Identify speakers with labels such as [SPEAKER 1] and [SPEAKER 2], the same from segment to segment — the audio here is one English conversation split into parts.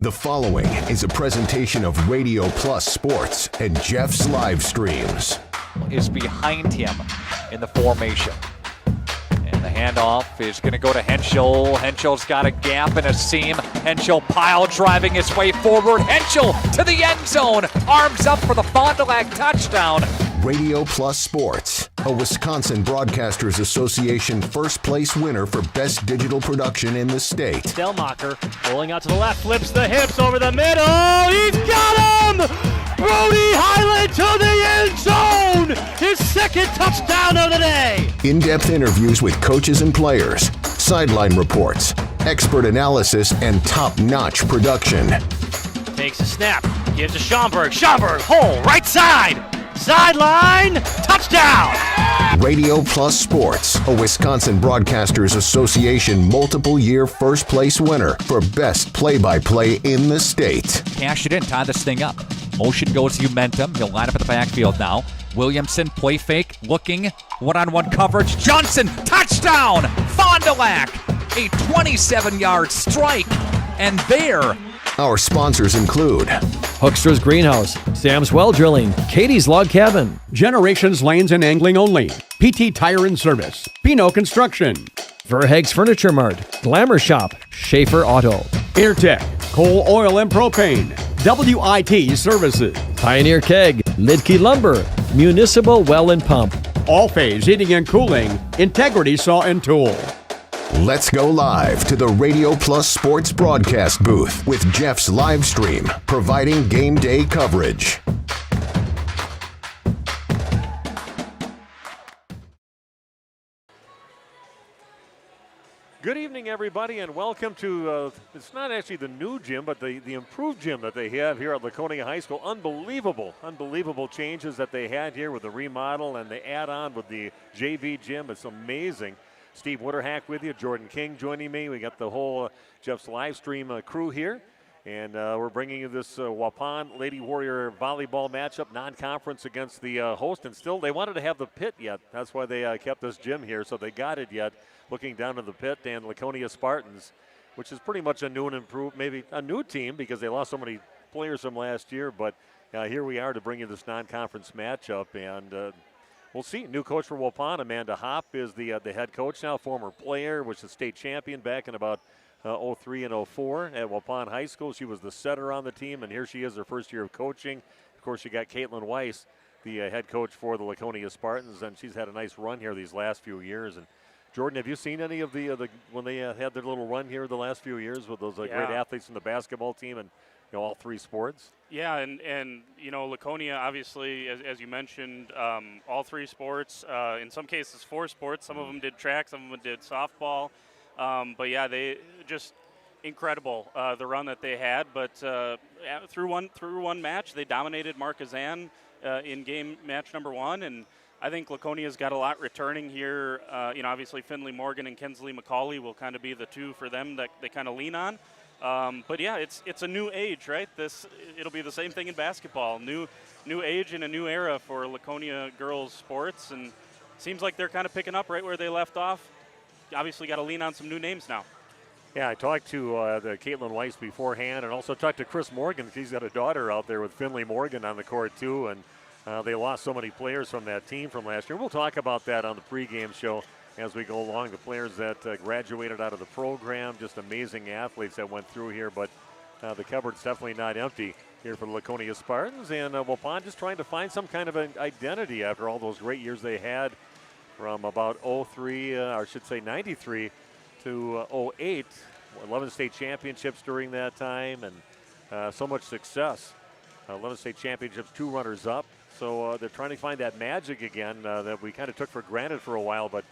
[SPEAKER 1] The following is a presentation of Radio Plus Sports and Jeff's live streams.
[SPEAKER 2] Is behind him in the formation. And the handoff is going to go to Henschel. Henschel's got a gap and a seam. Henschel pile driving his way forward. Henschel to the end zone. Arms up for the Fond du Lac touchdown.
[SPEAKER 1] Radio Plus Sports, a Wisconsin Broadcasters Association first place winner for best digital production in the state.
[SPEAKER 3] Delmacher rolling out to the left, flips the hips over the middle. He's got him! Brody Highland to the end zone! His second touchdown of the day!
[SPEAKER 1] In-depth interviews with coaches and players, sideline reports, expert analysis, and top-notch production.
[SPEAKER 3] Takes a snap, gives to Schomburg. Schomburg, hole, right side! Sideline, touchdown!
[SPEAKER 1] Radio Plus Sports, a Wisconsin Broadcasters Association multiple-year first-place winner for best play-by-play in the state.
[SPEAKER 2] Cash it in, tie this thing up. Motion goes to Umentum. He'll line up at the backfield now. Williamson, play fake, looking, one-on-one coverage. Johnson, touchdown! Fond du Lac, a 27-yard strike. And there,
[SPEAKER 1] our sponsors include
[SPEAKER 4] Hoekstra's Greenhouse, Sam's Well Drilling, Katie's Log Cabin,
[SPEAKER 5] Generations Lanes and Angling Only, PT Tire and Service, Pinot Construction,
[SPEAKER 4] Verheg's Furniture Mart, Glamour Shop, Schaefer Auto,
[SPEAKER 5] Airtech, Coal, Oil and Propane, WIT Services,
[SPEAKER 4] Pioneer Keg, Lidke Lumber, Municipal Well and Pump,
[SPEAKER 5] All Phase Heating and Cooling, Integrity Saw and Tool.
[SPEAKER 1] Let's go live to the Radio Plus Sports broadcast booth with Jeff's live stream, providing game day coverage.
[SPEAKER 6] Good evening, everybody, and welcome to, it's not actually the new gym, but the improved gym that they have here at Laconia High School. Unbelievable changes that they had here with the remodel and the add-on with the JV gym. It's amazing. Steve Witterhack with you, Jordan King joining me. We got the whole Jeff's live stream crew here, and we're bringing you this Waupun Lady Warrior volleyball matchup, non-conference against the host. And still, they wanted to have the pit yet. That's why they kept this gym here, so they got it yet. Looking down to the pit and Laconia Spartans, which is pretty much a new and improved, maybe a new team because they lost so many players from last year. But here we are to bring you this non-conference matchup, and we'll see. New coach for Waupun, Amanda Hopp, is the head coach now, former player, was a state champion back in about 03 and 04 at Waupun High School. She was the setter on the team, and here she is, her first year of coaching. Of course, you got Caitlin Weiss, the head coach for the Laconia Spartans, and she's had a nice run here these last few years. And Jordan, have you seen any of the when they had their little run here the last few years with those great athletes from the basketball team and all three sports?
[SPEAKER 7] Yeah, and Laconia, obviously, as you mentioned, all three sports. In some cases, four sports. Some of them did track, some of them did softball. But yeah, they just incredible the run that they had. But through one match, they dominated Marquezan in game match number one, and I think Laconia's got a lot returning here. Obviously Finley Morgan and Kinsley McCauley will kind of be the two for them that they kind of lean on. But yeah, it's a new age, right? It'll be the same thing in basketball. New age and a new era for Laconia girls sports, and seems like they're kind of picking up right where they left off. Obviously, got to lean on some new names now.
[SPEAKER 6] Yeah, I talked to the Caitlin Weiss beforehand, and also talked to Chris Morgan. He's got a daughter out there with Finley Morgan on the court too, and they lost so many players from that team from last year. We'll talk about that on the pregame show as we go along. The players that graduated out of the program, just amazing athletes that went through here. But the cupboard's definitely not empty here for the Laconia Spartans. And Waupun just trying to find some kind of an identity after all those great years they had from about 03, or I should say 93 to 08. 11 state championships during that time, and so much success. 11 state championships, 2 runners-up. So they're trying to find that magic again that we kind of took for granted for a while, but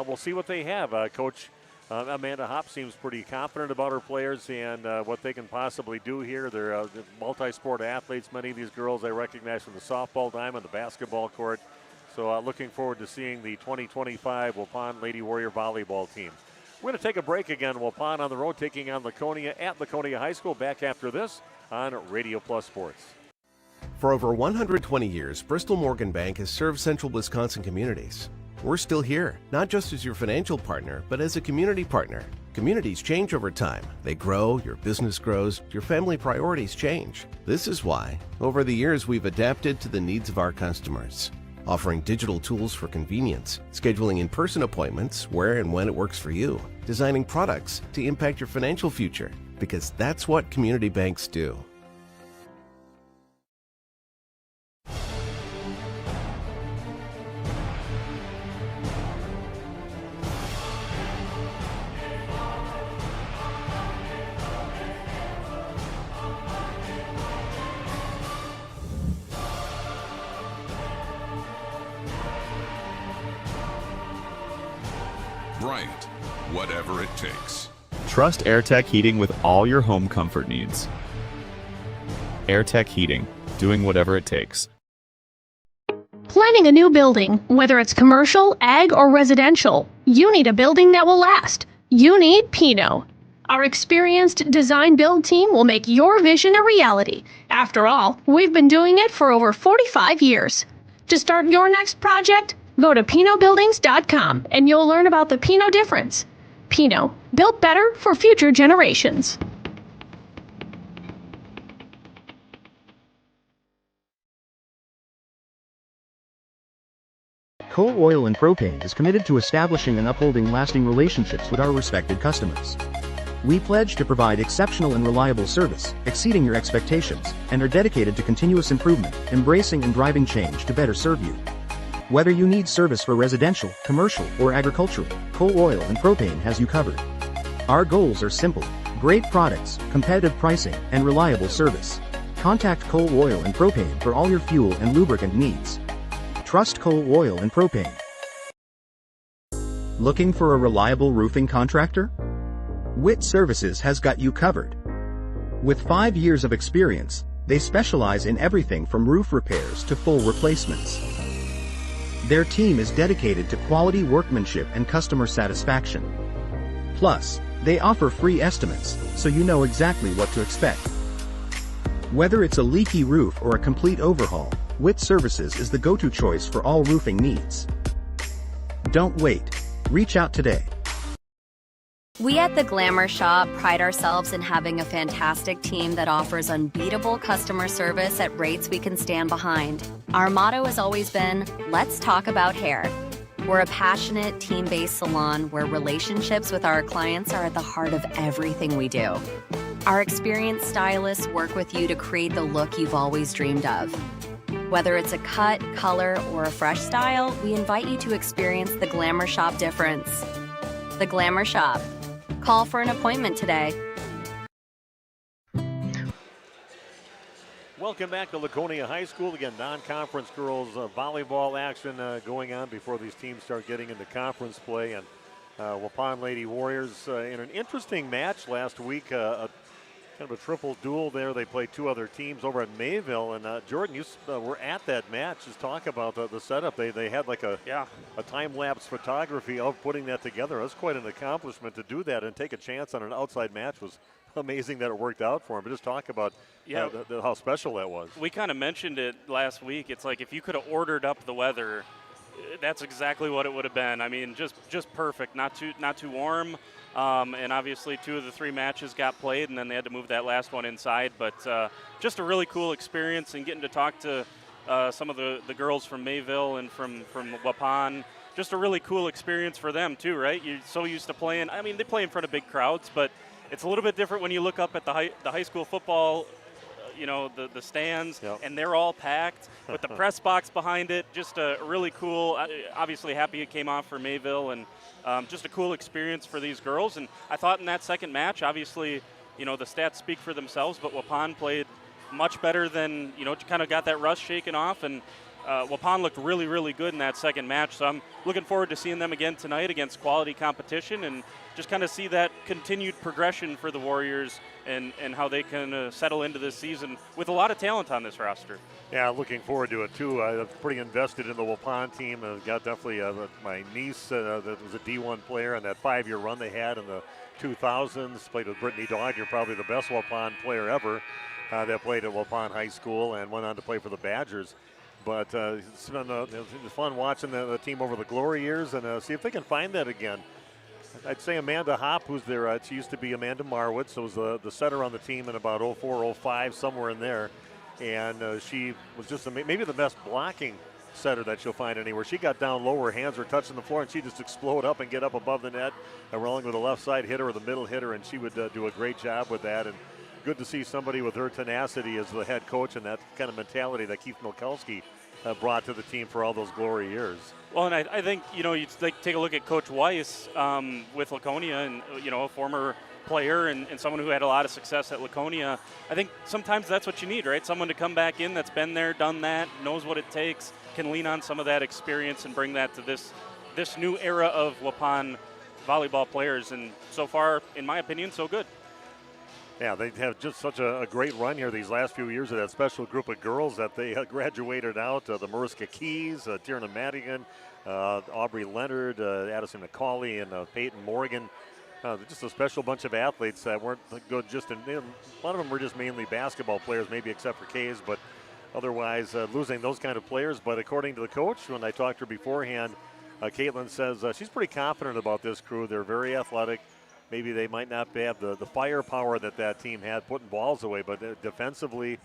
[SPEAKER 6] we'll see what they have. Coach Amanda Hopp seems pretty confident about her players and what they can possibly do here. They're multi-sport athletes. Many of these girls I recognize from the softball diamond, the basketball court. So looking forward to seeing the 2025 Waupun Lady Warrior volleyball team. We're going to take a break again. Waupun on the road taking on Laconia at Laconia High School. Back after this on Radio Plus Sports.
[SPEAKER 8] For over 120 years, Bristol Morgan Bank has served central Wisconsin communities. We're still here, not just as your financial partner, but as a community partner. Communities change over time. They grow, your business grows, your family priorities change. This is why, over the years, we've adapted to the needs of our customers, offering digital tools for convenience, scheduling in-person appointments where and when it works for you, designing products to impact your financial future, because that's what community banks do.
[SPEAKER 9] Bryant, whatever it takes.
[SPEAKER 10] Trust AirTech Heating with all your home comfort needs. AirTech Heating, doing whatever it takes.
[SPEAKER 11] Planning a new building, whether it's commercial, ag, or residential, you need a building that will last. You need Pinot. Our experienced design build team will make your vision a reality. After all, we've been doing it for over 45 years. To start your next project, go to PinotBuildings.com and you'll learn about the Pinot difference. Pinot, built better for future generations.
[SPEAKER 12] Coal Oil and Propane is committed to establishing and upholding lasting relationships with our respected customers. We pledge to provide exceptional and reliable service, exceeding your expectations, and are dedicated to continuous improvement, embracing and driving change to better serve you. Whether you need service for residential, commercial, or agricultural, Coal Oil and Propane has you covered. Our goals are simple: great products, competitive pricing, and reliable service. Contact Coal Oil and Propane for all your fuel and lubricant needs. Trust Coal Oil and Propane. Looking for a reliable roofing contractor? Witt Services has got you covered. With 5 years of experience, they specialize in everything from roof repairs to full replacements. Their team is dedicated to quality workmanship and customer satisfaction. Plus, they offer free estimates, so you know exactly what to expect. Whether it's a leaky roof or a complete overhaul, Witt Services is the go-to choice for all roofing needs. Don't wait. Reach out today.
[SPEAKER 13] We at The Glamour Shop pride ourselves in having a fantastic team that offers unbeatable customer service at rates we can stand behind. Our motto has always been, let's talk about hair. We're a passionate, team-based salon where relationships with our clients are at the heart of everything we do. Our experienced stylists work with you to create the look you've always dreamed of. Whether it's a cut, color, or a fresh style, we invite you to experience The Glamour Shop difference. The Glamour Shop. Call for an appointment today.
[SPEAKER 6] Welcome back to Laconia High School. Again, non-conference girls volleyball action going on before these teams start getting into conference play. And Waupun Lady Warriors in an interesting match last week, kind of a triple duel there. They played two other teams over at Mayville. And Jordan, you were at that match. Just talk about the setup. They had like a time-lapse photography of putting that together. It was quite an accomplishment to do that and take a chance on an outside match. Was amazing that it worked out for him. But just talk about how special that was.
[SPEAKER 7] We kind of mentioned it last week. It's like if you could have ordered up the weather, that's exactly what it would have been. I mean, just perfect. Not too warm. And obviously 2 of the 3 matches got played, and then they had to move that last one inside. But just a really cool experience, and getting to talk to some of the girls from Mayville and from Waupun. Just a really cool experience for them too, right? You're so used to playing. I mean, they play in front of big crowds, but it's a little bit different when you look up at the high school football, the stands, and they're all packed with the press box behind it. Just a really cool, obviously happy it came off for Mayville, and just a cool experience for these girls. And I thought in that second match, obviously, the stats speak for themselves, but Waupun played much better than, kind of got that rust shaken off, and Waupun looked really, really good in that second match. So I'm looking forward to seeing them again tonight against quality competition, and just kind of see that continued progression for the Warriors and how they can settle into this season with a lot of talent on this roster.
[SPEAKER 6] Yeah, looking forward to it too. I'm pretty invested in the Waupun team. I've got definitely my niece that was a D1 player in that 5-year run they had in the 2000s. Played with Brittany Dodger, probably the best Waupun player ever that played at Waupun High School and went on to play for the Badgers. But it's been fun watching the team over the glory years and see if they can find that again. I'd say Amanda Hopp, who's there, she used to be Amanda Marwitz, so was the setter on the team in about 04, 05, somewhere in there. And she was just maybe the best blocking setter that you'll find anywhere. She got down low, her hands were touching the floor, and she just explode up and get up above the net, rolling with a left side hitter or the middle hitter, and she would do a great job with that. And good to see somebody with her tenacity as the head coach and that kind of mentality that Keith Milkowski brought to the team for all those glory years.
[SPEAKER 7] Well, and I think, you take a look at Coach Weiss with Laconia and, a former player and someone who had a lot of success at Laconia. I think sometimes that's what you need, right? Someone to come back in that's been there, done that, knows what it takes, can lean on some of that experience and bring that to this new era of Waupun volleyball players. And so far, in my opinion, so good.
[SPEAKER 6] Yeah, they have just such a great run here these last few years of that special group of girls that they graduated out. The Mariska Keys, Tierna Madigan, Aubrey Leonard, Addison McCauley, and Peyton Morgan. Just a special bunch of athletes that weren't good just in a lot of them were just mainly basketball players, maybe except for Kays, but otherwise losing those kind of players. But according to the coach, when I talked to her beforehand, Caitlin says she's pretty confident about this crew. They're very athletic. Maybe they might not have the firepower that team had putting balls away, but defensively,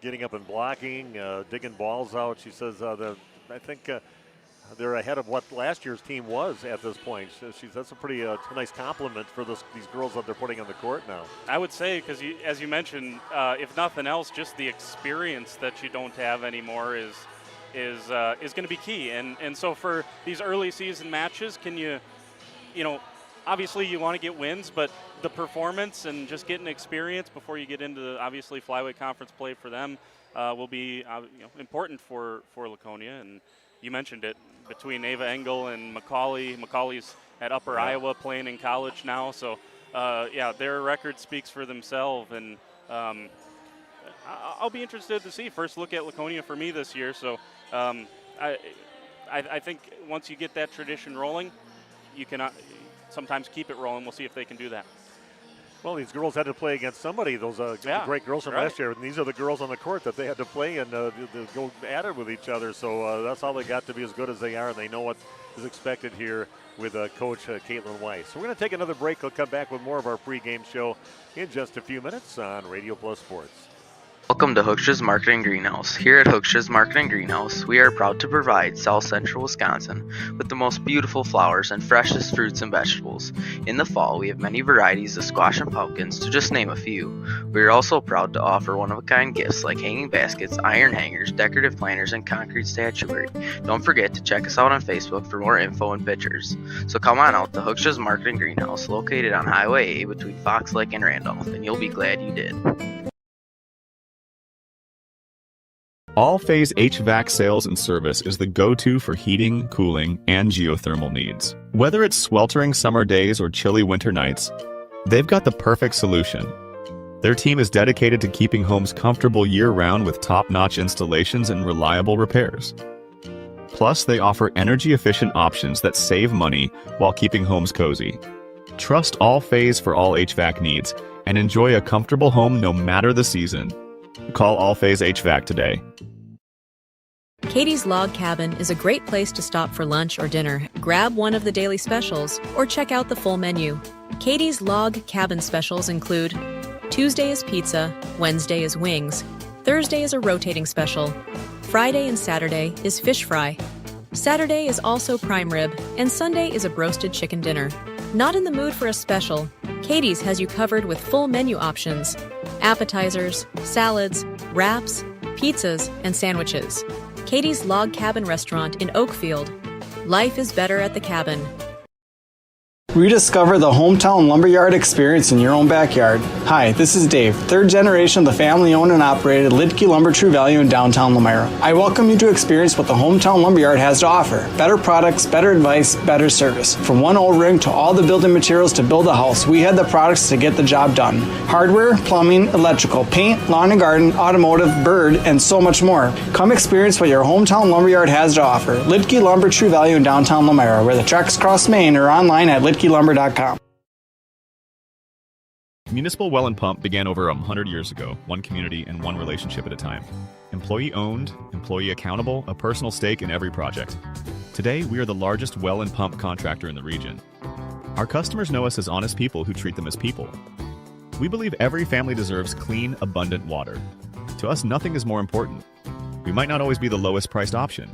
[SPEAKER 6] getting up and blocking, digging balls out. She says I think they're ahead of what last year's team was at this point. That's a pretty nice compliment for these girls that they're putting on the court now.
[SPEAKER 7] I would say, because as you mentioned, if nothing else, just the experience that you don't have anymore is going to be key. And so for these early season matches, can you obviously you want to get wins, but the performance and just getting experience before you get into the obviously flyweight conference play for them will be important for Laconia. And you mentioned it, between Ava Engel and Macaulay. Macaulay's at Upper Iowa playing in college now. So, their record speaks for themselves. And I'll be interested to see. First look at Laconia for me this year. So I think once you get that tradition rolling, you can sometimes keep it rolling. We'll see if they can do that.
[SPEAKER 6] Well, these girls had to play against somebody, those great girls from last year. And these are the girls on the court that they had to play and go at it with each other. So that's how they got to be as good as they are. And they know what is expected here with Coach Caitlin Weiss. So we're going to take another break. We'll come back with more of our pregame show in just a few minutes on Radio Plus Sports.
[SPEAKER 14] Welcome to Hoekstra's Marketing Greenhouse. Here at Hoekstra's Marketing Greenhouse, we are proud to provide South Central Wisconsin with the most beautiful flowers and freshest fruits and vegetables. In the fall, we have many varieties of squash and pumpkins, to just name a few. We are also proud to offer one-of-a-kind gifts like hanging baskets, iron hangers, decorative planters, and concrete statuary. Don't forget to check us out on Facebook for more info and pictures. So come on out to Hoekstra's Marketing Greenhouse, located on Highway A between Fox Lake and Randolph, and you'll be glad you did.
[SPEAKER 10] All-Phase HVAC sales and service is the go-to for heating, cooling, and geothermal needs. Whether it's sweltering summer days or chilly winter nights, they've got the perfect solution. Their team is dedicated to keeping homes comfortable year-round with top-notch installations and reliable repairs. Plus, they offer energy-efficient options that save money while keeping homes cozy. Trust All-Phase for all HVAC needs and enjoy a comfortable home no matter the season. Call All-Phase HVAC today.
[SPEAKER 15] Katie's Log Cabin is a great place to stop for lunch or dinner, grab one of the daily specials, or check out the full menu. Katie's Log Cabin specials include Tuesday is pizza, Wednesday is wings, Thursday is a rotating special, Friday and Saturday is fish fry, Saturday is also prime rib, and Sunday is a broasted chicken dinner. Not in the mood for a special? Katie's has you covered with full menu options, appetizers, salads, wraps, pizzas, and sandwiches. Katie's Log Cabin Restaurant in Oakfield. Life is better at the cabin.
[SPEAKER 16] Rediscover the hometown lumberyard experience in your own backyard. Hi, this is Dave, third generation of the family-owned and operated Lidke Lumber True Value in downtown Lamira. I welcome you to experience what the hometown lumberyard has to offer. Better products, better advice, better service. From one O-ring to all the building materials to build a house, we had the products to get the job done. Hardware, plumbing, electrical, paint, lawn and garden, automotive, bird, and so much more. Come experience what your hometown lumberyard has to offer. Lidke Lumber True Value in downtown Lamira, where the tracks cross Main, or online at lidkelumber.com.
[SPEAKER 10] Municipal Well and Pump began over 100 years ago, one community and one relationship at a time. Employee owned, employee accountable, a personal stake in every project. Today, we are the largest well and pump contractor in the region. Our customers know us as honest people who treat them as people. We believe every family deserves clean, abundant water. To us, nothing is more important. We might not always be the lowest priced option,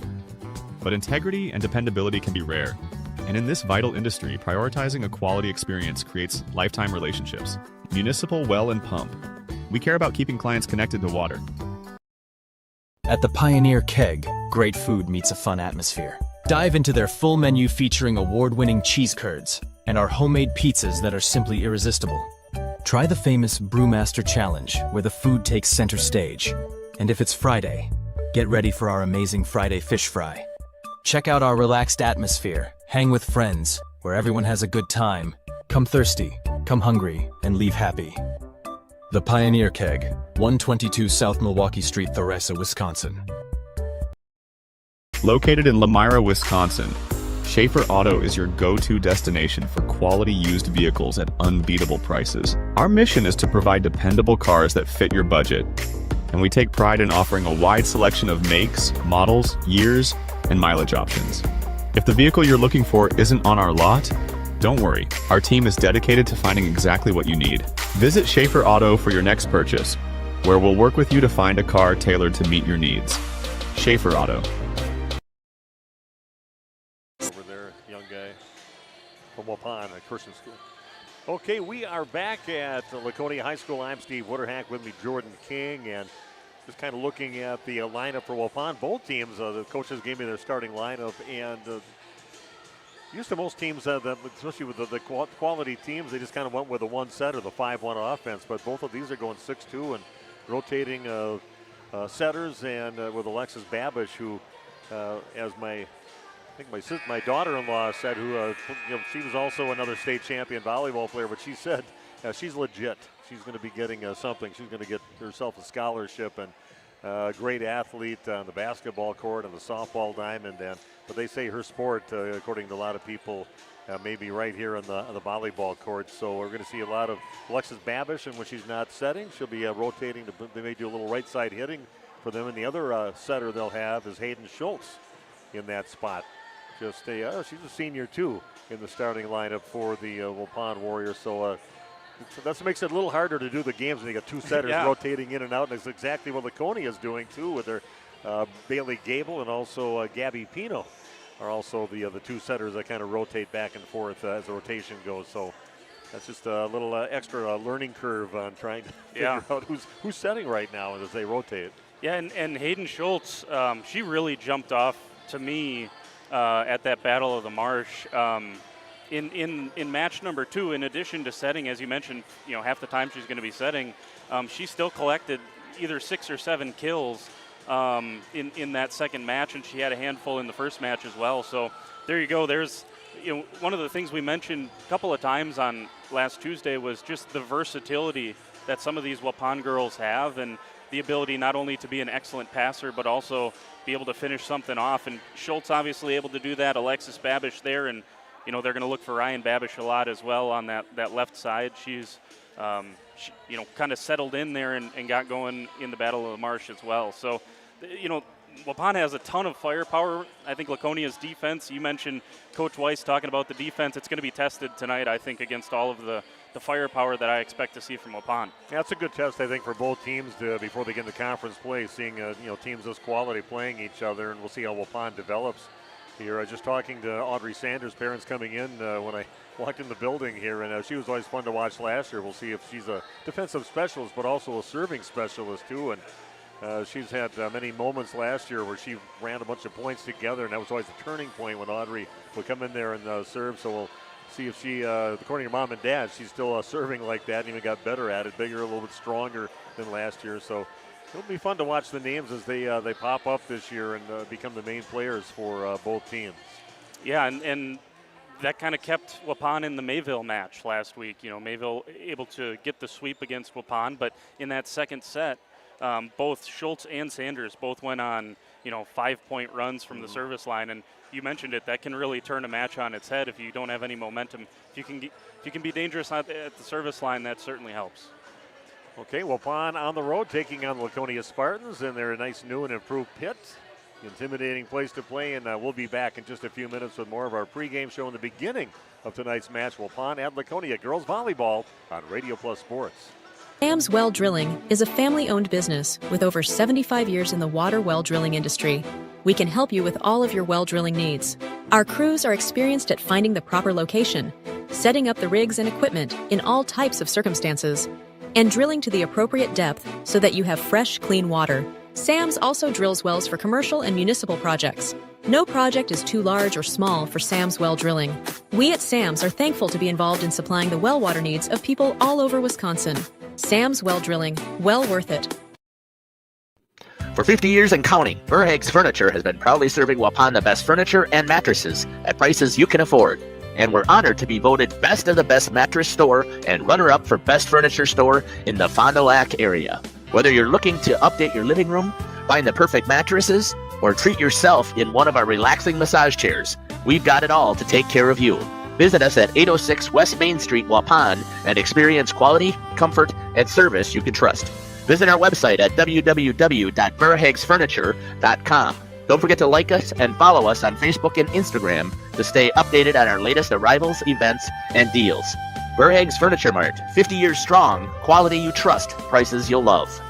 [SPEAKER 10] but integrity and dependability can be rare. And in this vital industry, prioritizing a quality experience creates lifetime relationships. Municipal Well and Pump. We care about keeping clients connected to water.
[SPEAKER 17] At the Pioneer Keg, great food meets a fun atmosphere. Dive into their full menu featuring award-winning cheese curds and our homemade pizzas that are simply irresistible. Try the famous Brewmaster Challenge, where the food takes center stage. And if it's Friday, get ready for our amazing Friday fish fry. Check out our relaxed atmosphere, hang with friends, where everyone has a good time. Come thirsty, come hungry, and leave happy. The Pioneer Keg, 122 South Milwaukee Street, Theresa, Wisconsin.
[SPEAKER 10] Located in Lamira, Wisconsin, Schaefer Auto is your go-to destination for quality used vehicles at unbeatable prices. Our mission is to provide dependable cars that fit your budget, and we take pride in offering a wide selection of makes, models, years, and mileage options. If the vehicle you're looking for isn't on our lot, don't worry, our team is dedicated to finding exactly what you need. Visit Schaefer Auto for your next purchase, where we'll work with you to find a car tailored to meet your needs. Schaefer Auto.
[SPEAKER 6] Over there, young guy from Waupun at Christian School. Okay, we are back at Laconia High School. I'm Steve Witterhack, with me Jordan King, and just kind of looking at the lineup for Waupun. Both teams, the coaches gave me their starting lineup, and used to most teams, especially with the quality teams, they just kind of went with a one set or the 5-1 offense. But both of these are going 6-2 and rotating setters, and with Alexis Babish, who, as my daughter-in-law said, who she was also another state champion volleyball player, but she said she's legit. She's going to be getting something. She's going to get herself a scholarship, and a great athlete on the basketball court and the softball diamond. But they say her sport, according to a lot of people, may be right here on the volleyball court. So we're going to see a lot of Alexis Babish, and when she's not setting, she'll be rotating. They may do a little right side hitting for them, and the other setter they'll have is Hayden Schultz in that spot. Just she's a senior too in the starting lineup for the Waupun Warriors. So that makes it a little harder to do the games when you got two setters rotating in and out. And it's exactly what Laconia is doing too, with their Bailey Gable and also Gabby Pino are also the two setters that kind of rotate back and forth as the rotation goes. So that's just a little extra learning curve on trying to figure out who's setting right now as they rotate.
[SPEAKER 7] Yeah, and Hayden Schultz, she really jumped off to me at that Battle of the Marsh. In match number 2, in addition to setting, as you mentioned, half the time she's going to be setting, she still collected either 6 or 7 kills in that second match, and she had a handful in the first match as well. So there you go. There's one of the things we mentioned a couple of times on last Tuesday was just the versatility that some of these Waupun girls have, and the ability not only to be an excellent passer but also be able to finish something off. And Schultz obviously able to do that. Alexis Babish there, and they're going to look for Ryan Babish a lot as well on that left side. She's kind of settled in there and got going in the Battle of the Marsh as well. So Waupun has a ton of firepower. I think Laconia's defense, you mentioned Coach Weiss talking about the defense, it's going to be tested tonight, I think, against all of the firepower that I expect to see from Waupun.
[SPEAKER 6] Yeah, that's a good test, I think, for both teams before they get into conference play, seeing teams this quality playing each other, and we'll see how Waupun develops here. I was just talking to Audrey Sanders' parents coming in when I walked in the building here, and she was always fun to watch last year. We'll see if she's a defensive specialist but also a serving specialist too, and she's had many moments last year where she ran a bunch of points together, and that was always a turning point when Audrey would come in there and serve. So we'll see if she, according to mom and dad, she's still serving like that and even got better at it, bigger, a little bit stronger than last year. So it'll be fun to watch the names as they pop up this year and become the main players for both teams. Yeah, and that kind of kept Waupun in the Mayville match last week. Mayville able to get the sweep against Waupun, but in that second set, both Schultz and Sanders both went on,
[SPEAKER 7] 5-point runs from the service line. And you mentioned it, that can really turn a match on its head if you don't have any momentum. If you can be dangerous at the service line, that certainly helps.
[SPEAKER 6] Okay, Waupun on the road taking on Laconia Spartans in their nice new and improved pit. Intimidating place to play, and we'll be back in just a few minutes with more of our pregame show in the beginning of tonight's match. Waupun at Laconia girls volleyball on Radio Plus Sports.
[SPEAKER 15] Sam's Well Drilling is a family-owned business with over 75 years in the water well drilling industry. We can help you with all of your well drilling needs. Our crews are experienced at finding the proper location, setting up the rigs and equipment in all types of circumstances, and drilling to the appropriate depth so that you have fresh, clean water. Sam's also drills wells for commercial and municipal projects. No project is too large or small for Sam's Well Drilling. We at Sam's are thankful to be involved in supplying the well water needs of people all over Wisconsin. Sam's Well Drilling, well worth it.
[SPEAKER 18] For 50 years and counting, Verhaeg's Furniture has been proudly serving Waupun the best furniture and mattresses at prices you can afford. And we're honored to be voted Best of the Best Mattress Store and runner-up for Best Furniture Store in the Fond du Lac area. Whether you're looking to update your living room, find the perfect mattresses, or treat yourself in one of our relaxing massage chairs, we've got it all to take care of you. Visit us at 806 West Main Street, Waupun, and experience quality, comfort, and service you can trust. Visit our website at www.verhaegsfurniture.com. Don't forget to like us and follow us on Facebook and Instagram to stay updated on our latest arrivals, events, and deals. Verhaeg's Furniture Mart, 50 years strong, quality you trust, prices you'll love.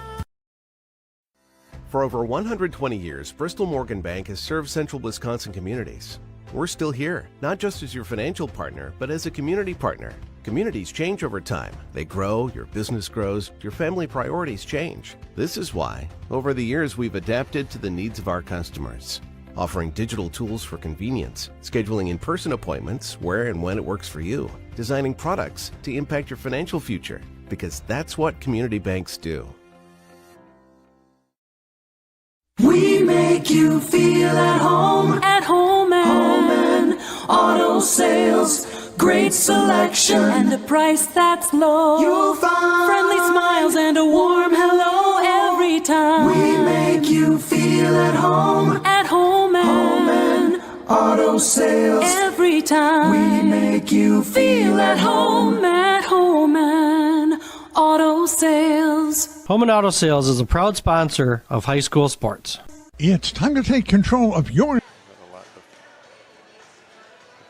[SPEAKER 8] For over 120 years, Bristol Morgan Bank has served central Wisconsin communities. We're still here, not just as your financial partner, but as a community partner. Communities change over time. They grow, your business grows, your family priorities change. This is why, over the years, we've adapted to the needs of our customers, offering digital tools for convenience, scheduling in-person appointments where and when it works for you, designing products to impact your financial future, because that's what community banks do.
[SPEAKER 19] We make you feel at home and auto sales. Great selection and a price that's low. You'll find friendly smiles and a warm hello every time. We make you feel at home and auto sales. Every time we make you feel at home and auto sales.
[SPEAKER 3] Home and Auto Sales is a proud sponsor of high school sports.
[SPEAKER 20] It's time to take control of your...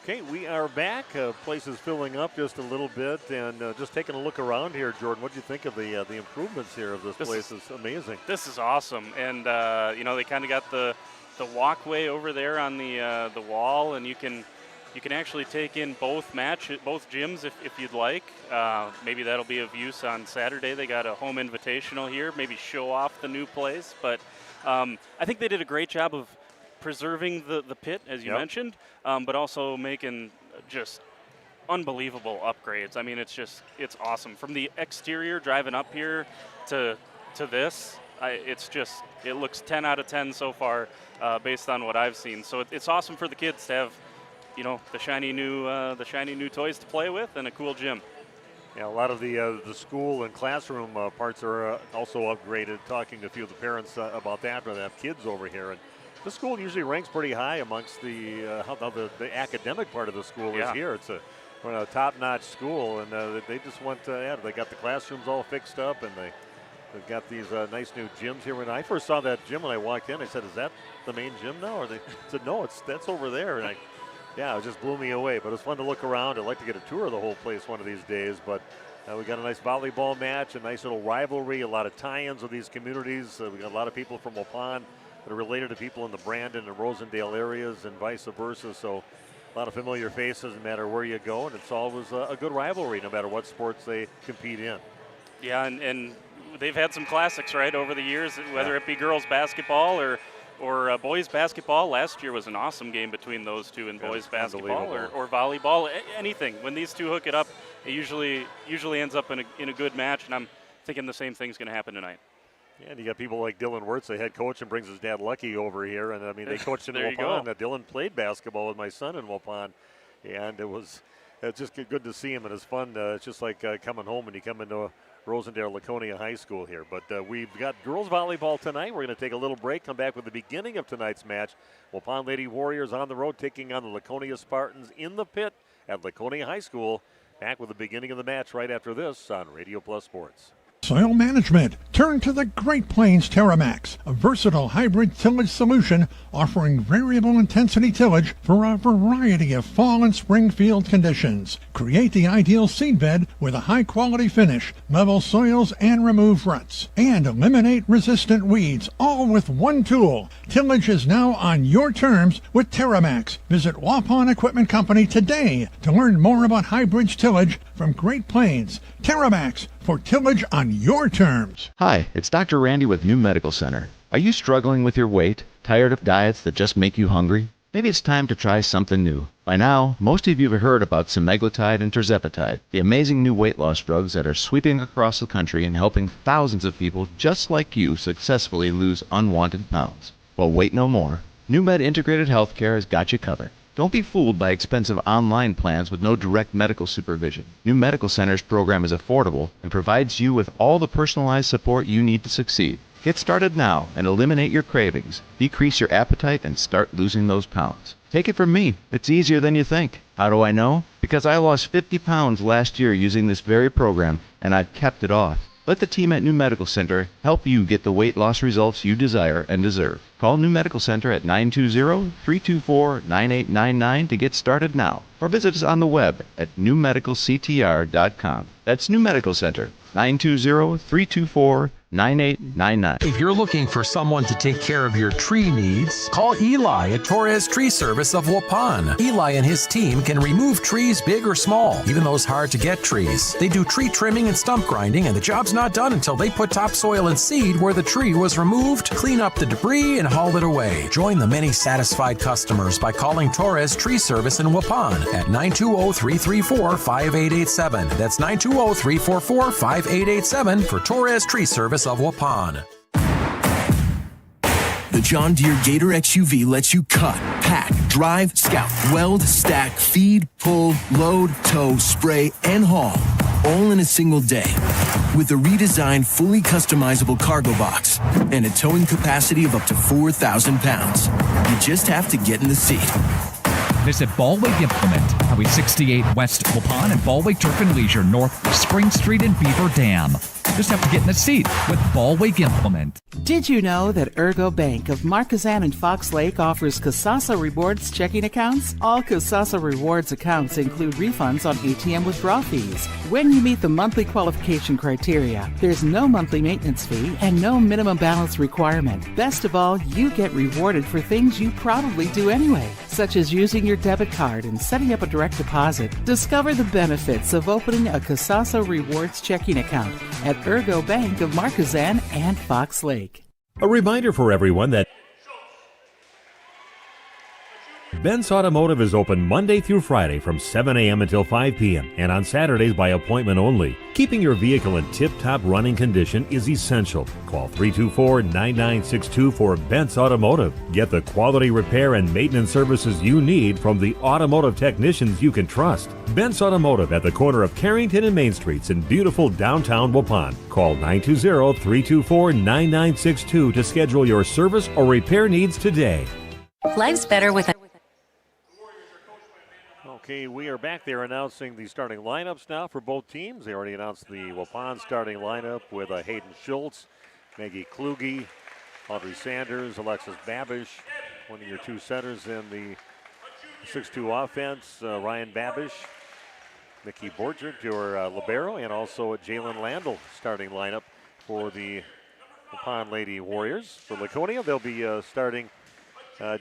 [SPEAKER 6] Okay, we are back. Place is filling up just a little bit, and just taking a look around here, Jordan. What do you think of the improvements here of this place? Is amazing.
[SPEAKER 7] This is awesome, and they kind of got the walkway over there on the wall, and you can actually take in both gyms if you'd like. Maybe that'll be of use on Saturday. They got a home invitational here. Maybe show off the new place, but I think they did a great job of preserving the pit, as you mentioned, but also making just unbelievable upgrades. I mean, it's awesome. From the exterior, driving up here to this, it looks 10 out of 10 so far, based on what I've seen. So it's awesome for the kids to have, the shiny new toys to play with and a cool gym.
[SPEAKER 6] Yeah, a lot of the school and classroom parts are also upgraded. Talking to a few of the parents about that, where they have kids over here, and the school usually ranks pretty high amongst how the academic part of the school is here. It's a top-notch school, and they just went they got the classrooms all fixed up, and they've got these nice new gyms here. When I first saw that gym when I walked in, I said, "Is that the main gym now?" Or they said, "No, that's over there." And it just blew me away. But it was fun to look around. I'd like to get a tour of the whole place one of these days. But we got a nice volleyball match, a nice little rivalry, a lot of tie-ins with these communities. We got a lot of people from Waupun that are related to people in the Brandon and Rosendale areas, and vice versa. So a lot of familiar faces no matter where you go, and it's always a good rivalry no matter what sports they compete in.
[SPEAKER 7] Yeah, and they've had some classics, right, over the years, whether it be girls basketball or boys basketball. Last year was an awesome game between those two in boys basketball or volleyball, anything. When these two hook it up, it usually ends up in a good match, and I'm thinking the same thing's going to happen tonight.
[SPEAKER 6] Yeah, and you got people like Dylan Wirtz, the head coach, and brings his dad Lucky over here. And I mean, they coached in Waupun. Dylan played basketball with my son in Waupun, and it was just good to see him. And it's fun. It's just like coming home when you come into Rosendale Laconia High School here. But we've got girls volleyball tonight. We're going to take a little break, come back with the beginning of tonight's match. Waupun Lady Warriors on the road taking on the Laconia Spartans in the pit at Laconia High School. Back with the beginning of the match right after this on Radio Plus Sports.
[SPEAKER 20] Soil management. Turn to the Great Plains TerraMax, a versatile hybrid tillage solution offering variable intensity tillage for a variety of fall and spring field conditions. Create the ideal seed bed with a high quality finish, level soils and remove ruts, and eliminate resistant weeds, all with one tool. Tillage is now on your terms with TerraMax. Visit Waupun Equipment Company today to learn more about hybrid tillage from Great Plains. TerraMax, for tillage on your terms.
[SPEAKER 21] Hi, it's Dr. Randy with New Medical Center. Are you struggling with your weight? Tired of diets that just make you hungry? Maybe it's time to try something new. By now, most of you have heard about semaglutide and tirzepatide, the amazing new weight loss drugs that are sweeping across the country and helping thousands of people just like you successfully lose unwanted pounds. Well, wait no more. NewMed Integrated Healthcare has got you covered. Don't be fooled by expensive online plans with no direct medical supervision. New Medical Center's program is affordable and provides you with all the personalized support you need to succeed. Get started now and eliminate your cravings, decrease your appetite, and start losing those pounds. Take it from me, it's easier than you think. How do I know? Because I lost 50 pounds last year using this very program, and I've kept it off. Let the team at New Medical Center help you get the weight loss results you desire and deserve. Call New Medical Center at 920-324-9899 to get started now, or visit us on the web at newmedicalctr.com. That's New Medical Center, 920-324-9899.
[SPEAKER 22] If you're looking for someone to take care of your tree needs, call Eli at Torres Tree Service of Waupun. Eli and his team can remove trees big or small, even those hard to get trees. They do tree trimming and stump grinding, and the job's not done until they put topsoil and seed where the tree was removed, clean up the debris, and haul it away. Join the many satisfied customers by calling Torres Tree Service in Waupun at 920-334-5887. That's 920-344-5887 for Torres Tree Service of Waupun.
[SPEAKER 23] The John Deere Gator XUV lets you cut, pack, drive, scout, weld, stack, feed, pull, load, tow, spray, and haul, all in a single day. With a redesigned, fully customizable cargo box and a towing capacity of up to 4,000 pounds. You just have to get in the seat.
[SPEAKER 24] Visit Ballweg Implement, Highway 68 West Waupun and Ballweg Turf and Leisure North Spring Street and Beaver Dam. Just have to get in the seat with Ballweg Implement.
[SPEAKER 25] Did you know that Ergo Bank of Marquezan and Fox Lake offers Casasa Rewards checking accounts? All Casasa Rewards accounts include refunds on ATM withdrawal fees. When you meet the monthly qualification criteria, there's no monthly maintenance fee and no minimum balance requirement. Best of all, you get rewarded for things you probably do anyway, such as using your debit card and setting up a direct deposit. Discover the benefits of opening a Casasa Rewards checking account at Ergo Bank of Marquezan and Fox Lake.
[SPEAKER 26] A reminder for everyone that Ben's Automotive is open Monday through Friday from 7 a.m. until 5 p.m. and on Saturdays by appointment only. Keeping your vehicle in tip-top running condition is essential. Call 324-9962 for Ben's Automotive. Get the quality repair and maintenance services you need from the automotive technicians you can trust. Ben's Automotive at the corner of Carrington and Main Streets in beautiful downtown Waupun. Call 920-324-9962 to schedule your service or repair needs today.
[SPEAKER 27] Life's better with a...
[SPEAKER 6] Okay, we are back there announcing the starting lineups now for both teams. They already announced the Waupun starting lineup with Hayden Schultz, Maggie Kluge, Audrey Sanders, Alexis Babish, one of your two centers in the 6-2 offense, Ryan Babish, Mickey Borchert, your libero, and also Jalen Landell starting lineup for the Waupun Lady Warriors. For Laconia, they'll be starting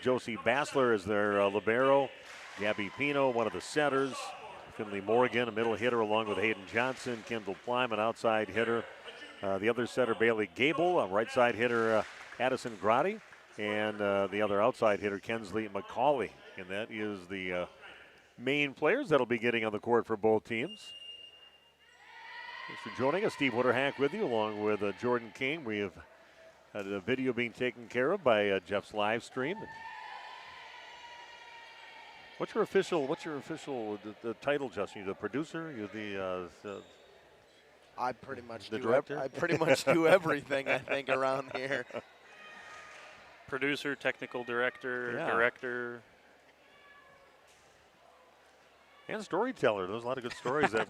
[SPEAKER 6] Josie Bassler as their libero, Gabby Pino, one of the setters, Finley Morgan, a middle hitter, along with Hayden Johnson, Kendall Plyme, an outside hitter. The other setter, Bailey Gable, a right side hitter, Addison Grotti, and the other outside hitter, Kensley McCauley. And that is the main players that'll be getting on the court for both teams. Thanks for joining us. Steve Witterhack with you, along with Jordan King. We have had a video being taken care of by Jeff's live stream. What's your official the title, Justin? You're the producer? You're the
[SPEAKER 1] I pretty much
[SPEAKER 6] The
[SPEAKER 1] do.
[SPEAKER 6] director?
[SPEAKER 1] I pretty much do everything I think around here.
[SPEAKER 7] Producer, technical director,
[SPEAKER 6] Yeah.
[SPEAKER 7] director.
[SPEAKER 6] And storyteller. There's a lot of good stories that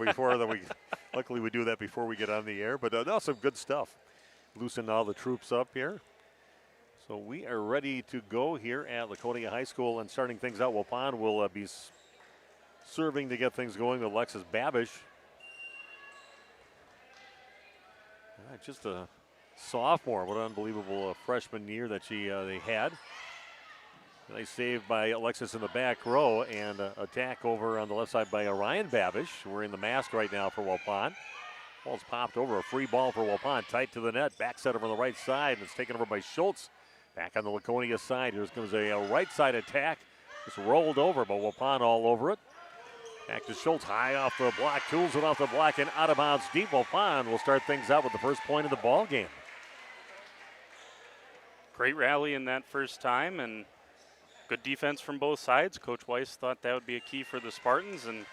[SPEAKER 6] luckily we do that before we get on the air, but no, some good stuff. Loosen all the troops up here. So we are ready to go here at Laconia High School, and starting things out, Waupun will be serving to get things going with Alexis Babish. Just a sophomore. What an unbelievable freshman year that they had. Nice save by Alexis in the back row, and attack over on the left side by Ryan Babish. We're in the mask right now for Waupun. Ball's popped over, a free ball for Waupun, tight to the net. Back set over on the right side, and it's taken over by Schultz. Back on the Laconia side, here comes a right side attack. Just rolled over, but Waupun all over it. Back to Schultz, high off the block, tools it off the block, and out of bounds deep. Waupun will start things out with the first point of the ball game.
[SPEAKER 7] Great rally in that first time, and good defense from both sides. Coach Weiss thought that would be a key for the Spartans, and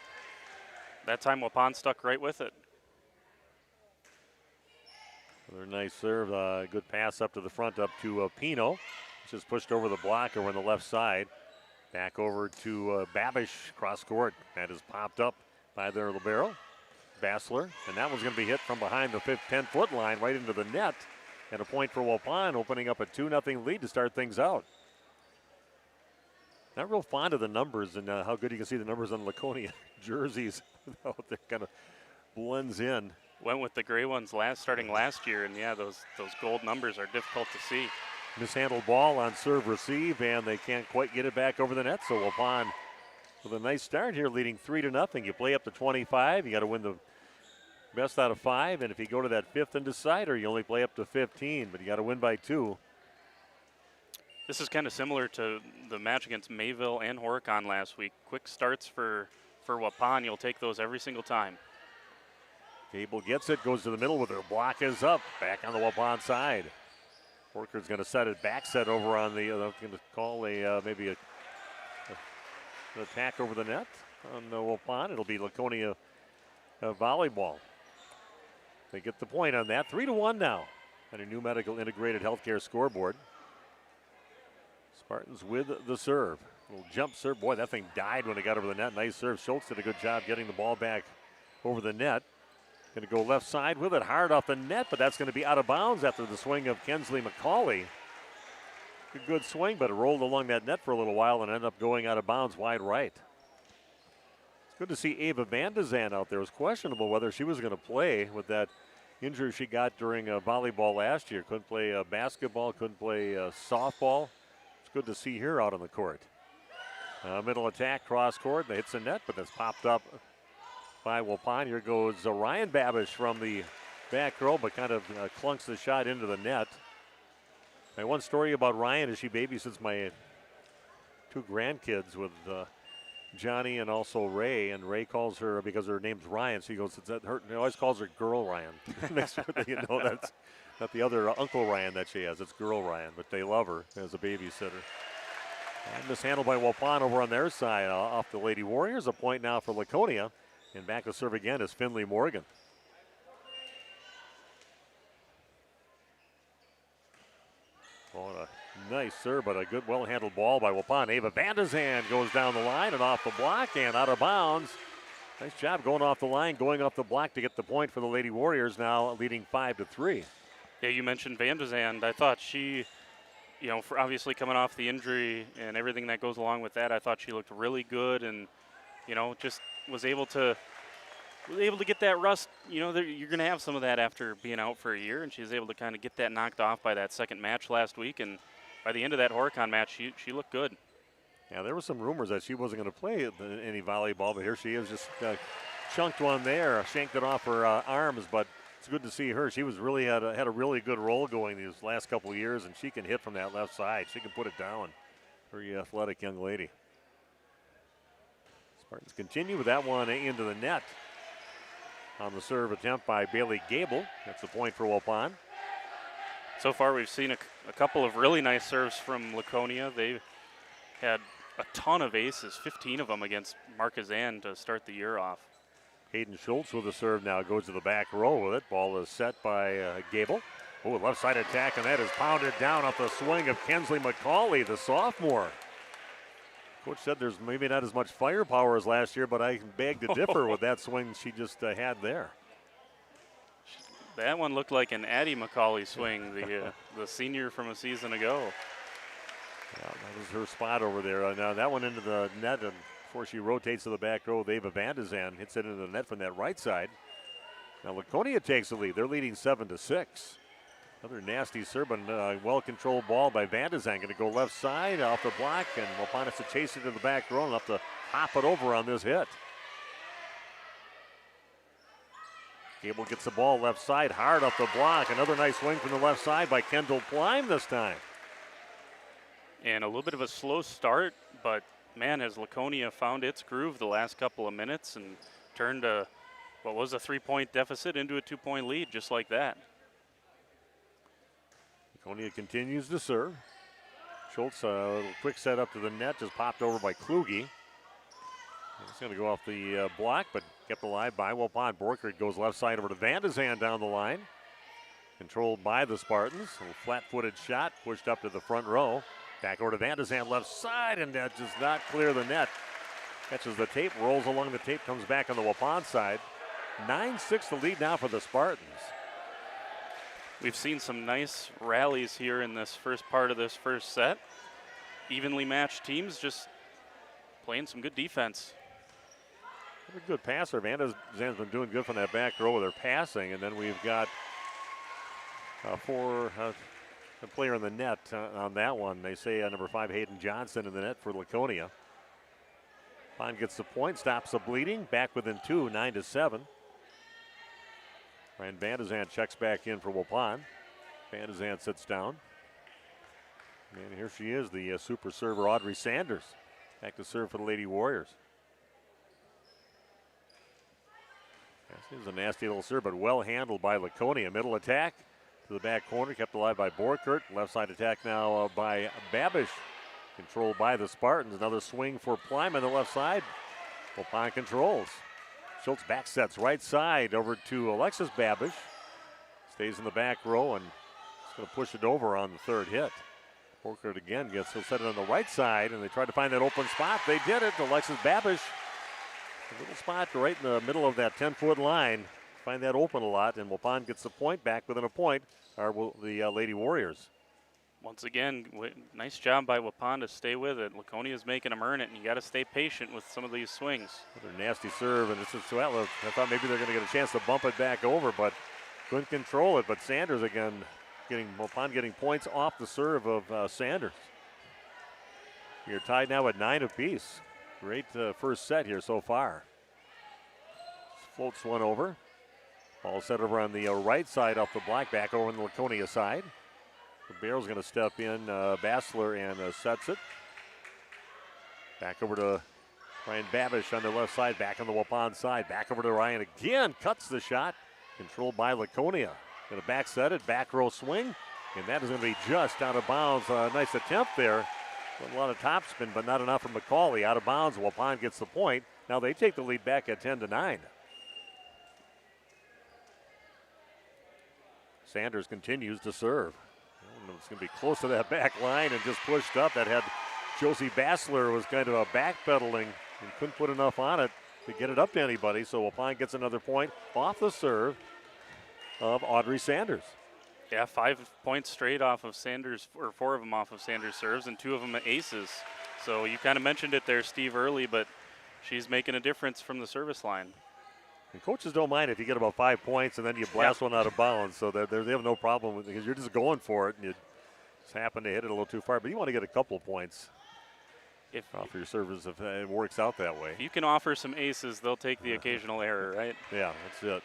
[SPEAKER 7] that time Waupun stuck right with it.
[SPEAKER 6] Another nice serve, good pass up to the front, up to Pino. Just pushed over the block over on the left side. Back over to Babish, cross court. That is popped up by their libero, Bassler. And that one's going to be hit from behind the 10-foot line right into the net. And a point for Waupun, opening up a 2-0 lead to start things out. Not real fond of the numbers and how good you can see the numbers on Laconia jerseys. They're kind of blends in.
[SPEAKER 7] Went with the gray ones starting last year, and yeah, those gold numbers are difficult to see.
[SPEAKER 6] Mishandled ball on serve receive, and they can't quite get it back over the net. So Waupun with a nice start here, leading 3-0. You play up to 25. You got to win the best out of 5, and if you go to that 5th and decider, you only play up to 15, but you got to win by 2.
[SPEAKER 7] This is kind of similar to the match against Mayville and Horicon last week. Quick starts for Waupun. You'll take those every single time.
[SPEAKER 6] Gable gets it, goes to the middle with her block is up. Back on the Waupun side. Worker's going to set it back, set over on the, going to call maybe an attack over the net on Waupun. It'll be Laconia volleyball. They get the point on that. 3-1 now on a new medical integrated healthcare scoreboard. Spartans with the serve. Little jump serve. Boy, that thing died when it got over the net. Nice serve. Schultz did a good job getting the ball back over the net. Going to go left side with it, hard off the net, but that's going to be out of bounds after the swing of Kensley McCauley. A good swing, but it rolled along that net for a little while and ended up going out of bounds wide right. It's good to see Ava Van de Zan out there. It was questionable whether she was going to play with that injury she got during volleyball last year. Couldn't play basketball, couldn't play softball. It's good to see her out on the court. Middle attack, cross court, and hits the net, but that's popped up by Waupun. Here goes Ryan Babish from the back row, but kind of clunks the shot into the net. My one story about Ryan is she babysits my 2 grandkids with Johnny and also Ray, and Ray calls her, because her name's Ryan, so he goes, he always calls her Girl Ryan. Next thing you know, that's not the other Uncle Ryan that she has, it's Girl Ryan, but they love her as a babysitter. And mishandled by Waupun over on their side, off the Lady Warriors. A point now for Laconia. And back to serve again is Finley Morgan. Oh, a nice serve, but a good, well-handled ball by Waupun. Ava Van de Zan goes down the line and off the block and out of bounds. Nice job going off the line, going off the block to get the point for the Lady Warriors, now leading 5-3.
[SPEAKER 7] Yeah, you mentioned Van de Zan. I thought she, for obviously coming off the injury and everything that goes along with that, I thought she looked really good and, just was able to get that rust. You're going to have some of that after being out for a year, and she was able to kind of get that knocked off by that second match last week, and by the end of that Horicon match, she looked good.
[SPEAKER 6] Yeah, there were some rumors that she wasn't going to play any volleyball, but here she is, just chunked one there, shanked it off her arms, but it's good to see her. She was really had a really good role going these last couple of years, and she can hit from that left side. She can put it down. Very athletic young lady. Spartans continue with that one into the net. On the serve attempt by Bailey Gable. That's a point for Waupun.
[SPEAKER 7] So far we've seen a couple of really nice serves from Laconia. They've had a ton of aces, 15 of them against Marquezan to start the year off.
[SPEAKER 6] Hayden Schultz with the serve now goes to the back row with it. Ball is set by Gable. Oh, left side attack, and that is pounded down off the swing of Kensley McCauley, the sophomore. Coach said there's maybe not as much firepower as last year, but I beg to differ with that swing she just had there.
[SPEAKER 7] That one looked like an Addie McCauley swing, the senior from a season ago.
[SPEAKER 6] Yeah, that was her spot over there. Now that one into the net, and before she rotates to the back row, Ava Van de Zan hits it into the net from that right side. Now Laconia takes the lead. They're leading 7-6. Another nasty serve, and well-controlled ball by Van de Zan. Going to go left side off the block, and Waupun has to chase it to the back row and have to hop it over on this hit. Gable gets the ball left side, hard off the block. Another nice swing from the left side by Kendall Pleim this time.
[SPEAKER 7] And a little bit of a slow start, but man, has Laconia found its groove the last couple of minutes and turned what was a 3-point deficit into a 2-point lead just like that.
[SPEAKER 6] Laconia continues to serve. Schultz, a little quick set up to the net, just popped over by Kluge. It's going to go off the block, but kept alive by Waupun. Borkert goes left side over to Van de Zan down the line. Controlled by the Spartans. A little flat-footed shot, pushed up to the front row. Back over to Van de Zan left side, and that does not clear the net. Catches the tape, rolls along the tape, comes back on the Waupun side. 9-6 the lead now for the Spartans.
[SPEAKER 7] We've seen some nice rallies here in this first part of this first set. Evenly matched teams just playing some good defense.
[SPEAKER 6] A good passer. Van de Zan's been doing good from that back row with her passing, and then we've got a player in the net on that one. They say number 5 Hayden Johnson in the net for Laconia. Pine gets the point, stops the bleeding, back within 2, 9-7. Ryan Van de Zan checks back in for Waupun. Van de Zan sits down. And here she is, the super server Audrey Sanders. Back to serve for the Lady Warriors. This is a nasty little serve, but well handled by Laconia. Middle attack to the back corner, kept alive by Borkert. Left side attack now by Babish. Controlled by the Spartans. Another swing for Pleim on the left side. Waupun controls. Schultz back sets right side over to Alexis Babish. Stays in the back row and is going to push it over on the third hit. Borkert again he'll set it on the right side, and they tried to find that open spot. They did it. Alexis Babish, a little spot right in the middle of that 10-foot line. Find that open a lot, and Waupun gets the point. Back within a point are the Lady Warriors.
[SPEAKER 7] Once again, nice job by Waupun to stay with it. Laconia's making them earn it, and you got to stay patient with some of these swings.
[SPEAKER 6] Another nasty serve, and this is Suatla. I thought maybe they're going to get a chance to bump it back over, but couldn't control it. But Sanders again, Waupun getting points off the serve of Sanders. You're tied now at 9 apiece. Great first set here so far. Floats one over. Ball set over on the right side off the block, back over on the Laconia side. The Barrel's going to step in, Bassler, and sets it. Back over to Ryan Babish on the left side, back on the Waupun side. Back over to Ryan again, cuts the shot. Controlled by Laconia. Going to back set it, back row swing, and that is going to be just out of bounds. Nice attempt there. A lot of topspin, but not enough from McCauley. Out of bounds, Waupun gets the point. Now they take the lead back at 10-9. Sanders continues to serve. It's going to be close to that back line and just pushed up. That had Josie Bassler was kind of backpedaling and couldn't put enough on it to get it up to anybody. So Waupun gets another point off the serve of Audrey Sanders.
[SPEAKER 7] Yeah, 5 points straight off of Sanders, or 4 of them off of Sanders serves, and 2 of them aces. So you kind of mentioned it there, Steve, early, but she's making a difference from the service line.
[SPEAKER 6] And coaches don't mind if you get about 5 points and then you blast one out of bounds, so they have no problem with it because you're just going for it and you just happen to hit it a little too far. But you want to get a couple of points for your servers if it works out that way.
[SPEAKER 7] If you can offer some aces, they'll take the occasional error, right?
[SPEAKER 6] Yeah, that's it.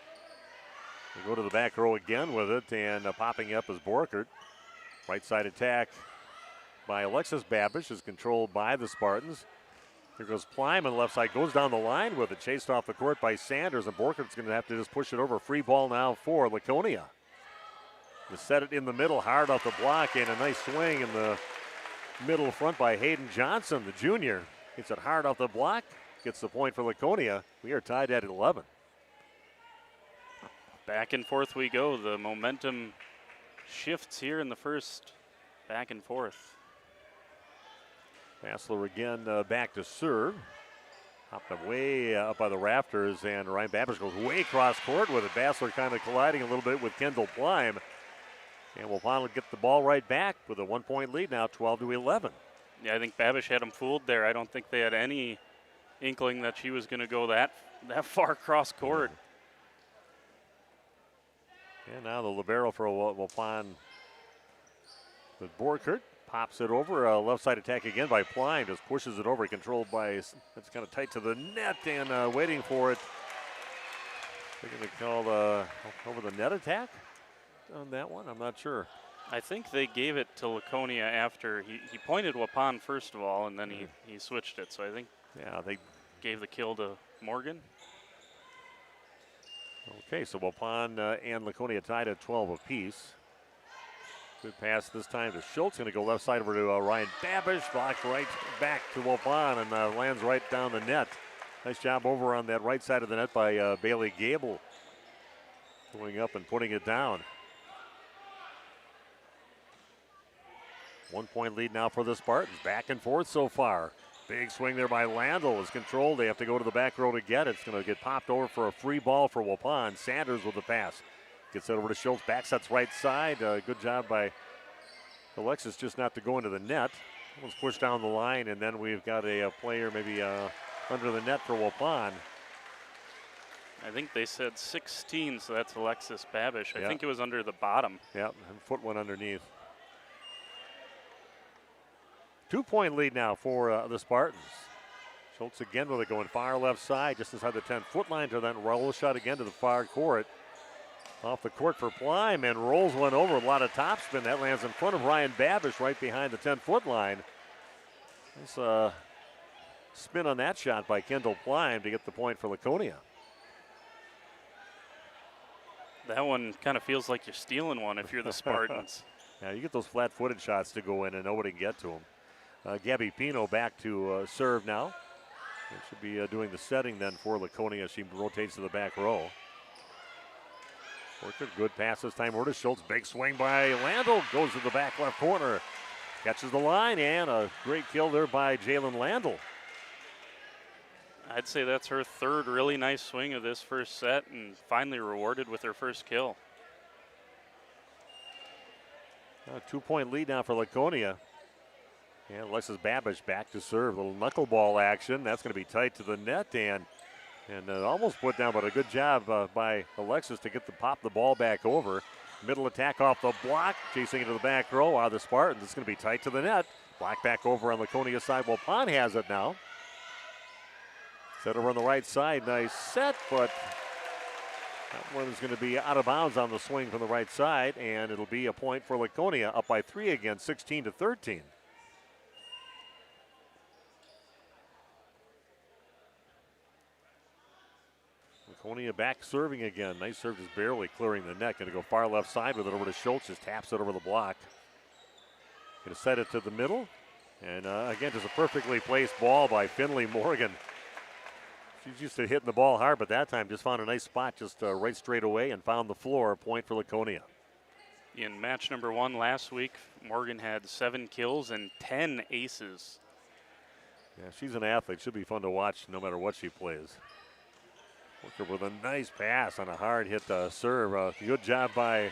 [SPEAKER 6] We go to the back row again with it, and popping up is Borkert. Right side attack by Alexis Babish is controlled by the Spartans. Here goes Pleim on the left side, goes down the line with it, chased off the court by Sanders, and Borkert's going to have to just push it over. Free ball now for Laconia. To set it in the middle, hard off the block, and a nice swing in the middle front by Hayden Johnson, the junior. Hits it hard off the block, gets the point for Laconia. We are tied at 11.
[SPEAKER 7] Back and forth we go. The momentum shifts here in the first. Back and forth.
[SPEAKER 6] Bassler again back to serve. Hopped up way up by the rafters, and Ryan Babish goes way cross court with it. Bassler kind of colliding a little bit with Kendall Plime. And Waupun will get the ball right back with a 1-point lead now, 12-11.
[SPEAKER 7] Yeah, I think Babish had him fooled there. I don't think they had any inkling that she was going to go that far cross court.
[SPEAKER 6] And now the libero for Waupun with Borkert. Pops it over, left side attack again by Plime, just pushes it over, controlled by, it's kind of tight to the net, and waiting for it. They're going to call over the net attack on that one, I'm not sure.
[SPEAKER 7] I think they gave it to Laconia after, he pointed Waupun first of all, and then he switched it, so I think
[SPEAKER 6] they
[SPEAKER 7] gave the kill to Morgan.
[SPEAKER 6] Okay, so Waupun and Laconia tied at 12 apiece. Good pass this time to Schultz. Going to go left side over to Ryan Babish. Blocked right back to Waupun and lands right down the net. Nice job over on that right side of the net by Bailey Gable. Going up and putting it down. 1-point lead now for the Spartans. Back and forth so far. Big swing there by Landel is controlled. They have to go to the back row to get it. It's going to get popped over for a free ball for Waupun. Sanders with the pass. Gets it over to Schultz. Back sets right side. Good job by Alexis just not to go into the net. Let's push down the line, and then we've got a player maybe under the net for Waupun.
[SPEAKER 7] I think they said 16, so that's Alexis Babish. I think it was under the bottom.
[SPEAKER 6] Yep, and foot went underneath. 2-point lead now for the Spartans. Schultz again with it going far left side, just inside the 10-foot line to then roll shot again to the far court. Off the court for Plime and rolls one over. A lot of topspin. That lands in front of Ryan Babish right behind the 10-foot line. Nice spin on that shot by Kendall Plime to get the point for Laconia.
[SPEAKER 7] That one kind of feels like you're stealing one if you're the Spartans.
[SPEAKER 6] Yeah, you get those flat-footed shots to go in and nobody can get to them. Gabby Pino back to serve now. And should be doing the setting then for Laconia. She rotates to the back row. Worker, good pass this time over to Schultz. Big swing by Landel. Goes to the back left corner. Catches the line, and a great kill there by Jalen Landel.
[SPEAKER 7] I'd say that's her third really nice swing of this first set, and finally rewarded with her first kill.
[SPEAKER 6] A 2-point lead now for Laconia. And Alexis Babish back to serve. A little knuckleball action. That's going to be tight to the net, and almost put down, but a good job by Alexis to pop the ball back over. Middle attack off the block, chasing it to the back row. The Spartans, it's going to be tight to the net. Block back over on Laconia side. Waupun has it now. Set over on the right side, nice set, but that one is going to be out of bounds on the swing from the right side, and it'll be a point for Laconia, up by 3 again, 16-13. Laconia back serving again. Nice serve, just barely clearing the net. Going to go far left side with it over to Schultz. Just taps it over the block. Going to set it to the middle. And again, just a perfectly placed ball by Finley Morgan. She's used to hitting the ball hard, but that time just found a nice spot just right straight away and found the floor. Point for Laconia.
[SPEAKER 7] In match number 1 last week, Morgan had 7 kills and 10 aces.
[SPEAKER 6] Yeah, she's an athlete. Should be fun to watch no matter what she plays. Worker with a nice pass on a hard hit serve. Good job by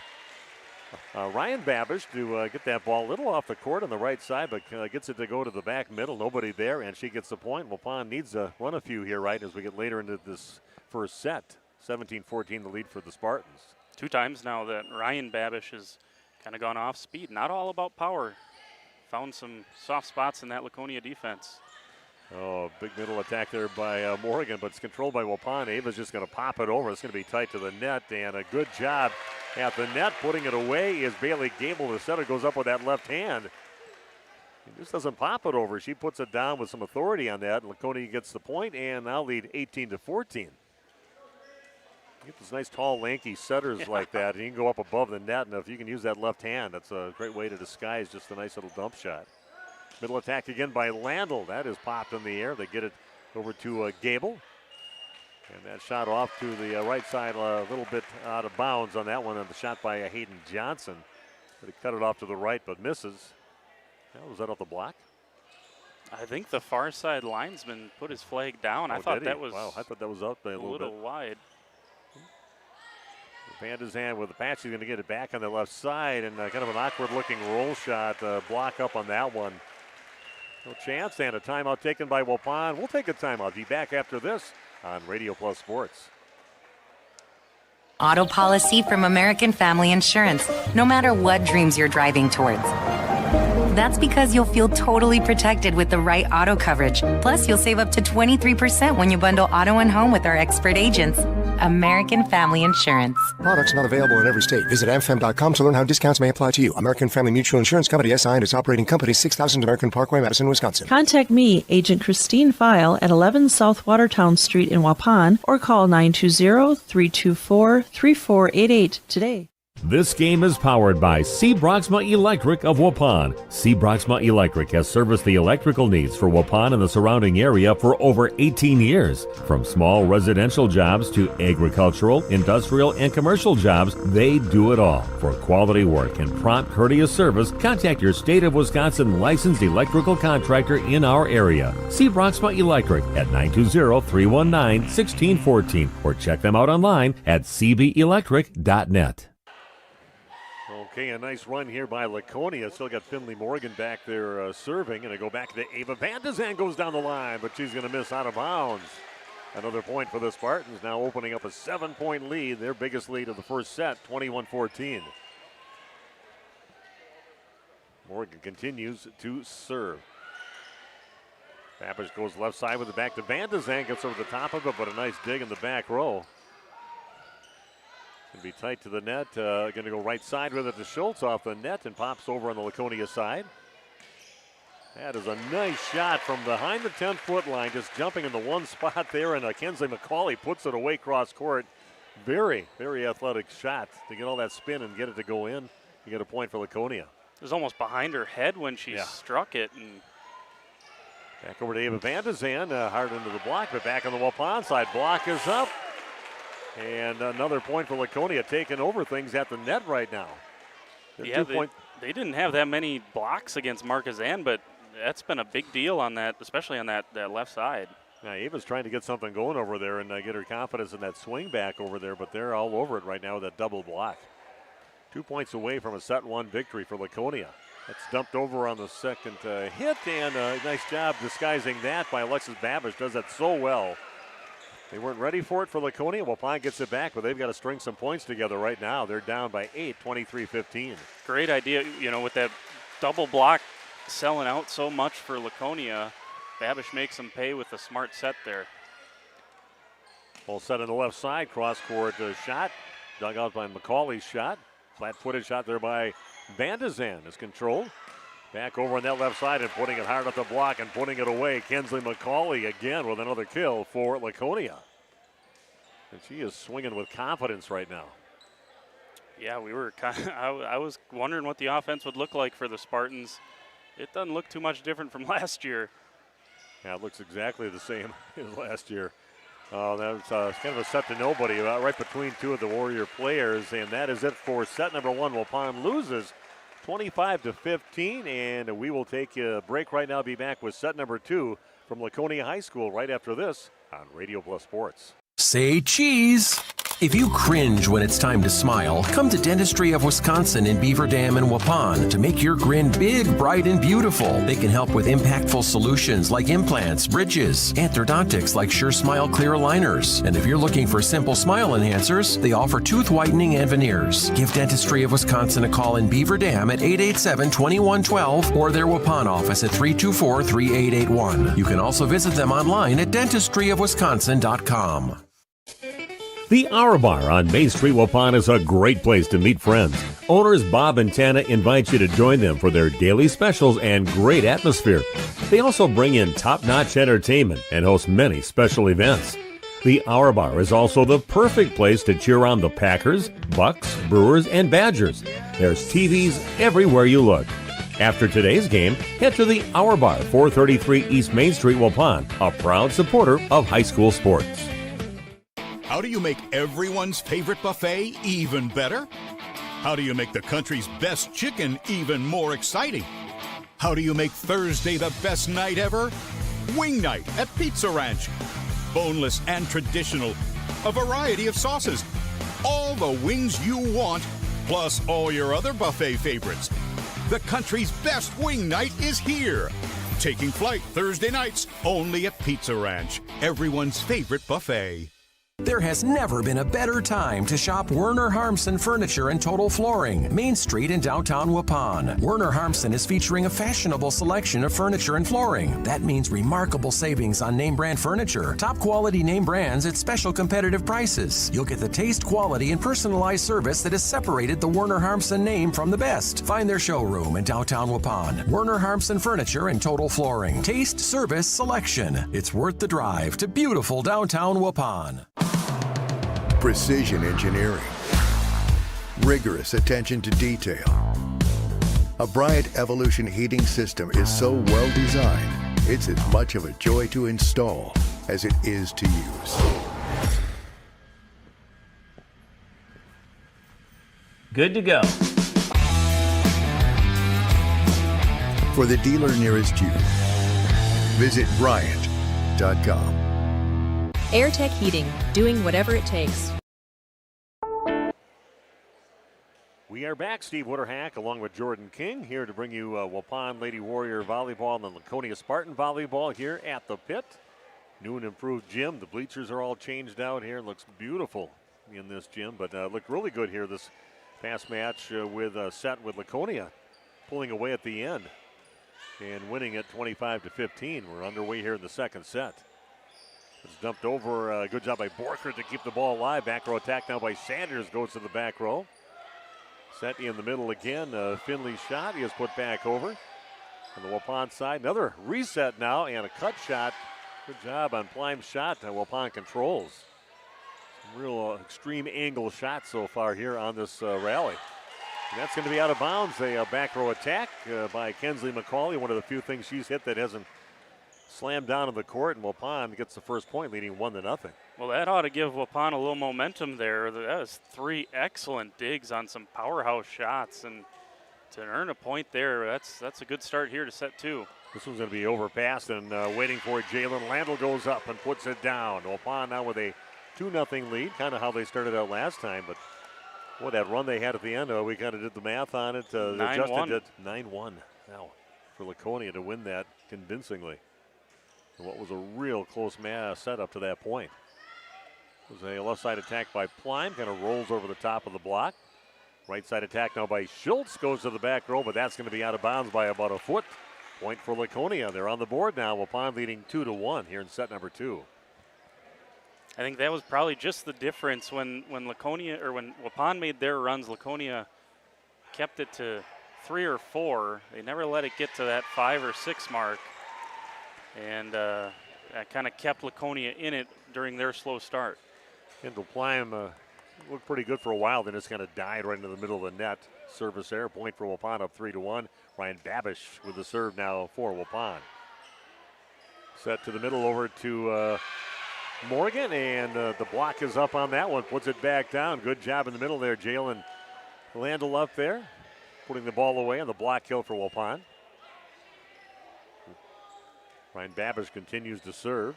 [SPEAKER 6] Ryan Babish to get that ball a little off the court on the right side, but gets it to go to the back middle. Nobody there, and she gets the point. Waupun needs to run a few here, right, as we get later into this first set. 17-14 the lead for the Spartans.
[SPEAKER 7] 2 times now that Ryan Babish has kind of gone off speed. Not all about power. Found some soft spots in that Laconia defense.
[SPEAKER 6] Oh, big middle attack there by Morgan, but it's controlled by Waupun. Ava's just going to pop it over. It's going to be tight to the net, and a good job at the net. Putting it away is Bailey Gable. The setter goes up with that left hand. He just doesn't pop it over. She puts it down with some authority on that. Laconia gets the point, and now lead 18-14. You get those nice, tall, lanky setters like that, and you can go up above the net, and if you can use that left hand, that's a great way to disguise just a nice little dump shot. Middle attack again by Landel. That is popped in the air. They get it over to Gable. And that shot off to the right side, a little bit out of bounds on that one, and the shot by Hayden Johnson. But he cut it off to the right, but misses. Was that off the block?
[SPEAKER 7] I think the far side linesman put his flag down. I thought that was
[SPEAKER 6] I thought that was up there
[SPEAKER 7] a little wide.
[SPEAKER 6] Van de Zand with the patch. He's going to get it back on the left side, and kind of an awkward-looking roll shot. Block up on that one. No chance, and a timeout taken by Waupun. We'll take a timeout. Be back after this on Radio Plus Sports.
[SPEAKER 2] Auto policy from American Family Insurance, no matter what dreams you're driving towards. That's because you'll feel totally protected with the right auto coverage. Plus, you'll save up to 23% when you bundle auto and home with our expert agents. American Family Insurance.
[SPEAKER 4] Products not available in every state. Visit amfam.com to learn how discounts may apply to you. American Family Mutual Insurance Company, SI, and its operating company, 6000 American Parkway, Madison, Wisconsin.
[SPEAKER 5] Contact me, Agent Christine File, at 11 South Watertown Street in Waupun, or call 920-324-3488 today.
[SPEAKER 26] This game is powered by C. Broxma Electric of Waupun. C. Broxma Electric has serviced the electrical needs for Waupun and the surrounding area for over 18 years. From small residential jobs to agricultural, industrial, and commercial jobs, they do it all. For quality work and prompt, courteous service, contact your State of Wisconsin licensed electrical contractor in our area. C. Broxma Electric at 920-319-1614 or check them out online at cbelectric.net.
[SPEAKER 6] Okay, a nice run here by Laconia. Still got Finley Morgan back there serving. And they go back to Ava Van de Zand, goes down the line, but she's going to miss out of bounds. Another point for the Spartans, now opening up a 7-point lead, their biggest lead of the first set, 21-14. Morgan continues to serve. Babish goes left side with it back to Van de Zand, gets over the top of it, but a nice dig in the back row. Going to be tight to the net. Going to go right side with it to Schultz off the net and pops over on the Laconia side. That is a nice shot from behind the 10-foot line, just jumping in the one spot there, and Kinsley McCauley puts it away cross court. Very, very athletic shot to get all that spin and get it to go in. You get a point for Laconia.
[SPEAKER 7] It was almost behind her head when she struck it. And
[SPEAKER 6] back over to Ava Van de Zand, hard into the block, but back on the Waupun side. Block is up. And another point for Laconia, taking over things at the net right now.
[SPEAKER 7] Yeah, they didn't have that many blocks against Marquezan, but that's been a big deal on that, especially on that left side.
[SPEAKER 6] Now, Ava's trying to get something going over there and get her confidence in that swing back over there, but they're all over it right now with that double block. 2 points away from a set-1 victory for Laconia. That's dumped over on the second hit, and a nice job disguising that by Alexis Babish. Does that so well. They weren't ready for it for Laconia. Waupun gets it back, but they've got to string some points together right now. They're down by 8, 23-15.
[SPEAKER 7] Great idea, with that double block selling out so much for Laconia. Babish makes them pay with a smart set there.
[SPEAKER 6] Full set on the left side, cross-court shot. Dug out by McCauley's shot. Flat-footed shot there by Van de Zand is controlled. Back over on that left side and putting it hard at the block and putting it away. Kinsley McCauley again with another kill for Laconia. And she is swinging with confidence right now.
[SPEAKER 7] Yeah, we were I was wondering what the offense would look like for the Spartans. It doesn't look too much different from last year.
[SPEAKER 6] Yeah, it looks exactly the same as last year. That's kind of a set to nobody right between two of the Warrior players. And that is it for set number 1. Waupun loses 25-15, and we will take a break right now. Be back with set number 2 from Laconia High School right after this on Radio Plus Sports.
[SPEAKER 22] Say cheese. If you cringe when it's time to smile, come to Dentistry of Wisconsin in Beaver Dam and Waupun to make your grin big, bright, and beautiful. They can help with impactful solutions like implants, bridges, and orthodontics like Sure Smile clear aligners. And if you're looking for simple smile enhancers, they offer tooth whitening and veneers. Give Dentistry of Wisconsin a call in Beaver Dam at 887-2112 or their Waupun office at 324-3881. You can also visit them online at dentistryofwisconsin.com.
[SPEAKER 26] The Hour Bar on Main Street, Waupun is a great place to meet friends. Owners Bob and Tana invite you to join them for their daily specials and great atmosphere. They also bring in top-notch entertainment and host many special events. The Hour Bar is also the perfect place to cheer on the Packers, Bucks, Brewers, and Badgers. There's TVs everywhere you look. After today's game, head to the Hour Bar, 433 East Main Street, Waupun, a proud supporter of high school sports.
[SPEAKER 9] How do you make everyone's favorite buffet even better? How do you make the country's best chicken even more exciting? How do you make Thursday the best night ever? Wing night at Pizza Ranch. Boneless and traditional. A variety of sauces. All the wings you want, plus all your other buffet favorites. The country's best wing night is here. Taking flight Thursday nights only at Pizza Ranch, everyone's favorite buffet.
[SPEAKER 22] There has never been a better time to shop Werner Harmsen Furniture and Total Flooring, Main Street in downtown Waupun. Werner Harmsen is featuring a fashionable selection of furniture and flooring. That means remarkable savings on name brand furniture, top quality name brands at special competitive prices. You'll get the taste, quality, and personalized service that has separated the Werner Harmsen name from the best. Find their showroom in downtown Waupun. Werner Harmsen Furniture and Total Flooring. Taste, service, selection. It's worth the drive to beautiful downtown Waupun.
[SPEAKER 11] Precision engineering, rigorous attention to detail. A Bryant Evolution heating system is so well designed, it's as much of a joy to install as it is to use.
[SPEAKER 12] Good to go.
[SPEAKER 11] For the dealer nearest you, visit Bryant.com.
[SPEAKER 15] AirTech Heating, doing whatever it takes.
[SPEAKER 6] We are back. Steve Witterhack along with Jordan King here to bring you Waupun Lady Warrior Volleyball and the Laconia Spartan Volleyball here at the pit. New and improved gym. The bleachers are all changed out here. Looks beautiful in this gym, but looked really good here this past match with set with Laconia pulling away at the end and winning at 25-15. We're underway here in the second set. It's dumped over. Good job by Borchert to keep the ball alive. Back row attack now by Sanders goes to the back row. Set in the middle again. Finley's shot is put back over. On the Waupun side, another reset now and a cut shot. Good job on Plime's shot. Waupun controls. Some real extreme angle shots so far here on this rally. And that's going to be out of bounds. A back row attack by Kensley McCauley. One of the few things she's hit that hasn't slammed down on the court, and Waupun gets the first point, leading 1-0.
[SPEAKER 7] Well, that ought to give Waupun a little momentum there. That was 3 excellent digs on some powerhouse shots, and to earn a point there, that's a good start here to set 2.
[SPEAKER 6] This one's going to be overpassed and waiting for it. Jalen Landl goes up and puts it down. Waupun now with a 2-0 lead, kind of how they started out last time, but boy, that run they had at the end, we kind of did the math on it.
[SPEAKER 7] 9-1.
[SPEAKER 6] 9-1 now for Laconia to win that convincingly. What was a real close setup to that point. It was a left side attack by Plime, kind of rolls over the top of the block. Right side attack now by Schultz, goes to the back row, but that's going to be out of bounds by about a foot. Point for Laconia. They're on the board now. Waupun leading 2-1 here in set number 2.
[SPEAKER 7] I think that was probably just the difference when Laconia, or when Waupun made their runs. Laconia kept it to 3 or 4. They never let it get to that 5 or 6 mark. And that kind of kept Laconia in it during their slow start.
[SPEAKER 6] Kendall Plime looked pretty good for a while, then just kind of died right into the middle of the net. Service error, point for Waupun up 3-1. Ryan Babish with the serve now for Waupun. Set to the middle over to Morgan, and the block is up on that one. Puts it back down. Good job in the middle there, Jalen Landl up there, putting the ball away on the block kill for Waupun. Ryan Babish continues to serve.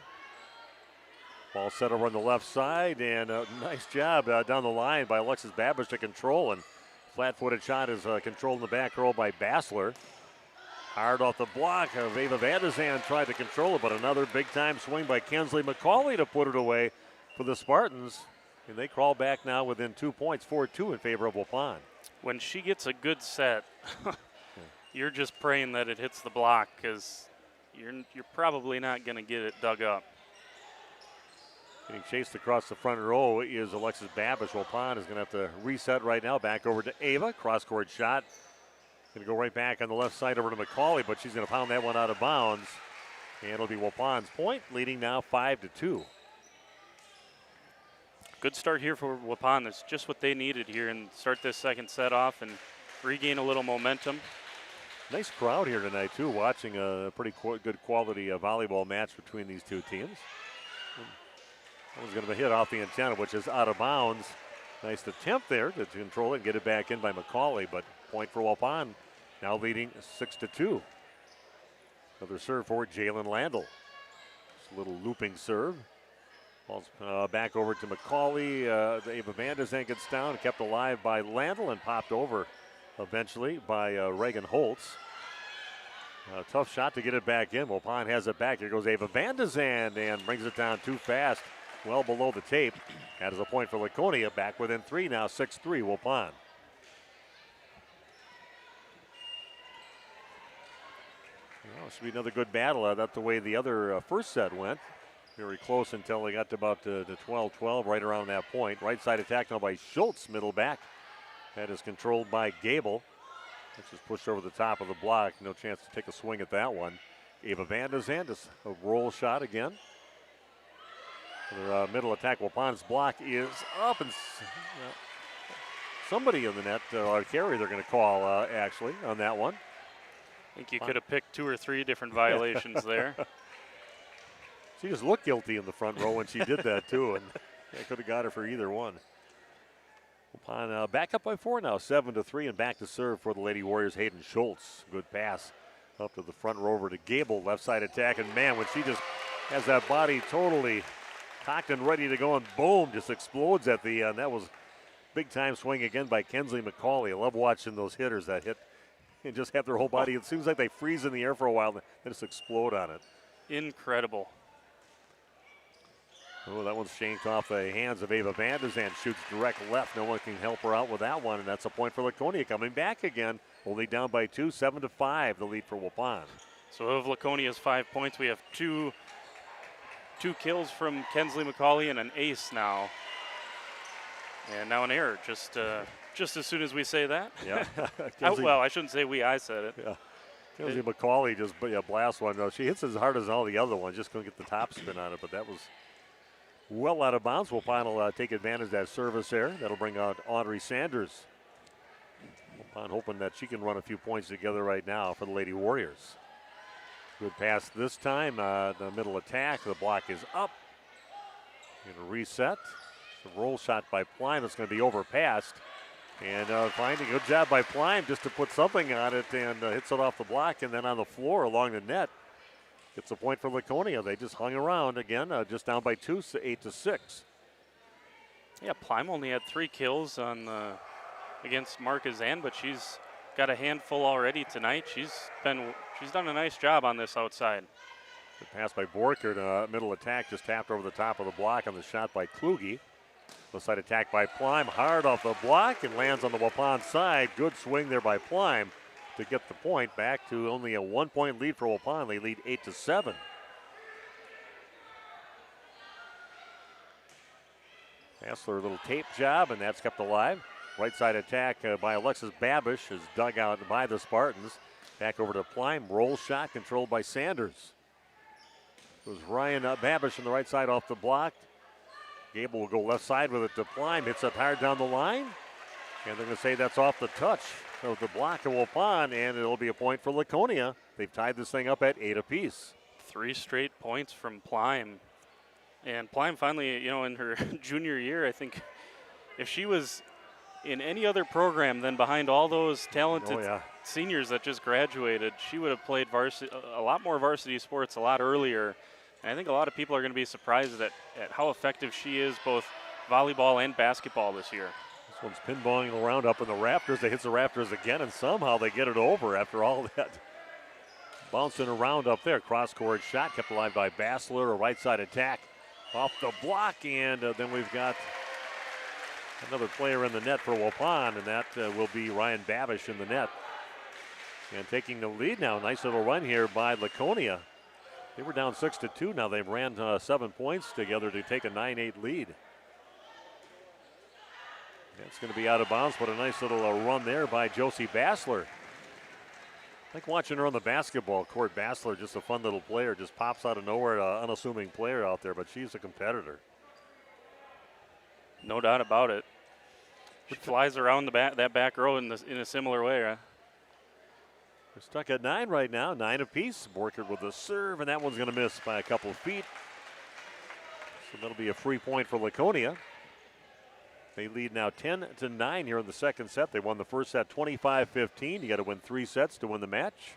[SPEAKER 6] Ball set over on the left side, and a nice job down the line by Alexis Babish to control, and flat-footed shot is controlled in the back row by Bassler. Hard off the block. Ava Vandezand tried to control it, but another big-time swing by Kensley McCauley to put it away for the Spartans. And they crawl back now within 2 points, 4-2 in favor of Waupun.
[SPEAKER 7] When she gets a good set, you're just praying that it hits the block, because you're probably not going to get it dug up.
[SPEAKER 6] Getting chased across the front row is Alexis Babish. Waupun is going to have to reset right now. Back over to Ava. Cross-court shot. Going to go right back on the left side over to McCauley, but she's going to pound that one out of bounds. And it'll be Waupun's point, leading now 5-2.
[SPEAKER 7] Good start here for Waupun. That's just what they needed here, and start this second set off and regain a little momentum.
[SPEAKER 6] Nice crowd here tonight, too, watching a pretty good quality volleyball match between these two teams. That was going to be hit off the antenna, which is out of bounds. Nice attempt there to control it and get it back in by McCauley, but point for Waupun, now leading 6-2. Another serve for Jalen Landell. Just a little looping serve. Ball's back over to McCauley. Ava Van de Zandt gets down, kept alive by Landell and popped over eventually by Reagan Holtz. Tough shot to get it back in. Waupun has it back. Here goes Ava Van de Zandt and brings it down too fast, well below the tape. That is a point for Laconia, back within 3 now, 6-3 Waupun. Well, should be another good battle. That's the way the other first set went. Very close until they got to about the 12-12, right around that point. Right side attack now by Schultz, middle back. That is controlled by Gable. That's just pushed over the top of the block. No chance to take a swing at that one. Ava Van de Zandt, a roll shot again. Their middle attack, Waupun's block is up, and somebody in the net, or carry they're going to call actually on that one.
[SPEAKER 7] I think you could have picked 2 or 3 different violations there.
[SPEAKER 6] She just looked guilty in the front row when she did that too, and I could have got her for either one. Waupun back up by 4 now, 7-3, and back to serve for the Lady Warriors. Hayden Schultz, good pass up to the front row over to Gable, left side attack, and man, when she just has that body totally cocked and ready to go, and boom, just explodes at the end. That was big time swing again by Kensley McCauley. I love watching those hitters that hit and just have their whole body. It seems like they freeze in the air for a while, then just explode on it.
[SPEAKER 7] Incredible.
[SPEAKER 6] Oh, that one's shanked off the hands of Ava Van de Zandt. Shoots direct left. No one can help her out with that one, and that's a point for Laconia. Coming back again, only down by 2, 7-5, the lead for Waupun.
[SPEAKER 7] So of Laconia's 5 points, we have two kills from Kensley McCauley and an ace now. And now an error, just as soon as we say that.
[SPEAKER 6] Yeah.
[SPEAKER 7] Well, I shouldn't say we, I said it.
[SPEAKER 6] Yeah. Kensley McCauley just blasts one. No, she hits as hard as all the other ones, just couldn't get the top spin on it, but that was well out of bounds. Waupun will take advantage of that service there. That'll bring out Audrey Sanders. Waupun hoping that she can run a few points together right now for the Lady Warriors. Good pass this time. The middle attack. The block is up. Going to reset. The roll shot by Plein. It's going to be overpassed. And finding a good job by Plein just to put something on it, and hits it off the block and then on the floor along the net. Gets a point for Laconia. They just hung around again, just down by 2, 8-6.
[SPEAKER 7] Yeah, Plein only had 3 kills on against Marquezan, but she's got a handful already tonight. She's done a nice job on this outside.
[SPEAKER 6] Good pass by Borkert. Middle attack just tapped over the top of the block on the shot by Kluge. Left side attack by Plein, hard off the block and lands on the Waupun side. Good swing there by Plein to get the point. Back to only a 1-point lead for Waupun. They lead 8-7. Hassler, a little tape job, and that's kept alive. Right side attack by Alexis Babish is dug out by the Spartans. Back over to Plein. Roll shot controlled by Sanders. It was Ryan Babish on the right side off the block. Gable will go left side with it to Plein. Hits it hard down the line. And they're going to say that's off the touch of the block of Waupun, and it'll be a point for Laconia. They've tied this thing up at 8 apiece.
[SPEAKER 7] 3 straight points from Plein. And Plein finally, in her junior year, I think if she was in any other program than behind all those talented seniors that just graduated, she would have played a lot more varsity sports a lot earlier. And I think a lot of people are going to be surprised at how effective she is, both volleyball and basketball this year.
[SPEAKER 6] This one's pinballing around up in the rafters. They hit the rafters again, and somehow they get it over after all that bouncing around up there. Cross-court shot kept alive by Bassler. A right side attack off the block, and then we've got another player in the net for Waupun, and that will be Ryan Babish in the net. And taking the lead now. Nice little run here by Laconia. They were down 6-2. Now they've ran 7 points together to take a 9-8 lead. It's going to be out of bounds, but a nice little run there by Josie Bassler. I like watching her on the basketball court. Bassler, just a fun little player, just pops out of nowhere, an unassuming player out there, but she's a competitor.
[SPEAKER 7] No doubt about it. She flies around that back row in a similar way.
[SPEAKER 6] We're stuck at 9 right now, 9 apiece. Borkert with the serve, and that one's going to miss by a couple of feet. So that'll be a free point for Laconia. They lead now 10-9 here in the second set. They won the first set 25-15. You got to win 3 sets to win the match.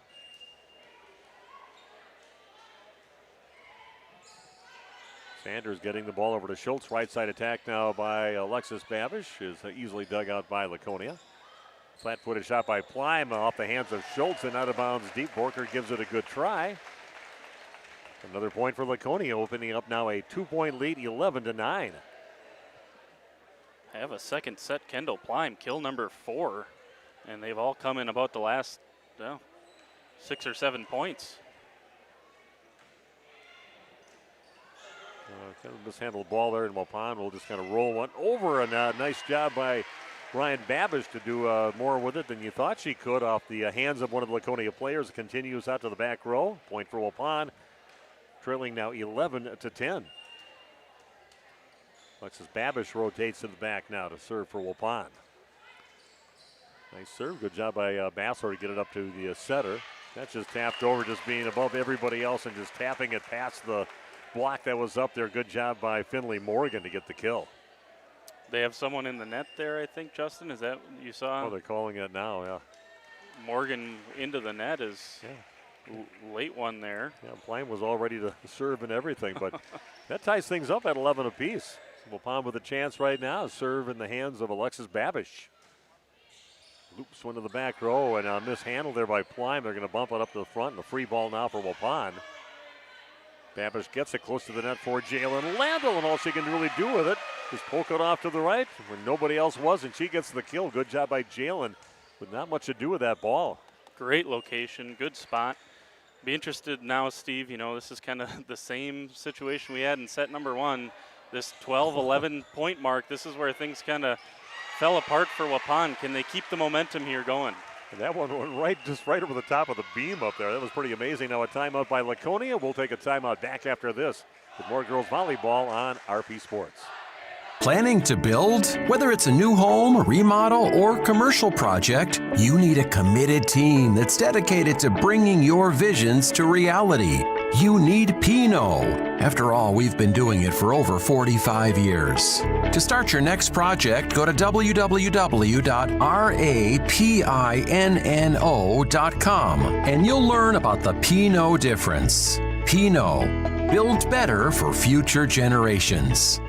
[SPEAKER 6] Sanders getting the ball over to Schultz. Right side attack now by Alexis Babish is easily dug out by Laconia. Flat-footed shot by Plime off the hands of Schultz and out of bounds deep. Borker gives it a good try. Another point for Laconia, opening up now a 2-point lead, 11-9.
[SPEAKER 7] I have a second set. Kendall Plime, kill number 4. And they've all come in about the last 6 or 7 points.
[SPEAKER 6] Kind of mishandled ball there, and Waupun will just kind of roll one over. And nice job by Ryan Babish to do more with it than you thought she could off the hands of one of the Laconia players. Continues out to the back row. Point for Waupun, trailing now 11-10. Alexis Babish rotates to the back now to serve for Waupun. Nice serve. Good job by Bassler to get it up to the setter. That's just tapped over, just being above everybody else and just tapping it past the block that was up there. Good job by Finley Morgan to get the kill.
[SPEAKER 7] They have someone in the net there, I think, Justin. Is that what you saw?
[SPEAKER 6] Oh, they're calling it now, yeah.
[SPEAKER 7] Morgan into the net is late one there.
[SPEAKER 6] Yeah, Plime was all ready to serve and everything, but that ties things up at 11 apiece. Waupun with a chance right now. Serve in the hands of Alexis Babish. Loops one to the back row and mishandled there by Plime. They're going to bump it up to the front, and a free ball now for Waupun. Babish gets it close to the net for Jalen Landell, and all she can really do with it is poke it off to the right when nobody else was, and she gets the kill. Good job by Jalen with not much to do with that ball.
[SPEAKER 7] Great location, good spot. Be interested now, Steve, this is kind of the same situation we had in set number 1. This 12-11 point mark, this is where things kind of fell apart for Waupun. Can they keep the momentum here going?
[SPEAKER 6] And that one went just right over the top of the beam up there. That was pretty amazing. Now a timeout by Laconia. We'll take a timeout back after this with more girls volleyball on RP Sports.
[SPEAKER 22] Planning to build? Whether it's a new home, remodel, or commercial project, you need a committed team that's dedicated to bringing your visions to reality. You need Pinot. After all, we've been doing it for over 45 years. To start your next project, go to www.rapinno.com and you'll learn about the Pinot difference. Pinot, build better for future generations.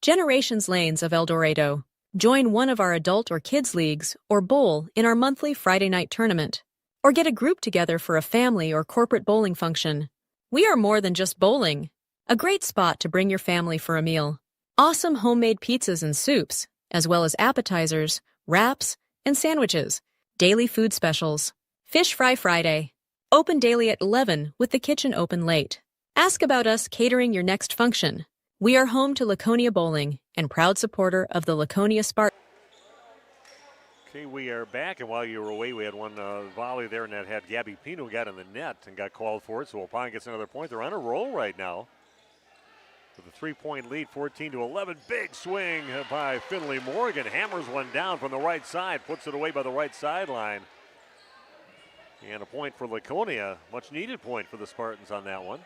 [SPEAKER 15] Generations Lanes of El Dorado. Join one of our adult or kids leagues or bowl in our monthly Friday night tournament. Or get a group together for a family or corporate bowling function. We are more than just bowling. A great spot to bring your family for a meal. Awesome homemade pizzas and soups, as well as appetizers, wraps, and sandwiches. Daily food specials. Fish Fry Friday. Open daily at 11 with the kitchen open late. Ask about us catering your next function. We are home to Laconia Bowling and proud supporter of the Laconia Spartans.
[SPEAKER 6] Okay, we are back, and while you were away, we had one volley there, and that had Gabby Pino got in the net and got called for it, so Waupun gets another point. They're on a roll right now with a 3-point lead, 14-11. Big swing by Finley Morgan. Hammers one down from the right side, puts it away by the right sideline. And a point for Laconia. Much needed point for the Spartans on that one.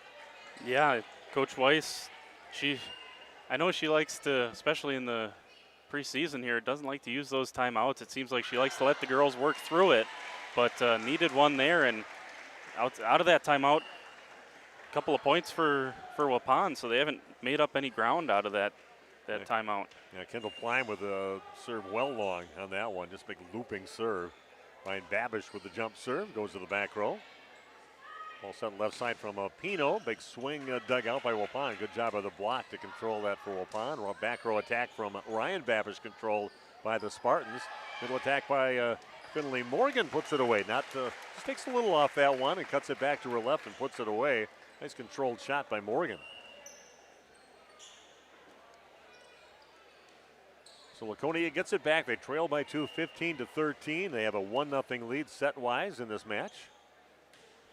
[SPEAKER 7] Yeah, Coach Weiss, I know she likes to, especially in the preseason here, doesn't like to use those timeouts. It seems like she likes to let the girls work through it, but needed one there, and out of that timeout, a couple of points for Waupun, so they haven't made up any ground out of that timeout.
[SPEAKER 6] Yeah, Kendall Plime with a serve well long on that one, just big looping serve. Ryan Babish with the jump serve, goes to the back row. Ball set left side from Pino. Big swing dug out by Waupun. Good job of the block to control that for Waupun. Back row attack from Ryan Babish, controlled by the Spartans. Middle attack by Finley Morgan, puts it away. Just takes a little off that one and cuts it back to her left and puts it away. Nice controlled shot by Morgan. So Laconia gets it back. They trail by 2, 15-13. They have a 1-0 lead set-wise in this match.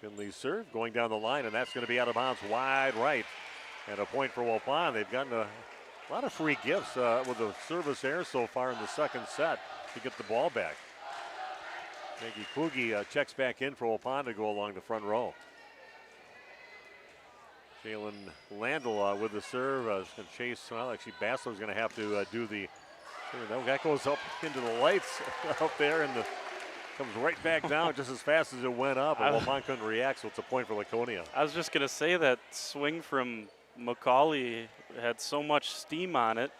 [SPEAKER 6] Finley's serve going down the line, and that's going to be out of bounds wide right. And a point for Waupun. They've gotten a lot of free gifts with the service error so far in the second set to get the ball back. Maggie Kluge checks back in for Waupun to go along the front row. Jalen Landl with the serve. Going to chase. Well, actually, Bassler's going to have to do the. That goes up into the lights out there, and comes right back down just as fast as it went up. And Waupun couldn't react, so it's a point for Laconia.
[SPEAKER 7] I was just going to say that swing from McCauley had so much steam on it.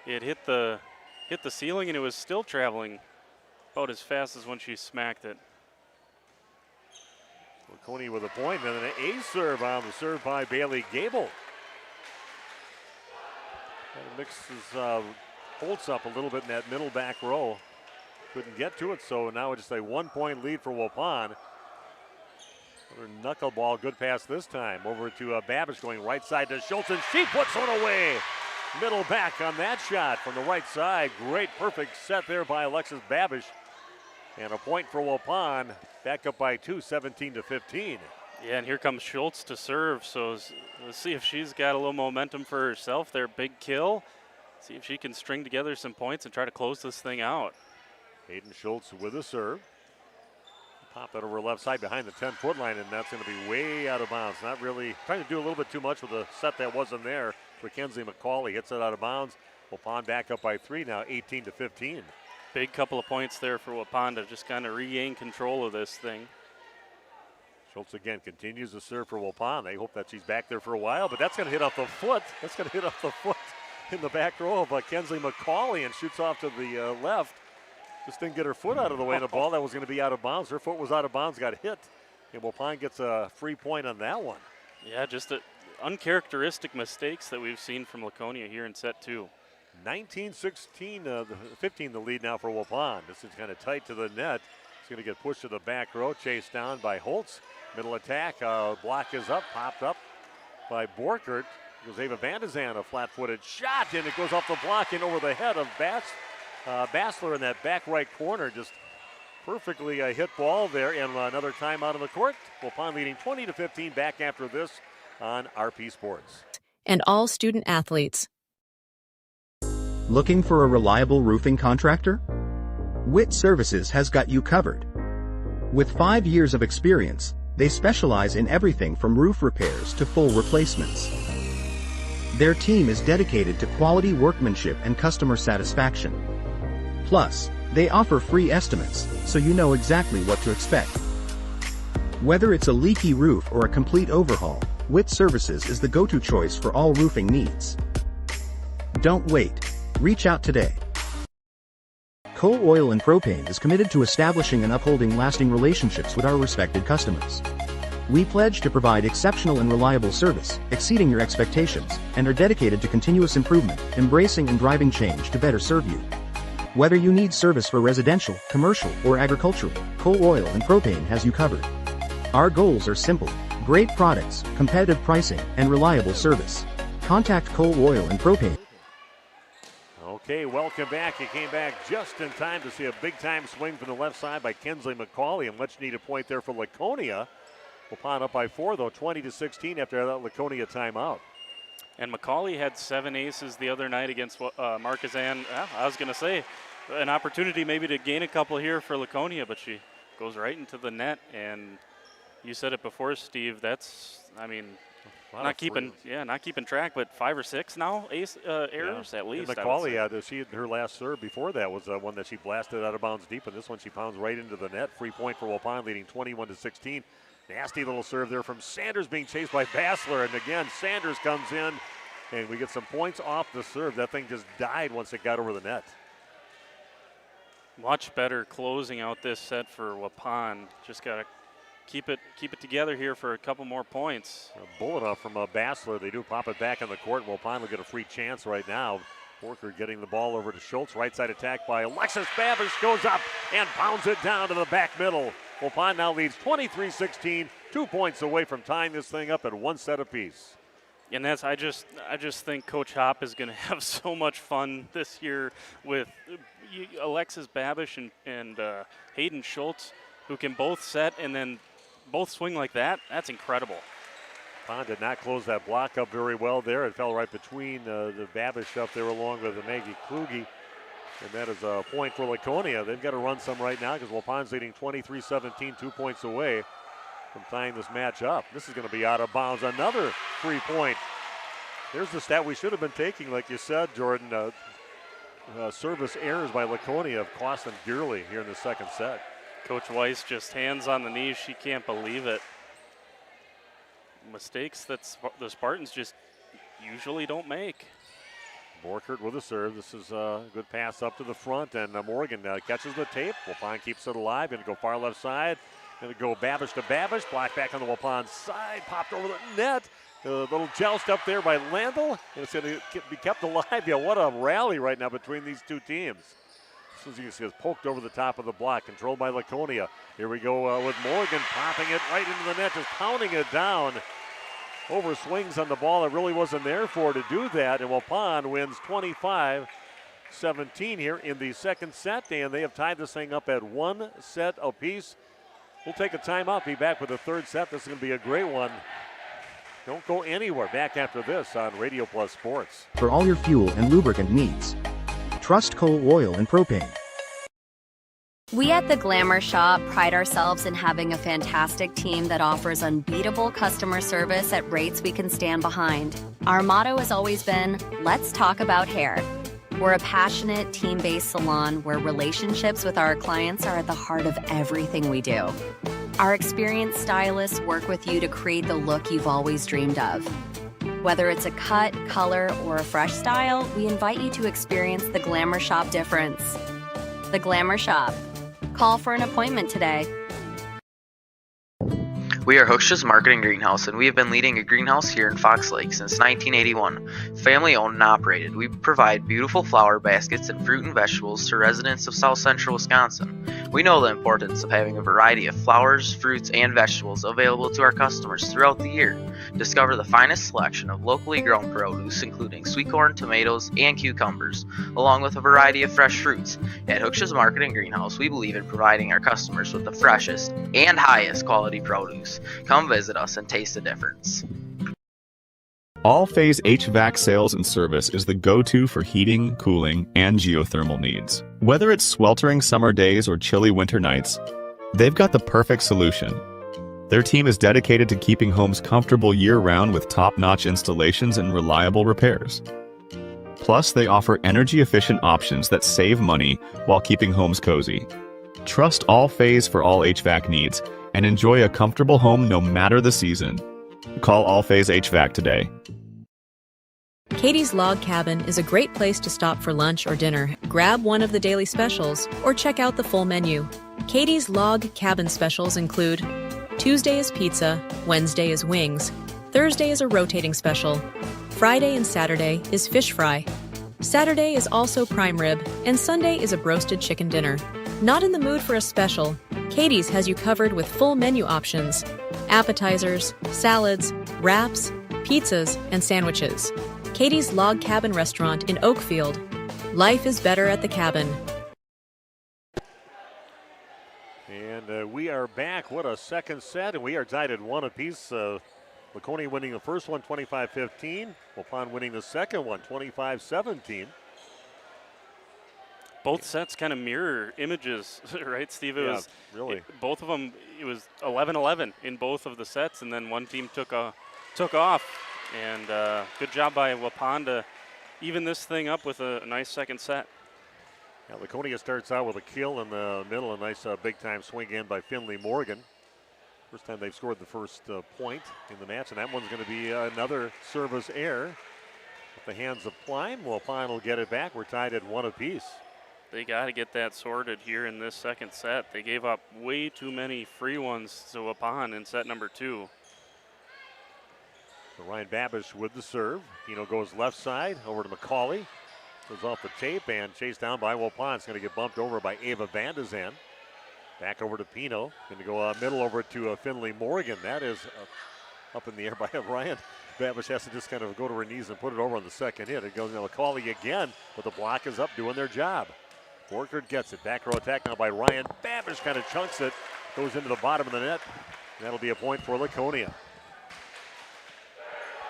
[SPEAKER 7] It hit the ceiling, and it was still traveling about as fast as when she smacked it.
[SPEAKER 6] Laconia with a point, and then an ace serve on the serve by Bailey Gable. That mixes Holtz up a little bit in that middle back row. Couldn't get to it, so now it's just a 1-point lead for Waupun. Another knuckleball, good pass this time. Over to Babish going right side to Schultz, and she puts one away. Middle back on that shot from the right side. Great, perfect set there by Alexis Babish. And a point for Waupun, back up by 2, 17-15.
[SPEAKER 7] Yeah, and here comes Schultz to serve, so let's see if she's got a little momentum for herself there. Big kill. See if she can string together some points and try to close this thing out.
[SPEAKER 6] Hayden Schultz with a serve. Pop that over left side behind the 10-foot line, and that's going to be way out of bounds. Not really trying to do a little bit too much with a set that wasn't there. Mackenzie McCauley hits it out of bounds. Waupun back up by 3 now, 18-15.
[SPEAKER 7] Big couple of points there for Waupun to just kind of regain control of this thing.
[SPEAKER 6] Schultz again continues to serve for Waupun. They hope that she's back there for a while, but that's going to hit off the foot. That's going to hit off the foot in the back row of Kensley McCauley and shoots off to the left. Just didn't get her foot out of the way, and a ball that was going to be out of bounds. Her foot was out of bounds, got hit, and Waupun gets a free point on that one.
[SPEAKER 7] Yeah, just uncharacteristic mistakes that we've seen from Laconia here in set 2.
[SPEAKER 6] 19-16, 15 the lead now for Waupun. This is kind of tight to the net. It's going to get pushed to the back row, chased down by Holtz. Middle attack, block is up, popped up by Borkert. Goes Ava Vandezan, a flat-footed shot, and it goes off the block and over the head of Bassler in that back right corner. Just perfectly hit ball there, and another timeout on the court. Waupun leading 20-15 back after this on RP Sports.
[SPEAKER 15] And all student athletes.
[SPEAKER 10] Looking for a reliable roofing contractor? Witt Services has got you covered. With 5 years of experience, they specialize in everything from roof repairs to full replacements. Their team is dedicated to quality workmanship and customer satisfaction. Plus, they offer free estimates, so you know exactly what to expect. Whether it's a leaky roof or a complete overhaul, Witt Services is the go-to choice for all roofing needs. Don't wait. Reach out today. Coal Oil and Propane is committed to establishing and upholding lasting relationships with our respected customers. We pledge to provide exceptional and reliable service, exceeding your expectations, and are dedicated to continuous improvement, embracing and driving change to better serve you. Whether you need service for residential, commercial, or agricultural, Coal Oil and Propane has you covered. Our goals are simple: great products, competitive pricing, and reliable service. Contact Coal Oil and Propane.
[SPEAKER 6] Okay, welcome back. You came back just in time to see a big-time swing from the left side by Kensley McCauley, and much needed point there for Laconia. Waupun up by 4, though, 20-16 after that Laconia timeout.
[SPEAKER 7] And McCauley had 7 aces the other night against Marquezan. I was going to say, an opportunity maybe to gain a couple here for Laconia, but she goes right into the net. And you said it before, Steve, that's, I mean, not keeping track, but 5 or 6 now errors at least.
[SPEAKER 6] And McCauley, her last serve before that was one that she blasted out of bounds deep, and this one she pounds right into the net. Free point for Waupun, leading 21-16. Nasty little serve there from Sanders, being chased by Bassler, and again Sanders comes in, and we get some points off the serve. That thing just died once it got over the net.
[SPEAKER 7] Much better closing out this set for Waupun. Just got to keep it together here for a couple more points.
[SPEAKER 6] A bullet off from Bassler. They do pop it back on the court. Waupun will get a free chance right now. Porker getting the ball over to Schultz. Right side attack by Alexis Babish, goes up and pounds it down to the back middle. Waupun now leads 23-16, 2 points away from tying this thing up at 1 set apiece.
[SPEAKER 7] And that's I just think Coach Hop is going to have so much fun this year with Alexis Babish and Hayden Schultz, who can both set and then both swing like that. That's incredible.
[SPEAKER 6] Waupun did not close that block up very well there. It fell right between the Babish up there along with the Maggie Kluge. And that is a point for Laconia. They've got to run some right now because Waupun's leading 23-17, 2 points away. from tying this match up. This is going to be out of bounds. Another 3-point. There's the stat we should have been taking, like you said, Jordan. Service errors by Laconia have cost them dearly here in the second set.
[SPEAKER 7] Coach Weiss just hands on the knees. She can't believe it. Mistakes that the Spartans just usually don't make.
[SPEAKER 6] Borkert with a serve. This is a good pass up to the front, and Morgan catches the tape. Waupun keeps it alive. Going to go far left side. Going to go Babish to Babish. Block back on the Waupun side. Popped over the net. A little joust up there by Landel. And it's going to be kept alive. Yeah, what a rally right now between these two teams. As soon as you can see, it's poked over the top of the block. Controlled by Laconia. Here we go with Morgan popping it right into the net. Just pounding it down. Over swings on the ball. It really wasn't there for to do that. And Waupun wins 25-17 here in the second set. And they have tied this thing up at 1 set apiece. We'll take a timeout. Be back with the third set. This is going to be a great one. Don't go anywhere. Back after this on Radio Plus Sports.
[SPEAKER 10] For all your fuel and lubricant needs, trust coal, oil, and propane.
[SPEAKER 8] We at the Glamour Shop pride ourselves in having a fantastic team that offers unbeatable customer service at rates we can stand behind. Our motto has always been, let's talk about hair. We're a passionate, team-based salon where relationships with our clients are at the heart of everything we do. Our experienced stylists work with you to create the look you've always dreamed of. Whether it's a cut, color, or a fresh style, we invite you to experience the Glamour Shop difference. The Glamour Shop. Call for an appointment today.
[SPEAKER 13] We are Hooksha's Marketing Greenhouse, and we have been leading a greenhouse here in Fox Lake since 1981. Family owned and operated, we provide beautiful flower baskets and fruit and vegetables to residents of South Central Wisconsin. We know the importance of having a variety of flowers, fruits, and vegetables available to our customers throughout the year. Discover the finest selection of locally grown produce, including sweet corn, tomatoes, and cucumbers, along with a variety of fresh fruits. At Hooksha's Marketing Greenhouse, we believe in providing our customers with the freshest and highest quality produce. Come visit us and taste the difference.
[SPEAKER 14] All Phase HVAC sales and service is the go-to for heating, cooling, and geothermal needs. Whether it's sweltering summer days or chilly winter nights, they've got the perfect solution. Their team is dedicated to keeping homes comfortable year-round with top-notch installations and reliable repairs. Plus, they offer energy-efficient options that save money while keeping homes cozy. Trust All Phase for all HVAC needs and enjoy a comfortable home no matter the season. Call All Phase HVAC today.
[SPEAKER 15] Katie's Log Cabin is a great place to stop for lunch or dinner. Grab one of the daily specials or check out the full menu. Katie's Log Cabin specials include Tuesday is pizza, Wednesday is wings, Thursday is a rotating special, Friday and Saturday is fish fry, Saturday is also prime rib, and Sunday is a broasted chicken dinner. Not in the mood for a special? Katie's has you covered with full menu options, appetizers, salads, wraps, pizzas, and sandwiches. Katie's Log Cabin Restaurant in Oakfield. Life is better at the cabin.
[SPEAKER 6] And we are back. What a second set, and we are tied at 1 apiece. Laconia winning the first one 25-15. Waupun winning the second one 25-17.
[SPEAKER 7] Both sets kind of mirror images, right, Steve? It was
[SPEAKER 6] really.
[SPEAKER 7] Both of them, it was 11-11 in both of the sets, and then one team took off. And good job by Waupun to even this thing up with a nice second set.
[SPEAKER 6] Yeah, Laconia starts out with a kill in the middle, a nice big-time swing in by Finley Morgan. First time they've scored the first point in the match, and that one's going to be another service error. At the hands of Klein, Waupun will get it back. We're tied at 1 apiece.
[SPEAKER 7] They got to get that sorted here in this second set. They gave up way too many free ones to Waupun in set number 2.
[SPEAKER 6] So Ryan Babish with the serve. Pino goes left side over to McCauley. Goes off the tape and chased down by Waupun. It's going to get bumped over by Ava Vandezan. Back over to Pino. Going to go middle over to Finley Morgan. That is up in the air by Ryan. Babish has to just kind of go to her knees and put it over on the second hit. It goes to McCauley again, but the block is up doing their job. Borkert gets it. Back row attack now by Ryan. Babish kind of chunks it. Goes into the bottom of the net. That'll be a point for Laconia.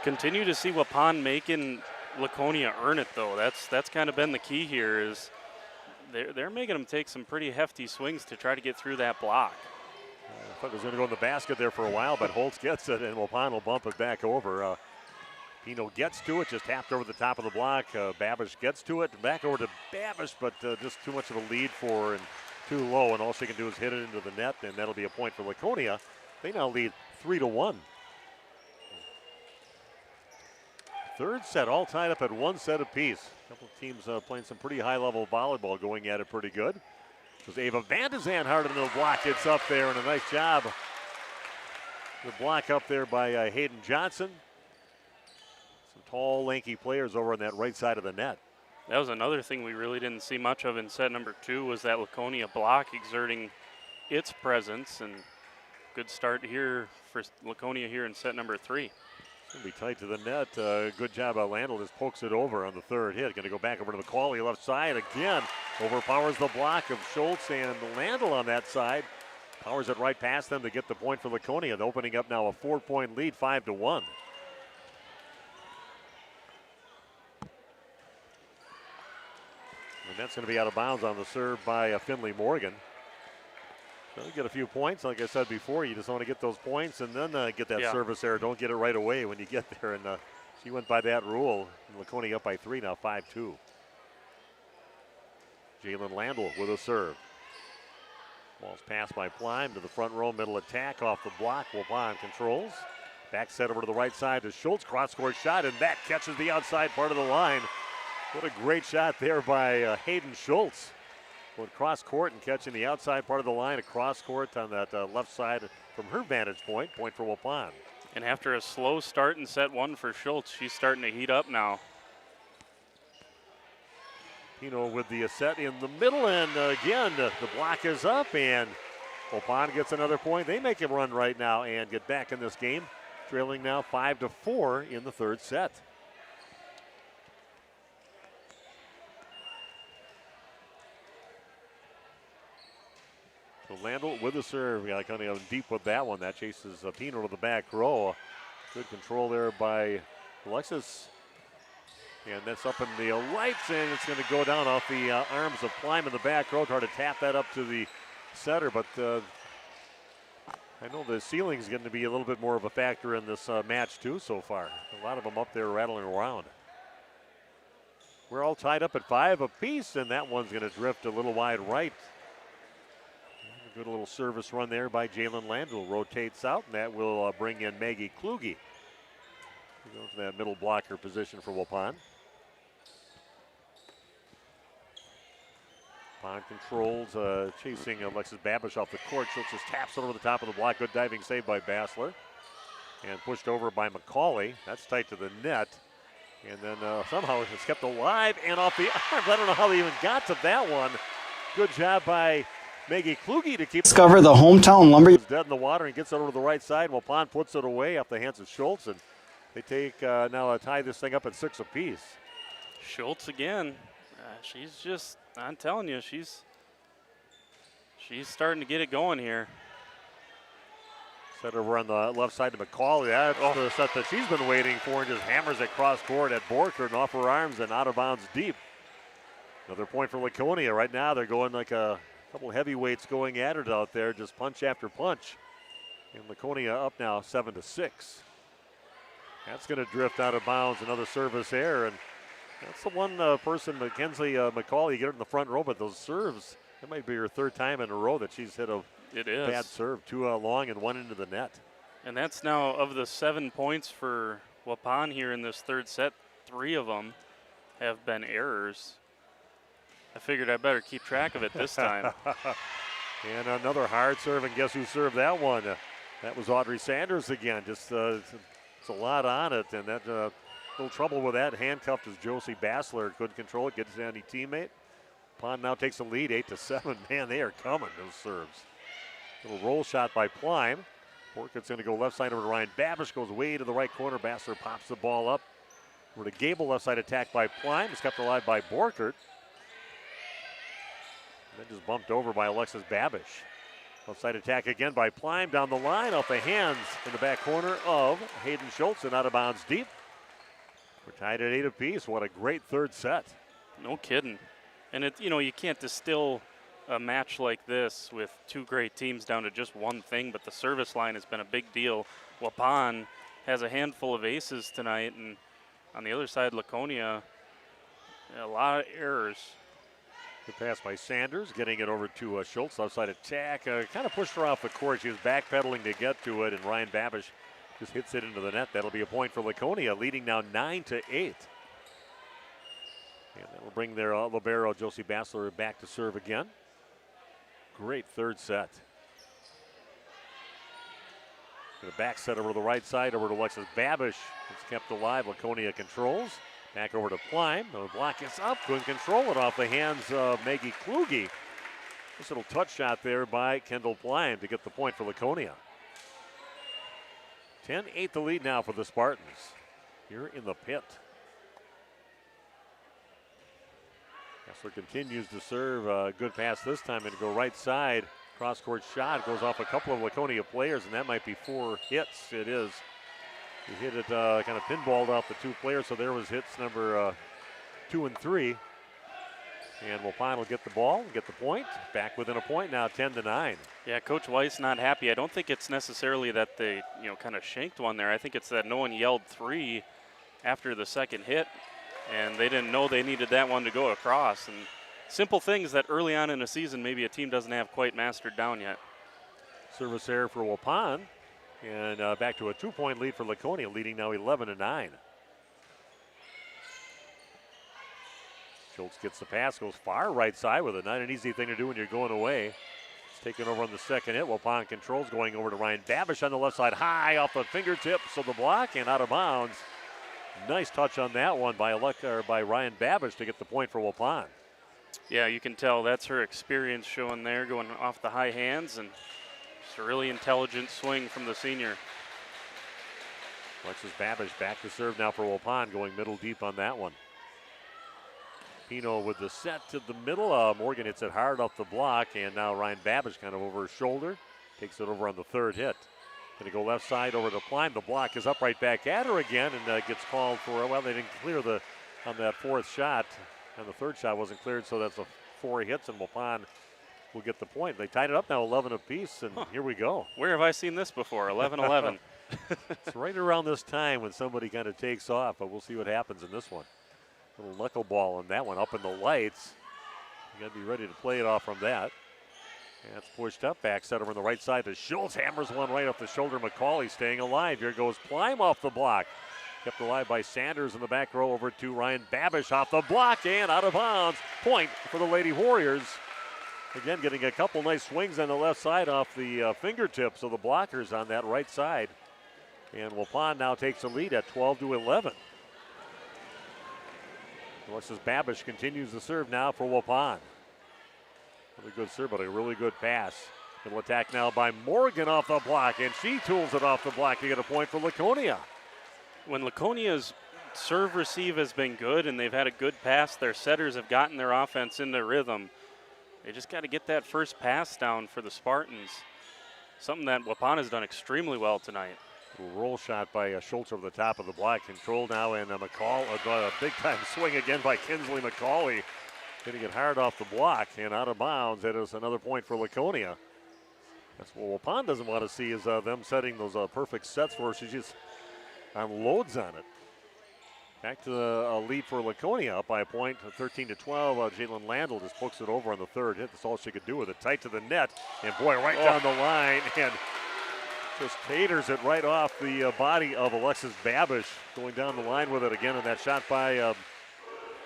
[SPEAKER 7] Continue to see Waupun making Laconia earn it, though. That's kind of been the key here. Is they're making them take some pretty hefty swings to try to get through that block.
[SPEAKER 6] Thought it was going to go in the basket there for a while, but Holtz gets it, and Waupun will bump it back over. Pino gets to it, just tapped over the top of the block. Babish gets to it, back over to Babish, but just too much of a lead for her and too low, and all she can do is hit it into the net, and that'll be a point for Laconia. They now lead 3-1. Third set, all tied up at one set apiece. A couple of teams playing some pretty high-level volleyball, going at it pretty good. Because Ava Van de Zand hard into the block, gets up there, and a nice job. The block up there by Hayden Johnson. Some tall, lanky players over on that right side of the net.
[SPEAKER 7] That was another thing we really didn't see much of in set number 2, was that Laconia block exerting its presence, and good start here for Laconia here in set number 3.
[SPEAKER 6] It's going to be tight to the net. Good job by Landl, just pokes it over on the third hit. Going to go back over to McCauley, left side again. Overpowers the block of Schultz, and Landl on that side powers it right past them to get the point for Laconia. Opening up now a 4-point lead, 5-1. And that's going to be out of bounds on the serve by Finley Morgan. So you get a few points. Like I said before, you just want to get those points and then get that service error. Don't get it right away when you get there. And she went by that rule. And Laconia up by 3 now, 5-2. Jalen Landl with a serve. Ball's passed by Pleim to the front row, middle attack off the block. Waupun controls. Back set over to the right side to Schultz. Cross-court shot, and that catches the outside part of the line. What a great shot there by Hayden Schultz. Going cross court and catching the outside part of the line across court on that left side from her vantage point. Point for Waupun.
[SPEAKER 7] And after a slow start in set 1 for Schultz, she's starting to heat up now.
[SPEAKER 6] Pino with the set in the middle, and again, the block is up, and Waupun gets another point. They make a run right now and get back in this game, trailing now 5-4 in the third set. So Landl with the serve. Yeah, kind of deep with that one. That chases Pino to the back row. Good control there by Alexis. And that's up in the lights, and it's going to go down off the arms of Pleim in the back row. Try to tap that up to the setter, but I know the ceiling's going to be a little bit more of a factor in this match too so far. A lot of them up there rattling around. We're all tied up at 5 apiece, and that one's going to drift a little wide right. Good little service run there by Jalen Landl. Rotates out, and that will bring in Maggie Kluge. Goes to that middle blocker position for Waupun. Waupun controls, chasing Alexis Babish off the court. Schultz just taps it over the top of the block. Good diving save by Bassler. And pushed over by McCauley. That's tight to the net. And then somehow it's kept alive and off the arms. I don't know how they even got to that one. Good job by Maggie Kluge to keep.
[SPEAKER 3] Discover the hometown lumber.
[SPEAKER 6] It's dead in the water and gets it over to the right side. Waupun puts it away off the hands of Schultz, and they take now tie this thing up at 6 apiece.
[SPEAKER 7] Schultz again. She's just, I'm telling you, she's starting to get it going here.
[SPEAKER 6] Set over on the left side to McCauley. That's the set that she's been waiting for, and just hammers it cross court at Borkert and off her arms and out of bounds deep. Another point for Laconia. Right now they're going like a couple heavyweights going at it out there, just punch after punch. And Laconia up now 7-6. That's going to drift out of bounds. Another service error, and that's the one person, Mackenzie McCauley, get it in the front row, but those serves, that might be her third time in a row that she's hit a bad serve. 2 long and 1 into the net.
[SPEAKER 7] And that's now, of the 7 points for Waupun here in this third set, 3 of them have been errors. I figured I better keep track of it this time.
[SPEAKER 6] And another hard serve, and guess who served that one? That was Audrey Sanders again. Just it's a lot on it, and that little trouble with that. Handcuffed as Josie Bassler couldn't control it, gets down to teammate. Pond now takes the lead, 8-7. Man, they are coming, those serves. Little roll shot by Pleim. Borkert's going to go left side over to Ryan Babish, goes way to the right corner. Bassler pops the ball up. Over to Gable, left side attack by Pleim. It's kept alive by Borkert. Then just bumped over by Alexis Babish. Outside attack again by Pleim down the line, off the hands in the back corner of Hayden Schultz and out of bounds deep. We're tied at 8 apiece. What a great third set.
[SPEAKER 7] No kidding. And it, you know, you can't distill a match like this with two great teams down to just one thing, but the service line has been a big deal. Waupun has a handful of aces tonight, and on the other side, Laconia, a lot of errors.
[SPEAKER 6] Good pass by Sanders, getting it over to Schultz, outside attack. Kind of pushed her off the court. She was backpedaling to get to it, and Ryan Babish just hits it into the net. That'll be a point for Laconia, leading now 9-8. And that will bring their libero, Josie Bassler, back to serve again. Great third set. The back set over to the right side, over to Alexis Babish. It's kept alive. Laconia controls. Back over to Pleim. The block is up. Couldn't control it off the hands of Maggie Kluge. This little touch shot there by Kendall Pleim to get the point for Laconia. 10-8 the lead now for the Spartans here in the pit. Kessler continues to serve. A good pass this time and go right side. Cross-court shot goes off a couple of Laconia players, and that might be 4 hits. It is. He hit it kind of pinballed off the 2 players, so there was hits number 2 and 3. And Waupun will get the ball, get the point. Back within a point now, 10-9.
[SPEAKER 7] Yeah, Coach Weiss not happy. I don't think it's necessarily that they, kind of shanked one there. I think it's that no one yelled 3 after the second hit, and they didn't know they needed that one to go across. And simple things that early on in a season maybe a team doesn't have quite mastered down yet.
[SPEAKER 6] Service error for Waupun, and back to a 2-point lead for Laconia, leading now 11-9. Schultz gets the pass, goes far right side with it. Not an easy thing to do when you're going away. It's taken over on the second hit. Waupun controls, going over to Ryan Babish on the left side, high off the fingertips of the block and out of bounds. Nice touch on that one by Ryan Babish to get the point for Waupun.
[SPEAKER 7] Yeah, you can tell that's her experience showing there, going off the high hands, and just a really intelligent swing from the senior.
[SPEAKER 6] Alexis Babish back to serve now for Waupun, going middle deep on that one. Pino with the set to the middle. Morgan hits it hard off the block, and now Ryan Babish kind of over his shoulder. Takes it over on the third hit. Going to go left side over to Pleim. The block is up right back at her again, and gets called for, well, they didn't clear on that fourth shot. And the third shot wasn't cleared, so that's 4 hits, and Waupun will get the point. They tied it up now 11 apiece, and here we go.
[SPEAKER 7] Where have I seen this before? 11-11.
[SPEAKER 6] It's right around this time when somebody kind of takes off, but we'll see what happens in this one. Little knuckleball on that one, up in the lights. You got to be ready to play it off from that. That's pushed up, back set over on the right side to Schultz. Hammers one right off the shoulder. McCauley staying alive. Here goes Pleim off the block. Kept alive by Sanders in the back row over to Ryan Babish off the block and out of bounds. Point for the Lady Warriors. Again, getting a couple nice swings on the left side off the fingertips of the blockers on that right side. And Waupun now takes the lead at 12-11. Alexis Babish continues to serve now for Waupun. Really good serve, but a really good pass. It'll attack now by Morgan off the block, and she tools it off the block to get a point for Laconia.
[SPEAKER 7] When Laconia's serve receive has been good and they've had a good pass, their setters have gotten their offense into rhythm. They just got to get that first pass down for the Spartans. Something that Waupun has done extremely well tonight.
[SPEAKER 6] A roll shot by Schultz over the top of the block. Controlled now, and a big-time swing again by Kinsley McCauley. Hitting it hard off the block and out of bounds. It is another point for Laconia. That's what Waupun doesn't want to see, is them setting those perfect sets for her. She just unloads on it. Back to the lead for Laconia, up by a point, 13-12. Jalen Landl just pokes it over on the third hit. That's all she could do with it. Tight to the net, and boy, right down the line, and just taters it right off the body of Alexis Babish. Going down the line with it again, and that shot by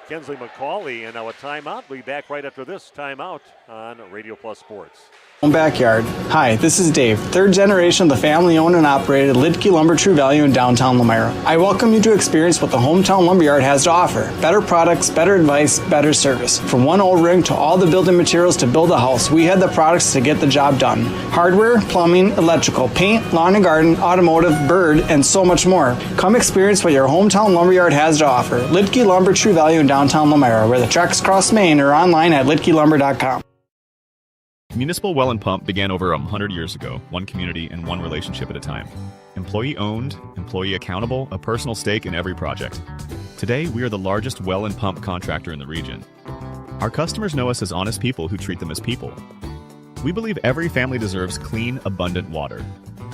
[SPEAKER 6] Kinsley McCauley. And now a timeout. We'll be back right after this timeout on Radio Plus Sports.
[SPEAKER 3] Backyard. Hi, this is Dave, third generation of the family-owned and operated Lidke Lumber True Value in downtown Elmira. I welcome you to experience what the Hometown Lumberyard has to offer. Better products, better advice, better service. From one O-ring to all the building materials to build a house, we have the products to get the job done. Hardware, plumbing, electrical, paint, lawn and garden, automotive, bird, and so much more. Come experience what your Hometown Lumberyard has to offer. Lidke Lumber True Value in downtown Elmira, where the tracks cross Main, or online at lidkelumber.com.
[SPEAKER 14] Municipal Well and Pump began over 100 years ago, one community and one relationship at a time. Employee-owned, employee accountable, a personal stake in every project. Today, we are the largest well and pump contractor in the region. Our customers know us as honest people who treat them as people. We believe every family deserves clean, abundant water.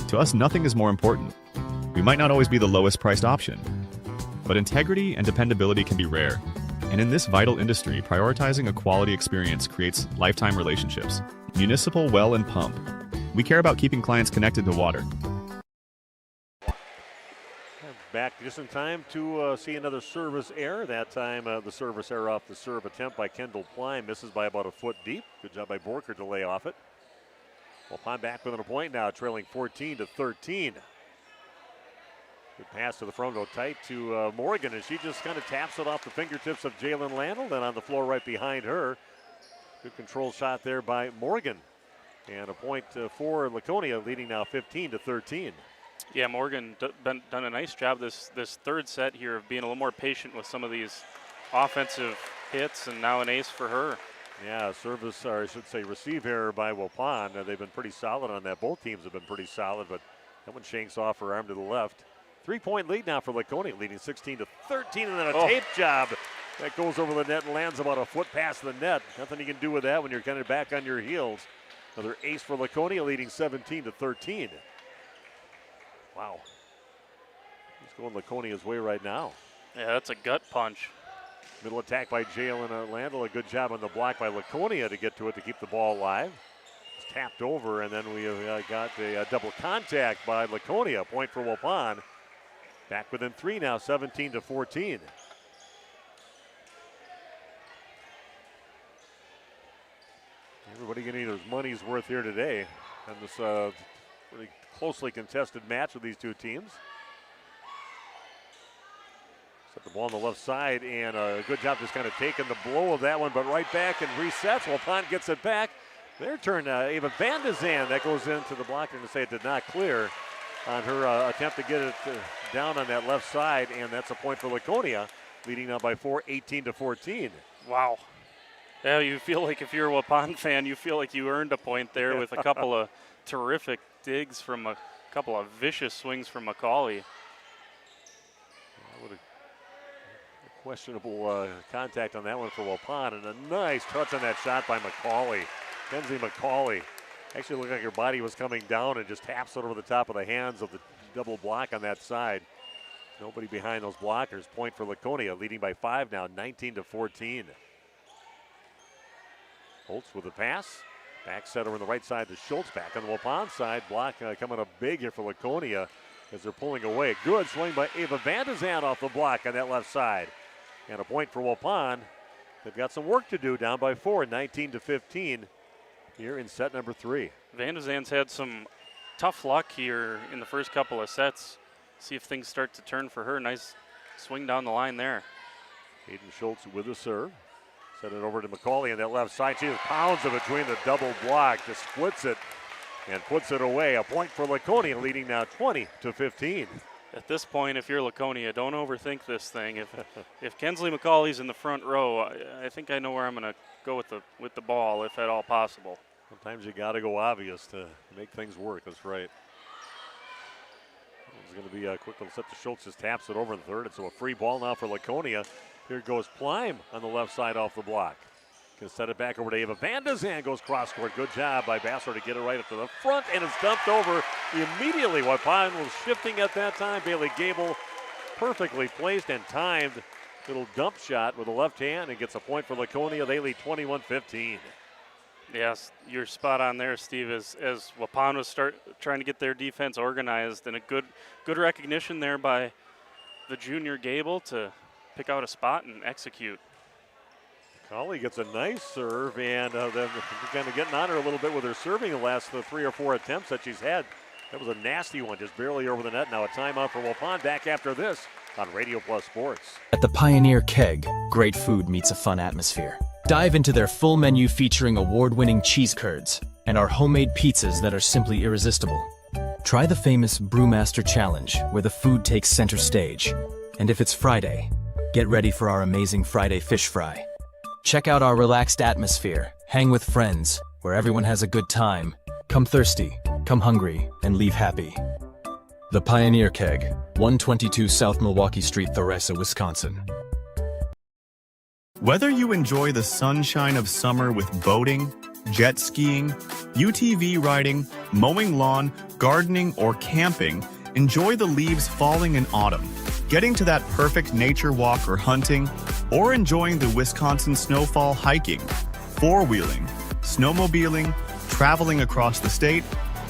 [SPEAKER 14] To us, nothing is more important. We might not always be the lowest priced option, but integrity and dependability can be rare. And in this vital industry, prioritizing a quality experience creates lifetime relationships. Municipal Well and Pump. We care about keeping clients connected to water.
[SPEAKER 6] Back just in time to see another service error. That time the service error off the serve attempt by Kendall Pline. Misses by about a foot deep. Good job by Borker to lay off it. Waupun back within a point now, trailing 14-13. Good pass to the front row tight to Morgan, and she just kind of taps it off the fingertips of Jalen Landl. Then on the floor right behind her. Good control shot there by Morgan. And a point for Laconia, leading now 15-13.
[SPEAKER 7] Yeah, Morgan done a nice job this third set here of being a little more patient with some of these offensive hits, and now an ace for her.
[SPEAKER 6] Yeah, service, or I should say receive error by Waupun. They've been pretty solid on that. Both teams have been pretty solid, but that one shanks off her arm to the left. 3-point lead now for Laconia, leading 16-13, and then a tape job that goes over the net and lands about a foot past the net. Nothing you can do with that when you're kind of back on your heels. Another ace for Laconia, leading 17-13. Wow. He's going Laconia's way right now.
[SPEAKER 7] Yeah, that's a gut punch.
[SPEAKER 6] Middle attack by Jalen Landl. A good job on the block by Laconia to get to it to keep the ball alive. It's tapped over, and then we got a double contact by Laconia. Point for Waupun. Back within 3 now, 17-14. Everybody getting their money's worth here today in this really closely contested match with these two teams. Set the ball on the left side, and a good job just kind of taking the blow of that one, but right back and resets. Waupun gets it back. Their turn, Ava Van de Zan, that goes into the blocker to say it did not clear on her attempt to get it down on that left side, and that's a point for Laconia, leading now by 4, 18-14.
[SPEAKER 7] Wow. Yeah, you feel like if you're a Waupun fan, you feel like you earned a point there with a couple of terrific digs from a couple of vicious swings from McCauley.
[SPEAKER 6] What a questionable contact on that one for Waupun, and a nice touch on that shot by McCauley. Kenzie McCauley. Actually looked like her body was coming down and just taps it over the top of the hands of the double block on that side. Nobody behind those blockers. Point for Laconia, leading by 5 now, 19-14. Holtz with the pass. Back set over on the right side to Schultz. Back on the Waupun side. Block coming up big here for Laconia as they're pulling away. Good swing by Ava Van de Zan off the block on that left side. And a point for Waupun. They've got some work to do, down by 4, 19-15 here in set number 3.
[SPEAKER 7] Van de Zan's had some tough luck here in the first couple of sets. See if things start to turn for her. Nice swing down the line there.
[SPEAKER 6] Hayden Schultz with the serve. Set it over to McCauley on that left side. She just pounds it between the double block, just splits it and puts it away. A point for Laconia, leading now 20-15.
[SPEAKER 7] At this point, if you're Laconia, don't overthink this thing. If Kensley McCauley's in the front row, I think I know where I'm going to go with the ball, if at all possible.
[SPEAKER 6] Sometimes you got to go obvious to make things work. That's right. It's going to be a quick little set to Schultz. Just taps it over in the third. It's a free ball now for Laconia. Here goes Plime on the left side off the block. Can set it back over to Ava Van de Zan. Goes cross court. Good job by Bassler to get it right up to the front, and it's dumped over immediately. Waupun was shifting at that time. Bailey Gable perfectly placed and timed. Little dump shot with the left hand and gets a point for Laconia. They lead 21-15.
[SPEAKER 7] Yes, you're spot on there, Steve. As Waupun was trying to get their defense organized, and a good recognition there by the junior Gable to pick out a spot and execute.
[SPEAKER 6] Colley gets a nice serve, and then kind of getting on her a little bit with her serving the last 3 or 4 attempts that she's had. That was a nasty one, just barely over the net. Now a timeout for Waupun. Back after this on Radio Plus Sports.
[SPEAKER 16] At the Pioneer Keg, great food meets a fun atmosphere. Dive into their full menu featuring award-winning cheese curds and our homemade pizzas that are simply irresistible. Try the famous Brewmaster Challenge, where the food takes center stage. And if it's Friday, get ready for our amazing Friday fish fry. Check out our relaxed atmosphere, hang with friends, where everyone has a good time. Come thirsty, come hungry, and leave happy. The Pioneer Keg, 122 South Milwaukee Street, Theresa, Wisconsin.
[SPEAKER 14] Whether you enjoy the sunshine of summer with boating, jet skiing, UTV riding, mowing lawn, gardening, or camping, enjoy the leaves falling in autumn, getting to that perfect nature walk or hunting, or enjoying the Wisconsin snowfall hiking, four-wheeling, snowmobiling, traveling across the state,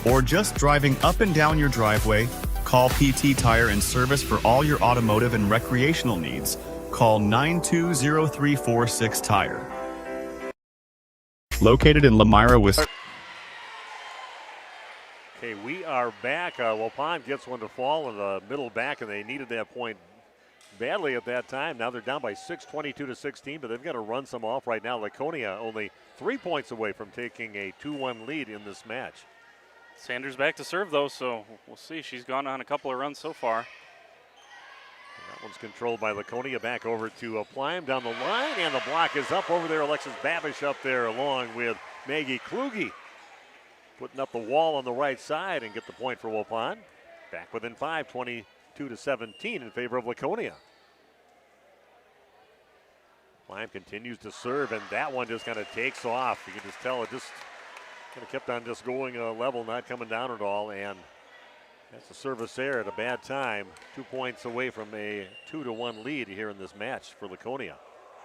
[SPEAKER 14] or just driving up and down your driveway, call PT Tire and Service for all your automotive and recreational needs. Call 920-346-TIRE. Located in Lamira, Wisconsin.
[SPEAKER 6] Okay, we are back. Waupun gets one to fall in the middle back, and they needed that point badly at that time. Now they're down by 6, 22-16, but they've got to run some off right now. Laconia only 3 points away from taking a 2-1 lead in this match.
[SPEAKER 7] Sanders back to serve, though, so we'll see. She's gone on a couple of runs so far.
[SPEAKER 6] And that one's controlled by Laconia. Back over to Plime down the line, and the block is up over there. Alexis Babish up there along with Maggie Kluge, putting up the wall on the right side and get the point for Waupun. Back within 5, 22-17 in favor of Laconia. Plime continues to serve, and that one just kind of takes off. You can just tell it just kind of kept on just going level, not coming down at all, and that's a service error at a bad time. 2 points away from a 2-1 lead here in this match for Laconia.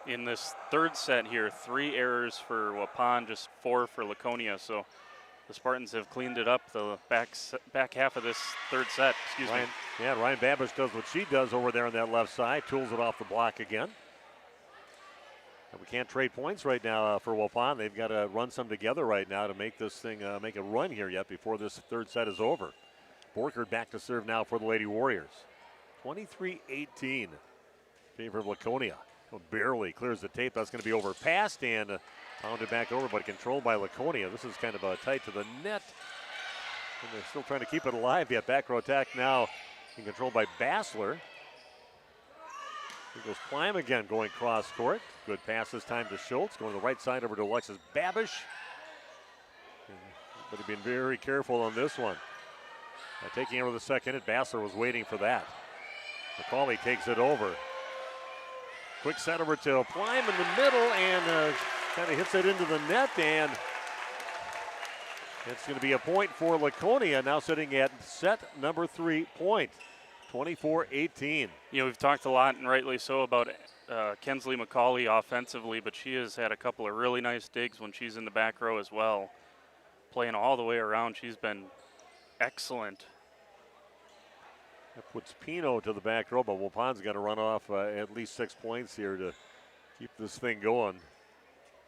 [SPEAKER 7] In this third set here, 3 errors for Waupun, just 4 for Laconia. So the Spartans have cleaned it up the back half of this third set. Excuse me.
[SPEAKER 6] Yeah, Ryan Babish does what she does over there on that left side, tools it off the block again. And we can't trade points right now for Waupun. They've got to run some together right now to make this thing make a run here yet before this third set is over. Borkert back to serve now for the Lady Warriors. 23-18 in favor of Laconia. Barely clears the tape. That's going to be overpassed and pounded back over, but controlled by Laconia. This is kind of tight to the net. And they're still trying to keep it alive yet. Back row attack now being controlled by Bassler. Here goes Plime again going cross court. Good pass this time to Schultz. Going to the right side over to Alexis Babish. But he's been very careful on this one. Taking over the second hit, Bassler was waiting for that. McCauley takes it over. Quick set over to Plime in the middle and kind of hits it into the net, and it's going to be a point for Laconia, now sitting at set number 3 point. 24-18.
[SPEAKER 7] You know, we've talked a lot, and rightly so, about Kensley McCauley offensively, but she has had a couple of really nice digs when she's in the back row as well. Playing all the way around, she's been excellent.
[SPEAKER 6] That puts Pino to the back row, but Waupun's got to run off at least 6 points here to keep this thing going.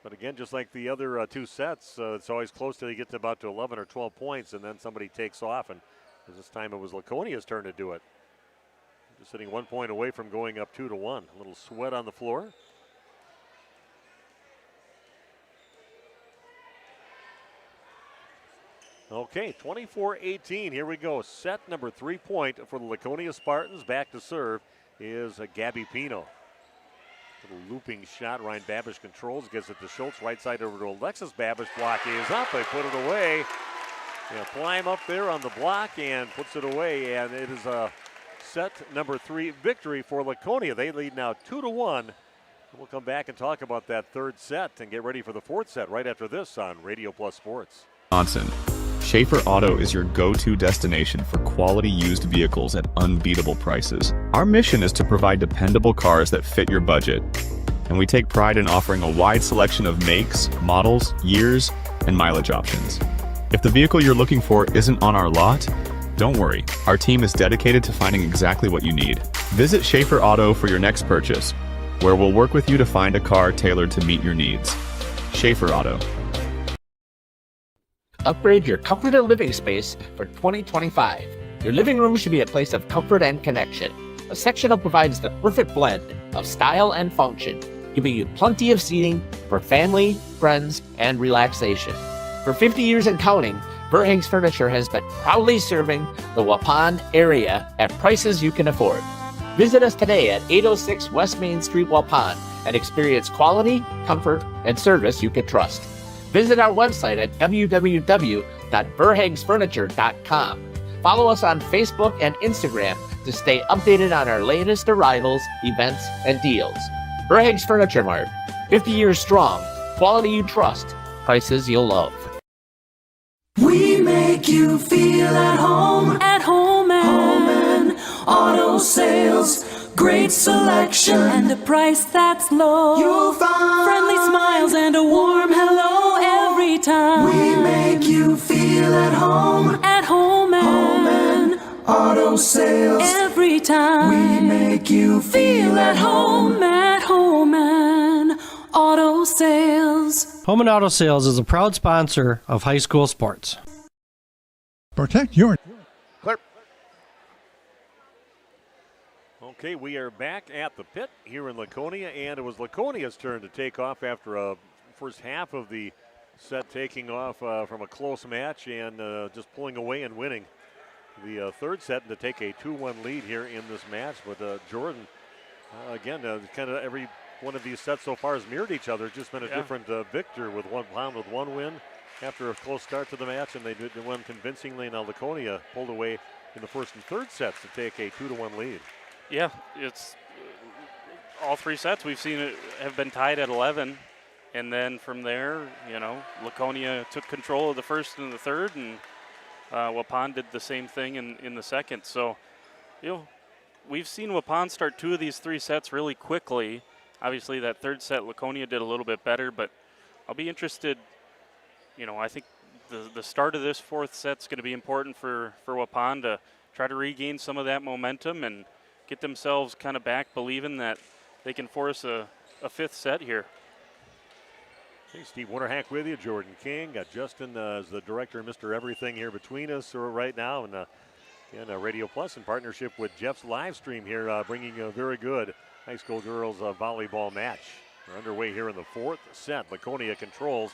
[SPEAKER 6] But again, just like the other 2 sets, it's always close till you get to about 11 or 12 points, and then somebody takes off, and this time it was Laconia's turn to do it. Just sitting 1 point away from going up 2-1. A little sweat on the floor. Okay, 24-18. Here we go. Set number 3 point for the Laconia Spartans. Back to serve is Gabby Pino. Little looping shot. Ryan Babish controls, gets it to Schultz. Right side over to Alexis Babish. Block is up. They put it away. Yeah, Plime up there on the block and puts it away. And it is a set number 3 victory for Laconia. They lead now 2-1. We'll come back and talk about that third set and get ready for the fourth set right after this on Radio Plus Sports.
[SPEAKER 14] Schaefer Auto is your go-to destination for quality used vehicles at unbeatable prices. Our mission is to provide dependable cars that fit your budget, and we take pride in offering a wide selection of makes, models, years, and mileage options. If the vehicle you're looking for isn't on our lot, don't worry. Our team is dedicated to finding exactly what you need. Visit Schaefer Auto for your next purchase, where we'll work with you to find a car tailored to meet your needs. Schaefer Auto.
[SPEAKER 17] Upgrade your comfort and living space for 2025. Your living room should be a place of comfort and connection. A sectional provides the perfect blend of style and function, giving you plenty of seating for family, friends, and relaxation. For 50 years and counting, Verhaeg's Furniture has been proudly serving the Waupun area at prices you can afford. Visit us today at 806 West Main Street, Waupun, and experience quality, comfort, and service you can trust. Visit our website at www.verhaegsfurniture.com. Follow us on Facebook and Instagram to stay updated on our latest arrivals, events, and deals. Verhaeg's Furniture Mart, 50 years strong. Quality you trust. Prices you'll love.
[SPEAKER 18] We make you feel at home and auto sales. Great selection and a price that's low. You'll find friendly smiles and a warm hello every time. We make you feel at home and auto sales. Every time we make you feel at home and auto sales.
[SPEAKER 19] Home and Auto Sales is a proud sponsor of high school sports.
[SPEAKER 20] Protect your...
[SPEAKER 6] Clear. Okay, we are back at the pit here in Laconia, and it was Laconia's turn to take off after a first half of the set, taking off from a close match and just pulling away and winning the third set and to take a 2-1 lead here in this match. But Jordan, again, kind of every one of these sets so far has mirrored each other. Just been a different victor with Waupun with one win after a close start to the match, and they did win convincingly. Now Laconia pulled away in the first and third sets to take a 2-1 lead.
[SPEAKER 7] Yeah, it's all three sets we've seen it have been tied at 11, and then from there, Laconia took control of the first and the third, and Waupun did the same thing in the second. So, we've seen Waupun start two of these three sets really quickly. Obviously, that third set, Laconia did a little bit better, but I'll be interested. I think the start of this fourth set's going to be important for Waupun to try to regain some of that momentum and get themselves kind of back believing that they can force a fifth set here.
[SPEAKER 6] Hey, Steve Winterhack with you, Jordan King. Got Justin as the director of Mr. Everything here between us right now. And Radio Plus in partnership with Jeff's live stream here, bringing a very good high school girls volleyball match. We're underway here in the fourth set. Laconia controls.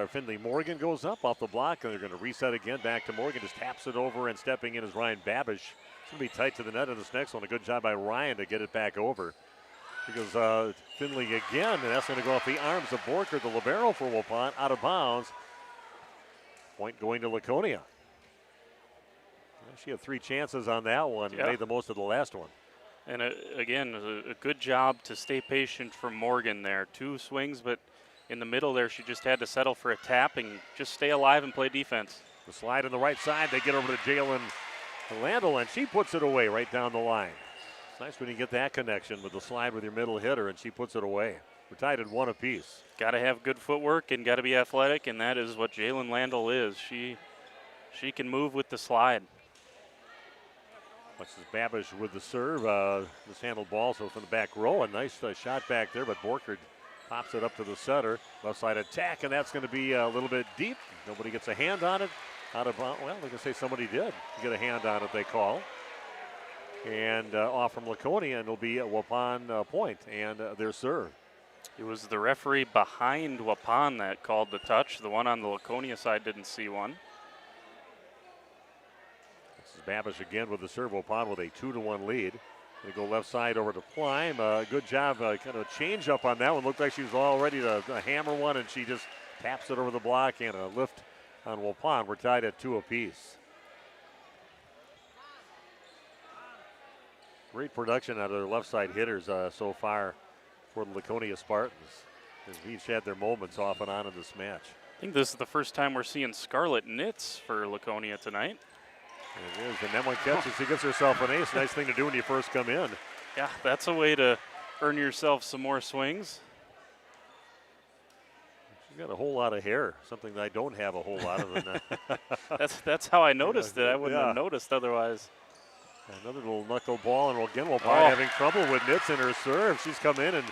[SPEAKER 6] Finley Morgan goes up off the block, and they're going to reset again. Back to Morgan, just taps it over, and stepping in is Ryan Babish. It's going to be tight to the net in this next one. A good job by Ryan to get it back over. Because Finley again, and that's going to go off the arms of Borker, the libero for Waupun, out of bounds. Point going to Laconia. Well, she had 3 chances on that one, and made the most of the last one.
[SPEAKER 7] And again, a good job to stay patient from Morgan there. 2 swings, but in the middle there, she just had to settle for a tap and just stay alive and play defense.
[SPEAKER 6] The slide on the right side, they get over to Jalen Landel, and she puts it away right down the line. It's nice when you get that connection with the slide with your middle hitter, and she puts it away. We're tied at 1 apiece.
[SPEAKER 7] Got to have good footwork and got to be athletic, and that is what Jalen Landel is. She can move with the slide.
[SPEAKER 6] This is Babish with the serve. This handled ball, so from the back row. A nice shot back there, but Borkard pops it up to the center. Left side attack, and that's going to be a little bit deep. Nobody gets a hand on it. Out of well, they're going to say somebody did get a hand on it, they call. And off from Laconia, and it'll be a Waupun point and their serve.
[SPEAKER 7] It was the referee behind Waupun that called the touch. The one on the Laconia side didn't see one.
[SPEAKER 6] This is Babish again with the serve. Waupun with a 2-1 lead. They go left side over to Plime. Good job, kind of a change up on that one. Looked like she was all ready to hammer one, and she just taps it over the block and a lift on Waupun. We're tied at 2 apiece. Great production out of their left side hitters so far for the Laconia Spartans. As each had their moments off and on in this match.
[SPEAKER 7] I think this is the first time we're seeing scarlet knits for Laconia tonight.
[SPEAKER 6] It is, and then one catches, she gets herself an ace. Nice thing to do when you first come in.
[SPEAKER 7] Yeah, that's a way to earn yourself some more swings.
[SPEAKER 6] She's got a whole lot of hair, something that I don't have a whole lot of. Than
[SPEAKER 7] that's how I noticed it. I wouldn't have noticed otherwise.
[SPEAKER 6] Another little knuckle ball, and again, Waupun having trouble with nits in her serve. She's come in and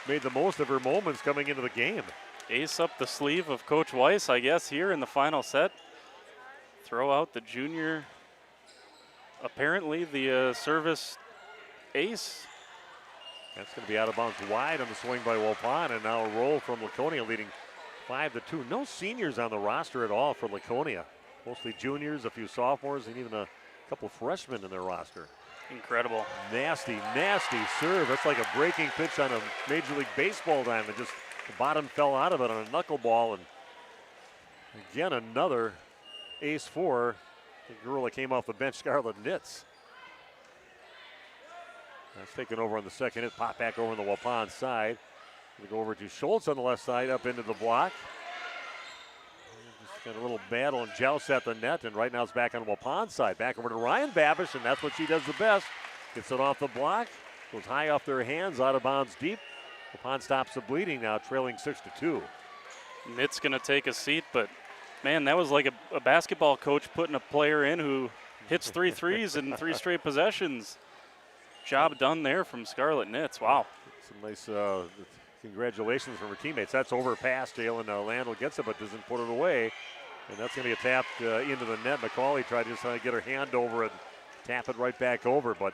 [SPEAKER 6] made the most of her moments coming into the game.
[SPEAKER 7] Ace up the sleeve of Coach Weiss, I guess, here in the final set. Throw out the junior, apparently the service ace.
[SPEAKER 6] That's going to be out of bounds wide on the swing by Waupun, and now a roll from Laconia leading 5-2. No seniors on the roster at all for Laconia. Mostly juniors, a few sophomores, and even a couple freshmen in their roster.
[SPEAKER 7] Incredible.
[SPEAKER 6] Nasty, nasty serve. That's like a breaking pitch on a Major League Baseball diamond. Just the bottom fell out of it on a knuckleball. And again, another ace for the girl that came off the bench, Scarlett Nitz. That's taken over on the second hit. Pop back over on the Waupun side. We go over to Schultz on the left side, up into the block. Just got a little battle and joust at the net, and right now it's back on Waupun's side. Back over to Ryan Babish, and that's what she does the best. Gets it off the block, goes high off their hands, out of bounds deep. Waupun stops the bleeding now, trailing 6-2.
[SPEAKER 7] Nitt's going to take a seat, but man, that was like a basketball coach putting a player in who hits 3 threes in 3 straight possessions. Job done there from Scarlett Nitz. Wow.
[SPEAKER 6] Some nice congratulations from her teammates. That's overpass. Jalen Landl gets it, but doesn't put it away. And that's going to be a tap into the net. McCauley tried to just get her hand over and tap it right back over, but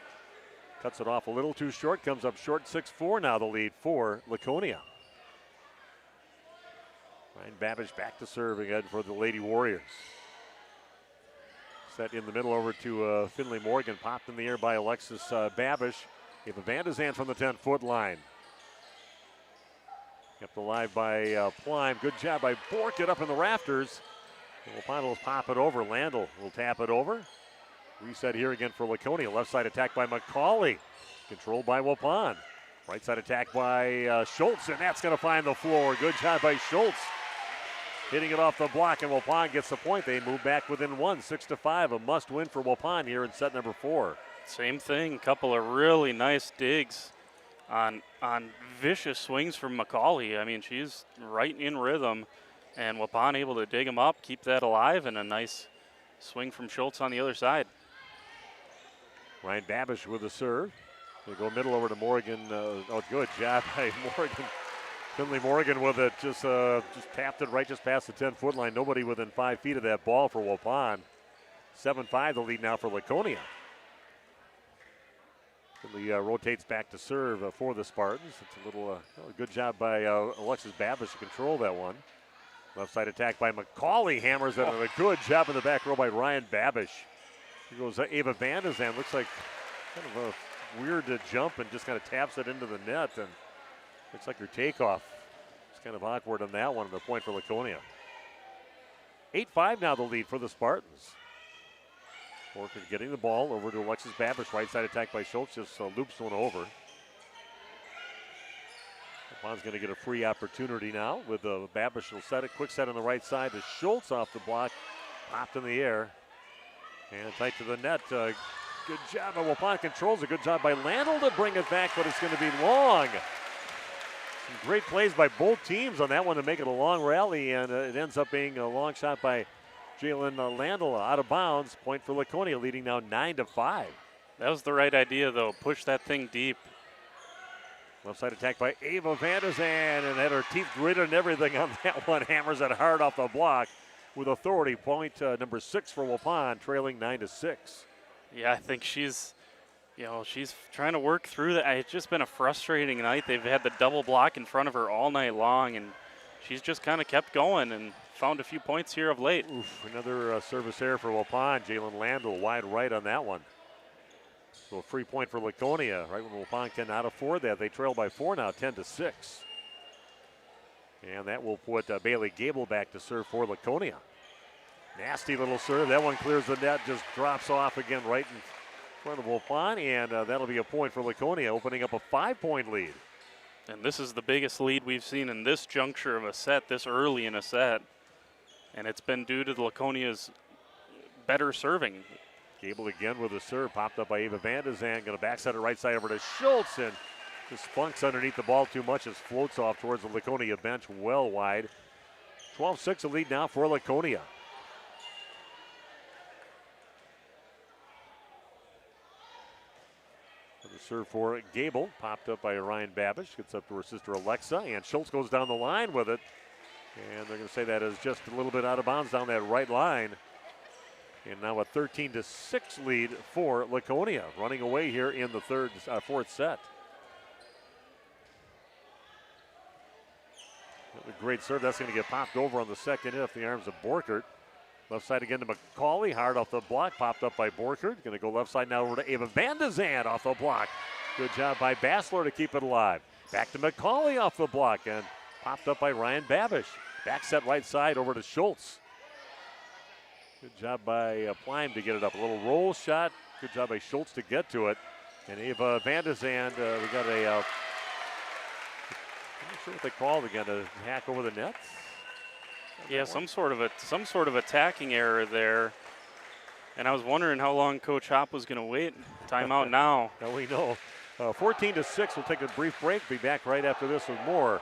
[SPEAKER 6] cuts it off a little too short. Comes up short. 6-4 now the lead for Laconia. Ryan Babish back to serve again for the Lady Warriors. Set in the middle over to Finley Morgan. Popped in the air by Alexis Babish. Eva Vandezand from the 10-foot line. Kept alive by Plime. Good job by Bork. Get up in the rafters. Waupun will pop it over. Landl will tap it over. Reset here again for Laconia. Left side attack by McCauley. Controlled by Waupun. Right side attack by Schultz, and that's going to find the floor. Good job by Schultz. Hitting it off the block, and Waupun gets the point. They move back within 1, 6-5. A must win for Waupun here in set number 4.
[SPEAKER 7] Same thing. Couple of really nice digs on vicious swings from McCauley. I mean, she's right in rhythm, and Waupun able to dig him up, keep that alive, and a nice swing from Schultz on the other side.
[SPEAKER 6] Ryan Babish with the serve. They go middle over to Morgan. Good job by Morgan. Finley Morgan with it, just tapped it right just past the 10-foot line. Nobody within 5 feet of that ball for Waupun. 7-5 the lead now for Laconia. Finley rotates back to serve for the Spartans. It's a little good job by Alexis Babish to control that one. Left side attack by McCauley, hammers it, and a good job in the back row by Ryan Babish. Here goes Ava Vandezand. Looks like kind of a weird jump and just kind of taps it into the net, and looks like her takeoff. It's kind of awkward on that one, and the point for Laconia. 8-5 now the lead for the Spartans. Orchard getting the ball over to Alexis Babish. Right side attack by Schultz, just loops one over. Wapun's going to get a free opportunity now with Babish will set it. Quick set on the right side to Schultz off the block. Popped in the air. And tight to the net. Good job by Waupun. Controls it. Good job by Landl to bring it back, but it's going to be long. Some great plays by both teams on that one to make it a long rally, and it ends up being a long shot by Jalen Landl out of bounds. Point for Laconia, leading now 9-5.
[SPEAKER 7] That was the right idea, though. Push that thing deep.
[SPEAKER 6] Left side attack by Ava Vandezand, and had her teeth gritted and everything on that one. Hammers it hard off the block with authority. Point number 6 for Waupun, trailing 9-6.
[SPEAKER 7] Yeah, I think she's trying to work through that. It's just been a frustrating night. They've had the double block in front of her all night long, and she's just kind of kept going and found a few points here of late.
[SPEAKER 6] Oof, another service error for Waupun. Jalen Landl wide right on that one. So a free point for Laconia, right when Waupun cannot afford that. They trail by 4 now, 10-6. And that will put Bailey Gable back to serve for Laconia. Nasty little serve. That one clears the net, just drops off again right in front of Waupun, and that'll be a point for Laconia, opening up a 5-point lead.
[SPEAKER 7] And this is the biggest lead we've seen in this juncture of a set, this early in a set. And it's been due to the Laconia's better serving.
[SPEAKER 6] Gable again with a serve, popped up by Ava Vandezand. Going to backside it right side over to Schultz, and just funks underneath the ball too much as floats off towards the Laconia bench well wide. 12-6 a lead now for Laconia. The serve for Gable, popped up by Ryan Babish, gets up to her sister Alexa, and Schultz goes down the line with it. And they're going to say that is just a little bit out of bounds down that right line. And now a 13-6 lead for Laconia, running away here in the fourth set. A great serve. That's going to get popped over on the second off the arms of Borkert. Left side again to McCauley, hard off the block, popped up by Borkert. Going to go left side now over to Ava Vandezand off the block. Good job by Bassler to keep it alive. Back to McCauley off the block and popped up by Ryan Babish. Back set right side over to Schultz. Good job by Plime to get it up. A little roll shot. Good job by Schultz to get to it. And Ava Vandezand, we got a sure what they called again, a hack over the nets.
[SPEAKER 7] Yeah, some sort of attacking error there. And I was wondering how long Coach Hopp was going to wait. Timeout now.
[SPEAKER 6] Now we know. 14-6. We'll take a brief break. Be back right after this with more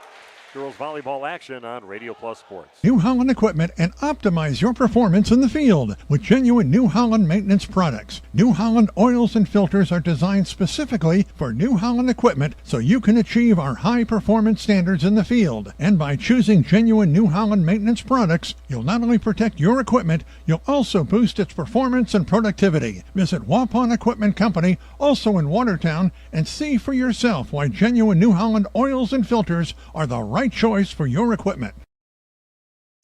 [SPEAKER 6] girls volleyball action on Radio Plus Sports.
[SPEAKER 20] New Holland equipment and optimize your performance in the field with genuine New Holland maintenance products. New Holland oils and filters are designed specifically for New Holland equipment so you can achieve our high performance standards in the field. And by choosing genuine New Holland maintenance products, you'll not only protect your equipment, you'll also boost its performance and productivity. Visit Waupun Equipment Company, also in Watertown, and see for yourself why genuine New Holland oils and filters are the right choice for your equipment.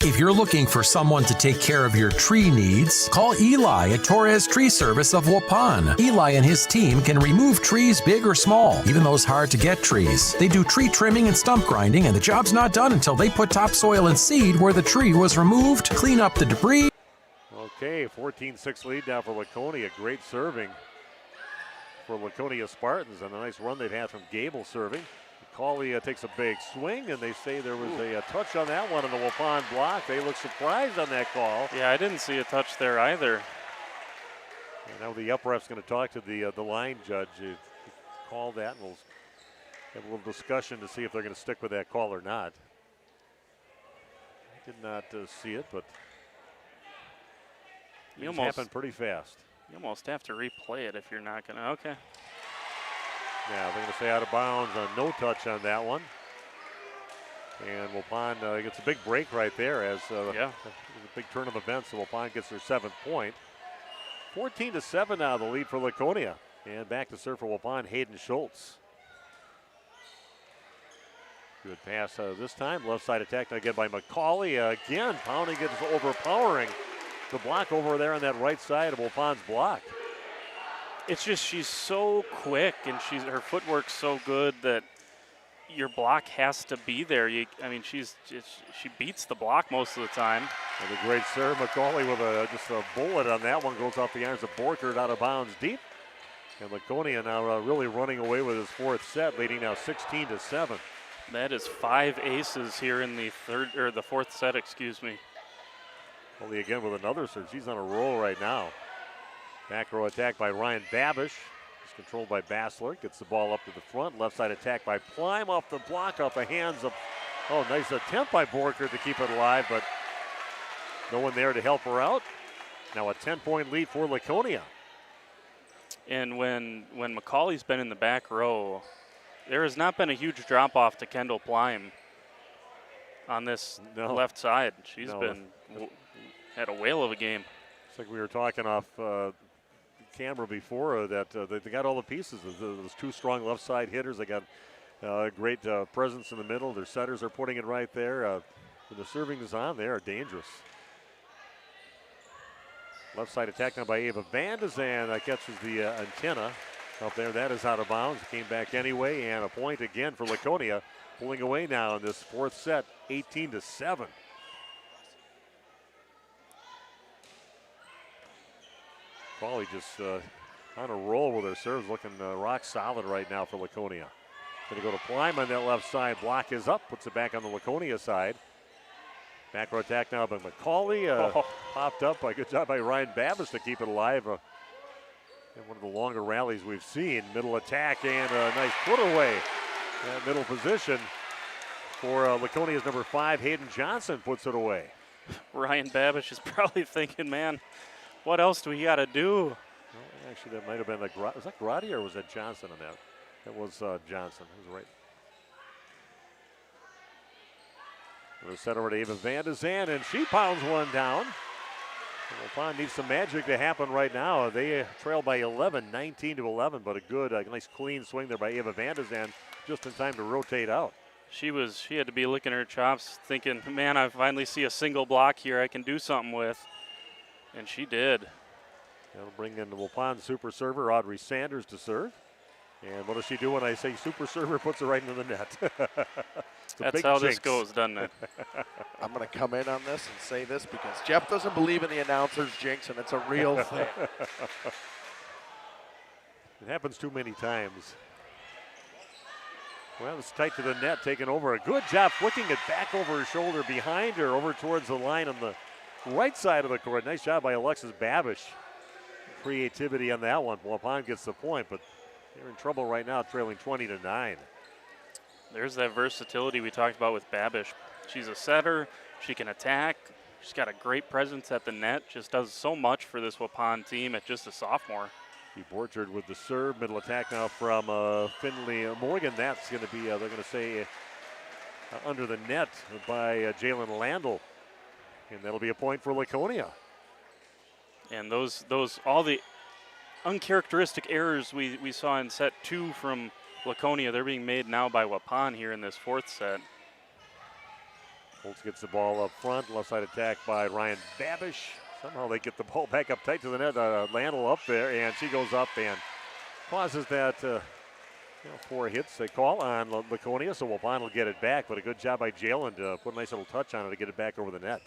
[SPEAKER 22] If you're looking for someone to take care of your tree needs, call Eli at Torres Tree Service of Waupun. Eli and his team can remove trees big or small, even those hard to get trees. They do tree trimming and stump grinding, and the job's not done until they put topsoil and seed where the tree was removed, clean up the debris.
[SPEAKER 6] Okay, 14-6 lead now for Laconia. Great serving for Laconia Spartans, and a nice run they've had from Gable serving. Macaulay takes a big swing, and they say there was a touch on that one in the Waupun block. They look surprised on that call.
[SPEAKER 7] Yeah, I didn't see a touch there either.
[SPEAKER 6] And now the upref's going to talk to the line judge. He called that, and we'll have a little discussion to see if they're going to stick with that call or not. Did not see it, but it happened pretty fast.
[SPEAKER 7] You almost have to replay it if you're not going to. Okay.
[SPEAKER 6] Yeah, they're going to say out of bounds, no touch on that one. And Waupun gets a big break right there as there's a big turn of events. So Waupun gets their 7th point. 14-7 now, the lead for Laconia. And back to serve for Waupun, Hayden Schultz. Good pass this time. Left side attack now again by Macaulay. Again, pounding it is overpowering the block over there on that right side of Waupun's block.
[SPEAKER 7] It's just she's so quick and her footwork's so good that your block has to be there. She beats the block most of the time.
[SPEAKER 6] And a great serve, Macaulay with just a bullet on that one, goes off the irons of Borkert out of bounds deep. And Laconia now really running away with his 4th set, leading now 16-7.
[SPEAKER 7] That is 5 aces here in the 4th set, excuse me.
[SPEAKER 6] Only again with another serve. She's on a roll right now. Back row attack by Ryan Babish. It's controlled by Bassler. Gets the ball up to the front. Left side attack by Plime off the block, off the hands of, nice attempt by Borkert to keep it alive, but no one there to help her out. Now a 10-point lead for Laconia.
[SPEAKER 7] And when Macaulay's been in the back row, there has not been a huge drop-off to Kendall Plime on this left side. She's had a whale of a game.
[SPEAKER 6] It's like we were talking off camera before that they got all the pieces. Those 2 strong left side hitters. They got great presence in the middle. Their setters are putting it right there. When the serving is on, they are dangerous. Left side attack now by Ava Van de Zan. That catches the antenna up there. That is out of bounds. Came back anyway, and a point again for Laconia. Pulling away now in this 4th set, 18-7. Pauly just on a roll with her serves, looking rock solid right now for Laconia. Going to go to Plime on that left side. Block is up, puts it back on the Laconia side. Back row attack now by Macaulay. Popped up. Good job by Ryan Babish to keep it alive. In one of the longer rallies we've seen. Middle attack and a nice put away. That middle position for Laconia's number 5, Hayden Johnson, puts it away.
[SPEAKER 7] Ryan Babish is probably thinking, man, what else do we got to do?
[SPEAKER 6] Well, actually, that might have been was that Grotti or was that Johnson on that? That was Johnson. He was right. It was sent over to Ava Van de Zan, and she pounds one down. Waupun needs some magic to happen right now. They trail by 11, 19-11, but a good, nice clean swing there by Ava Van de Zan, just in time to rotate out.
[SPEAKER 7] She had to be licking her chops, thinking, man, I finally see a single block here I can do something with. And she did.
[SPEAKER 6] That'll bring in the Waupun super server, Audrey Sanders, to serve. And what does she do when I say super server? Puts it right into the net.
[SPEAKER 7] That's how this goes, doesn't it?
[SPEAKER 1] I'm going to come in on this and say this because Jeff doesn't believe in the announcer's jinx, and it's a real thing.
[SPEAKER 6] It happens too many times. Well, it's tight to the net, taking over. A good job flicking it back over her shoulder, behind her, over towards the line on the right side of the court. Nice job by Alexis Babish. Creativity on that one. Waupun gets the point, but they're in trouble right now, trailing 20-9.
[SPEAKER 7] There's that versatility we talked about with Babish. She's a setter. She can attack. She's got a great presence at the net. Just does so much for this Waupun team at just a sophomore.
[SPEAKER 6] Borchard with the serve. Middle attack now from Finley Morgan. That's going to be, they're going to say, under the net by Jalen Landl. And that'll be a point for Laconia.
[SPEAKER 7] And those all the uncharacteristic errors we saw in set 2 from Laconia, they're being made now by Waupun here in this fourth set.
[SPEAKER 6] Holtz gets the ball up front. Left side attack by Ryan Babish. Somehow they get the ball back up tight to the net. Landl up there, and she goes up and causes that 4 hits they call on Laconia, so Waupun will get it back. But a good job by Jalen to put a nice little touch on it to get it back over the net.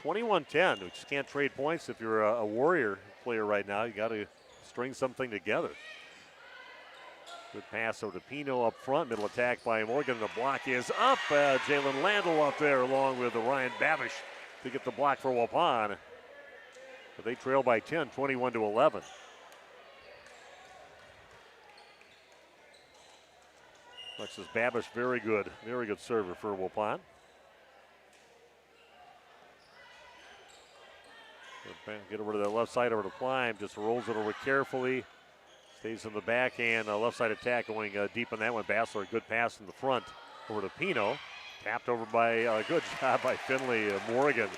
[SPEAKER 6] 21-10. We just can't trade points if you're a Warrior player right now. You got to string something together. Good pass over to Pino up front. Middle attack by Morgan. The block is up. Jalen Landl up there along with Ryan Babish to get the block for Waupun. But they trail by 10, 21-11. Alexis Babish, very good server for Waupun. Get over to the left side over to Klein, just rolls it over carefully. Stays in the backhand, left side attack going deep on that one. Bassler, good pass in the front over to Pino. Tapped over by a good job by Finley Morgan.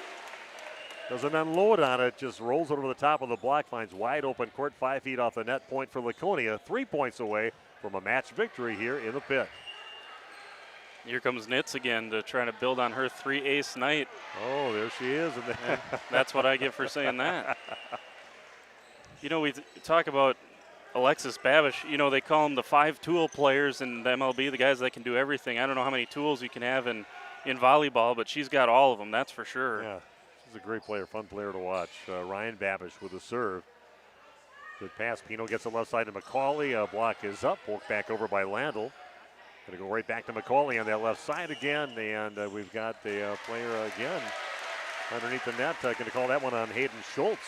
[SPEAKER 6] Doesn't unload on it, just rolls it over the top of the block, finds wide open court, 5 feet off the net. Point for Laconia, 3 points away from a match victory here in the pit.
[SPEAKER 7] Here comes Nitz again to try to build on her 3-ace night.
[SPEAKER 6] Oh, there she is.
[SPEAKER 7] And that's what I get for saying that. You know, we talk about Alexis Babish. You know, they call them the 5-tool players in the MLB, the guys that can do everything. I don't know how many tools you can have in volleyball, but she's got all of them, that's for sure.
[SPEAKER 6] Yeah, she's a great player, fun player to watch. Ryan Babish with the serve. Good pass. Pino gets the left side to McCauley. Block is up. Poked back over by Landl. Going to go right back to McCauley on that left side again. And we've got the player again underneath the net. Going to call that one on Hayden Schultz.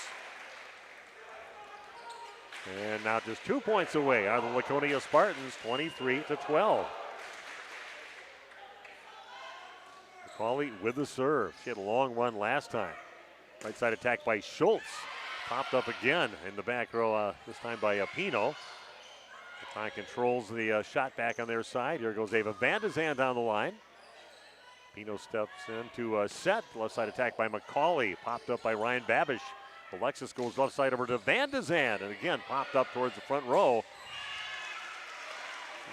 [SPEAKER 6] And now just 2 points away are the Laconia Spartans, 23-12. McCauley with the serve. She had a long run last time. Right side attack by Schultz. Popped up again in the back row, this time by Pino. Waupun controls the shot back on their side. Here goes Ava Van de Zand down the line. Pino steps in to set. Left side attack by McCauley. Popped up by Ryan Babish. Alexis goes left side over to Van de Zand, and again popped up towards the front row.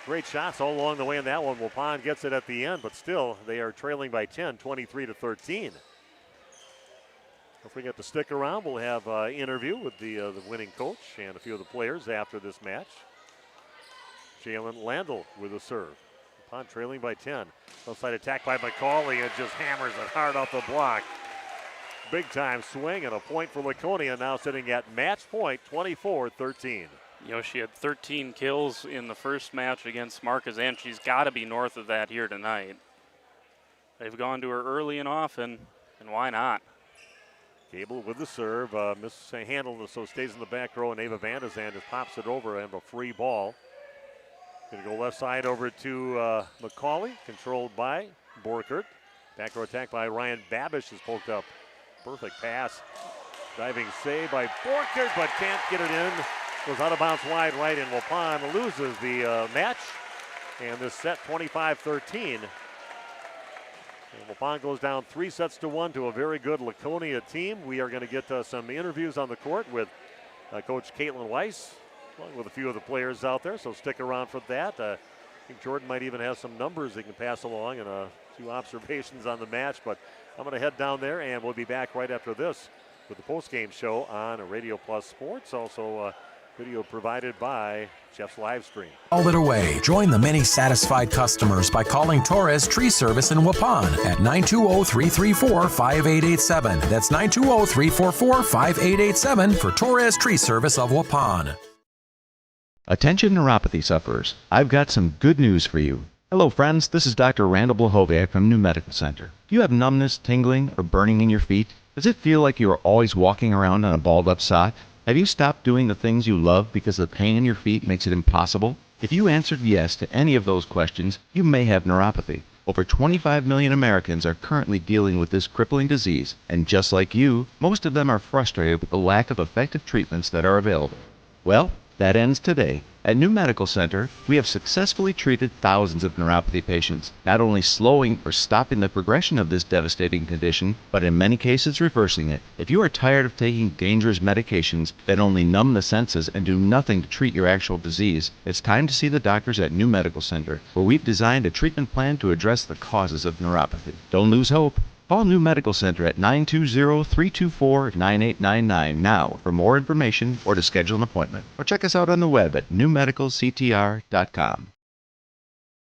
[SPEAKER 6] Great shots all along the way in that one. Waupun gets it at the end, but still they are trailing by 10, 23-13. Don't forget to stick around. We'll have an interview with the winning coach and a few of the players after this match. Jalen Landl with a serve. Waupun trailing by 10. Left side attack by McCauley, and just hammers it hard off the block. Big time swing and a point for Laconia, now sitting at match point, 24-13.
[SPEAKER 7] You know, she had 13 kills in the first match against Marquezan. She's got to be north of that here tonight. They've gone to her early and often, and why not?
[SPEAKER 6] Gable with the serve, mishandled, so stays in the back row, and Ava Van de Zand just pops it over and a free ball. Going to go left side over to McCauley, controlled by Borkert. Back row attack by Ryan Babish is poked up. Perfect pass. Diving save by Borkert, but can't get it in. Goes out of bounds wide right, and Waupun loses the match. And this set 25-13. And Waupun goes down 3-1 to a very good Laconia team. We are going to get some interviews on the court with Coach Caitlin Weiss, along with a few of the players out there, so stick around for that. I think Jordan might even have some numbers he can pass along and a few observations on the match, but I'm going to head down there, and we'll be back right after this with the post-game show on Radio Plus Sports. Also, video provided by Jeff's Livestream.
[SPEAKER 22] All it away. Join the many satisfied customers by calling Torres Tree Service in Waupun at 920-334-5887. That's 920-344-5887 for Torres Tree Service of Waupun.
[SPEAKER 2] Attention neuropathy sufferers, I've got some good news for you. Hello friends, this is Dr. Randall Blahoviak from New Medical Center. Do you have numbness, tingling, or burning in your feet? Does it feel like you are always walking around on a balled up sock? Have you stopped doing the things you love because the pain in your feet makes it impossible? If you answered yes to any of those questions, you may have neuropathy. Over 25 million Americans are currently dealing with this crippling disease, and just like you, most of them are frustrated with the lack of effective treatments that are available. Well, that ends today. At New Medical Center, we have successfully treated thousands of neuropathy patients, not only slowing or stopping the progression of this devastating condition, but in many cases reversing it. If you are tired of taking dangerous medications that only numb the senses and do nothing to treat your actual disease, it's time to see the doctors at New Medical Center, where we've designed a treatment plan to address the causes of neuropathy. Don't lose hope. Call New Medical Center at 920-324-9899 now for more information or to schedule an appointment. Or check us out on the web at newmedicalctr.com.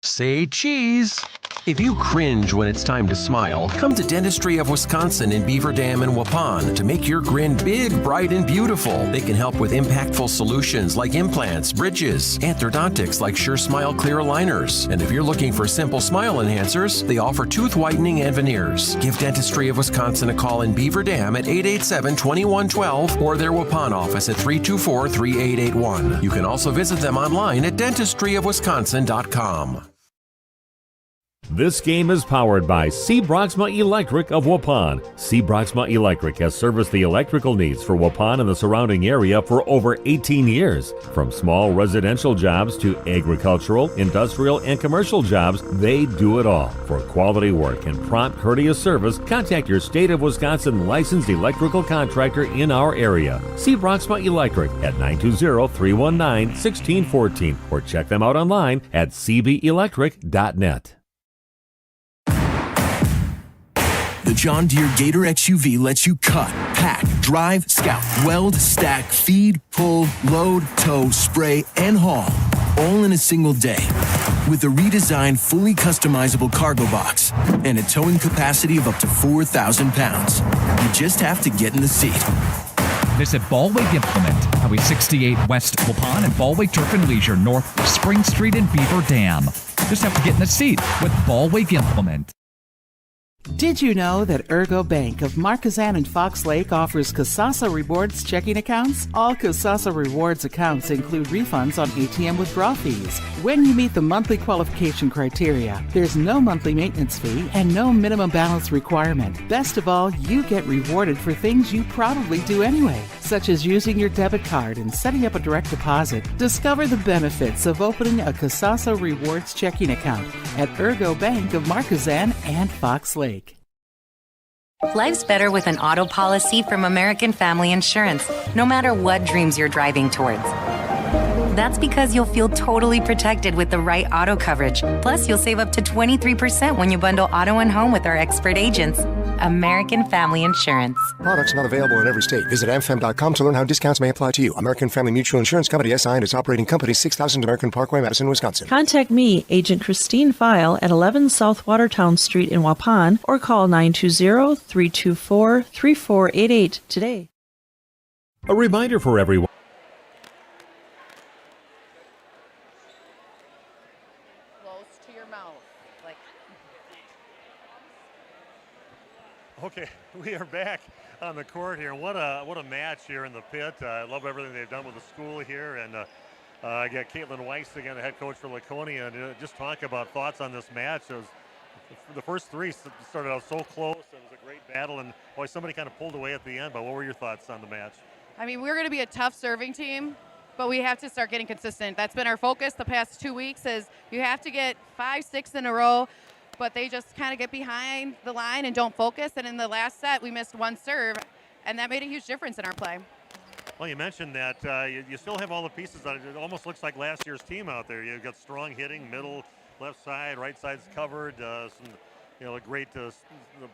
[SPEAKER 22] Say cheese. If you cringe when it's time to smile, come to Dentistry of Wisconsin in Beaver Dam and Waupun to make your grin big, bright, and beautiful. They can help with impactful solutions like implants, bridges, orthodontics like Sure Smile clear aligners. And if you're looking for simple smile enhancers, they offer tooth whitening and veneers. Give Dentistry of Wisconsin a call in Beaver Dam at 887-2112 or their Waupun office at 324-3881. You can also visit them online at dentistryofwisconsin.com.
[SPEAKER 26] This game is powered by C. Broxma Electric of Waupun. C. Broxma Electric has serviced the electrical needs for Waupun and the surrounding area for over 18 years. From small residential jobs to agricultural, industrial, and commercial jobs, they do it all. For quality work and prompt, courteous service, contact your State of Wisconsin licensed electrical contractor in our area. C. Broxma Electric at 920-319-1614 or check them out online at cbelectric.net.
[SPEAKER 4] The John Deere Gator XUV lets you cut, pack, drive, scout, weld, stack, feed, pull, load, tow, spray, and haul, all in a single day. With a redesigned, fully customizable cargo box and a towing capacity of up to 4,000 pounds. You just have to get in the seat.
[SPEAKER 21] Visit Ballweg Implement, Highway 68 West Waupun and Ballweg Turf and Leisure north of Spring Street and Beaver Dam. Just have to get in the seat with Ballweg Implement.
[SPEAKER 23] Did you know that Ergo Bank of Marquezan and Fox Lake offers Casasa Rewards checking accounts? All Casasa Rewards accounts include refunds on ATM withdrawal fees. When you meet the monthly qualification criteria, there's no monthly maintenance fee and no minimum balance requirement. Best of all, you get rewarded for things you probably do anyway, such as using your debit card and setting up a direct deposit. Discover the benefits of opening a Casasa Rewards checking account at Ergo Bank of Marquezan and Fox Lake.
[SPEAKER 24] Life's better with an auto policy from American Family Insurance, no matter what dreams you're driving towards. That's because you'll feel totally protected with the right auto coverage. Plus, you'll save up to 23% when you bundle auto and home with our expert agents. American Family Insurance.
[SPEAKER 25] Products not available in every state. Visit amfam.com to learn how discounts may apply to you. American Family Mutual Insurance Company, SI, and its operating company, 6000 American Parkway, Madison, Wisconsin.
[SPEAKER 5] Contact me, Agent Christine File, at 11 South Watertown Street in Waupun, or call 920-324-3488 today.
[SPEAKER 26] A reminder for everyone.
[SPEAKER 6] Okay, we are back on the court here. What a match here in the pit. I love everything they've done with the school here. And I got Caitlin Weiss again, the head coach for Laconia. And just talk about thoughts on this match. It was, the first three started out so close. It was a great battle. And boy, somebody kind of pulled away at the end. But what were your thoughts on the match?
[SPEAKER 27] I mean, we're going to be a tough serving team, but we have to start getting consistent. That's been our focus the past 2 weeks is you have to get 5, 6 in a row. But they just kind of get behind the line and don't focus. And in the last set, we missed one serve, and that made a huge difference in our play.
[SPEAKER 6] Well, you mentioned that you still have all the pieces. It almost looks like last year's team out there. You've got strong hitting, middle, left side, right side's covered. A great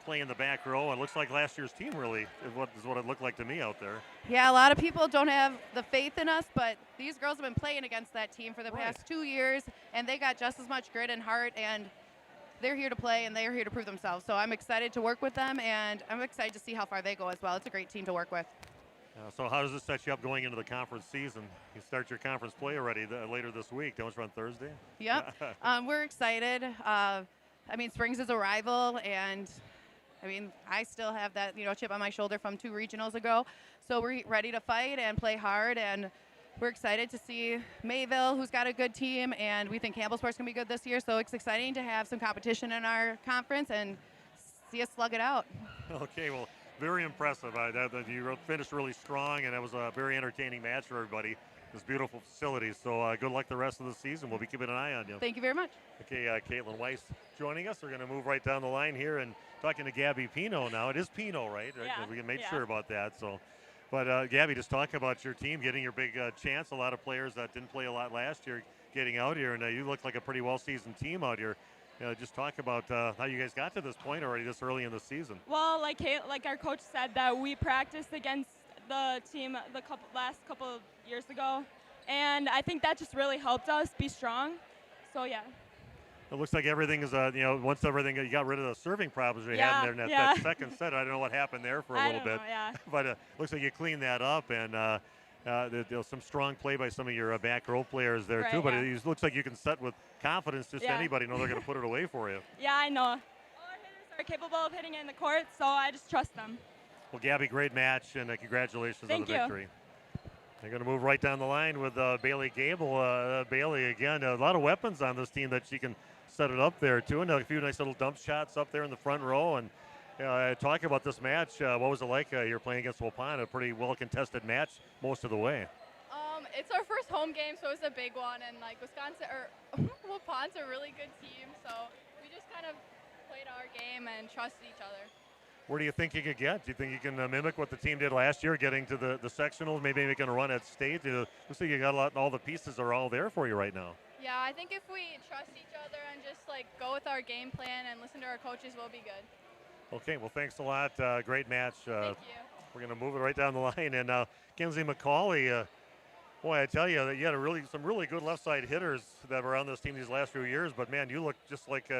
[SPEAKER 6] play in the back row. It looks like last year's team really is what it looked like to me out there.
[SPEAKER 27] Yeah, a lot of people don't have the faith in us, but these girls have been playing against that team for the past 2 years, and they got just as much grit and heart, and they're here to play, and they're here to prove themselves. So I'm excited to work with them, and I'm excited to see how far they go as well. It's a great team to work with.
[SPEAKER 6] So how does this set you up going into the conference season? You start your conference play already later this week. Don't you, on Thursday?
[SPEAKER 27] Yep. We're excited. Springs is a rival, and I still have that chip on my shoulder from 2 regionals ago. So we're ready to fight and play hard, and we're excited to see Mayville, who's got a good team, and we think Campbellsport's going to be good this year. So it's exciting to have some competition in our conference and see us slug it out.
[SPEAKER 6] Okay, well, very impressive. You finished really strong, and it was a very entertaining match for everybody. This beautiful facility. So good luck the rest of the season. We'll be keeping an eye on you.
[SPEAKER 27] Thank you very much.
[SPEAKER 6] Okay, Caitlin Weiss joining us. We're going to move right down the line here and talking to Gabby Pino now. It is Pino, right?
[SPEAKER 8] Yeah.
[SPEAKER 6] We can make sure about that. So, but Gabby, just talk about your team getting your big chance. A lot of players that didn't play a lot last year getting out here, and you look like a pretty well-seasoned team out here. Just talk about how you guys got to this point already this early in the season.
[SPEAKER 8] Well, like our coach said, that we practiced against the team last couple of years ago, and I think that just really helped us be strong. So yeah.
[SPEAKER 6] It looks like everything is once you got rid of the serving problems we had in there in that second set. I don't know what happened there for a little bit, but looks like you cleaned that up, and there's some strong play by some of your back row players there too. But it looks like you can set with confidence anybody know they're going to put it away for you.
[SPEAKER 8] Yeah, I know. All our hitters are capable of hitting it in the court, so I just trust them.
[SPEAKER 6] Well, Gabby, great match, and congratulations on the victory. They're going to move right down the line with Bailey Gable. Bailey, again, a lot of weapons on this team that she can set it up there too, and a few nice little dump shots up there in the front row. And talk about this match. What was it like? You're playing against Waupun, a pretty well-contested match most of the way.
[SPEAKER 9] It's our first home game, so it's a big one, and Waupun's a really good team, so we just kind of played our game and trusted each other.
[SPEAKER 6] Where do you think you could get? Do you think you can mimic what the team did last year, getting to the sectionals, maybe making a run at state? Looks like you got all the pieces are all there for you right now.
[SPEAKER 9] Yeah, I think if we trust each other and just go with our game plan and listen to our coaches, we'll be good.
[SPEAKER 6] Okay, well, thanks a lot. Great match.
[SPEAKER 9] Thank you.
[SPEAKER 6] We're going to move it right down the line. And Kenzie McCauley, boy, I tell you, you had some really good left side hitters that were on this team these last few years. But, man, you look just like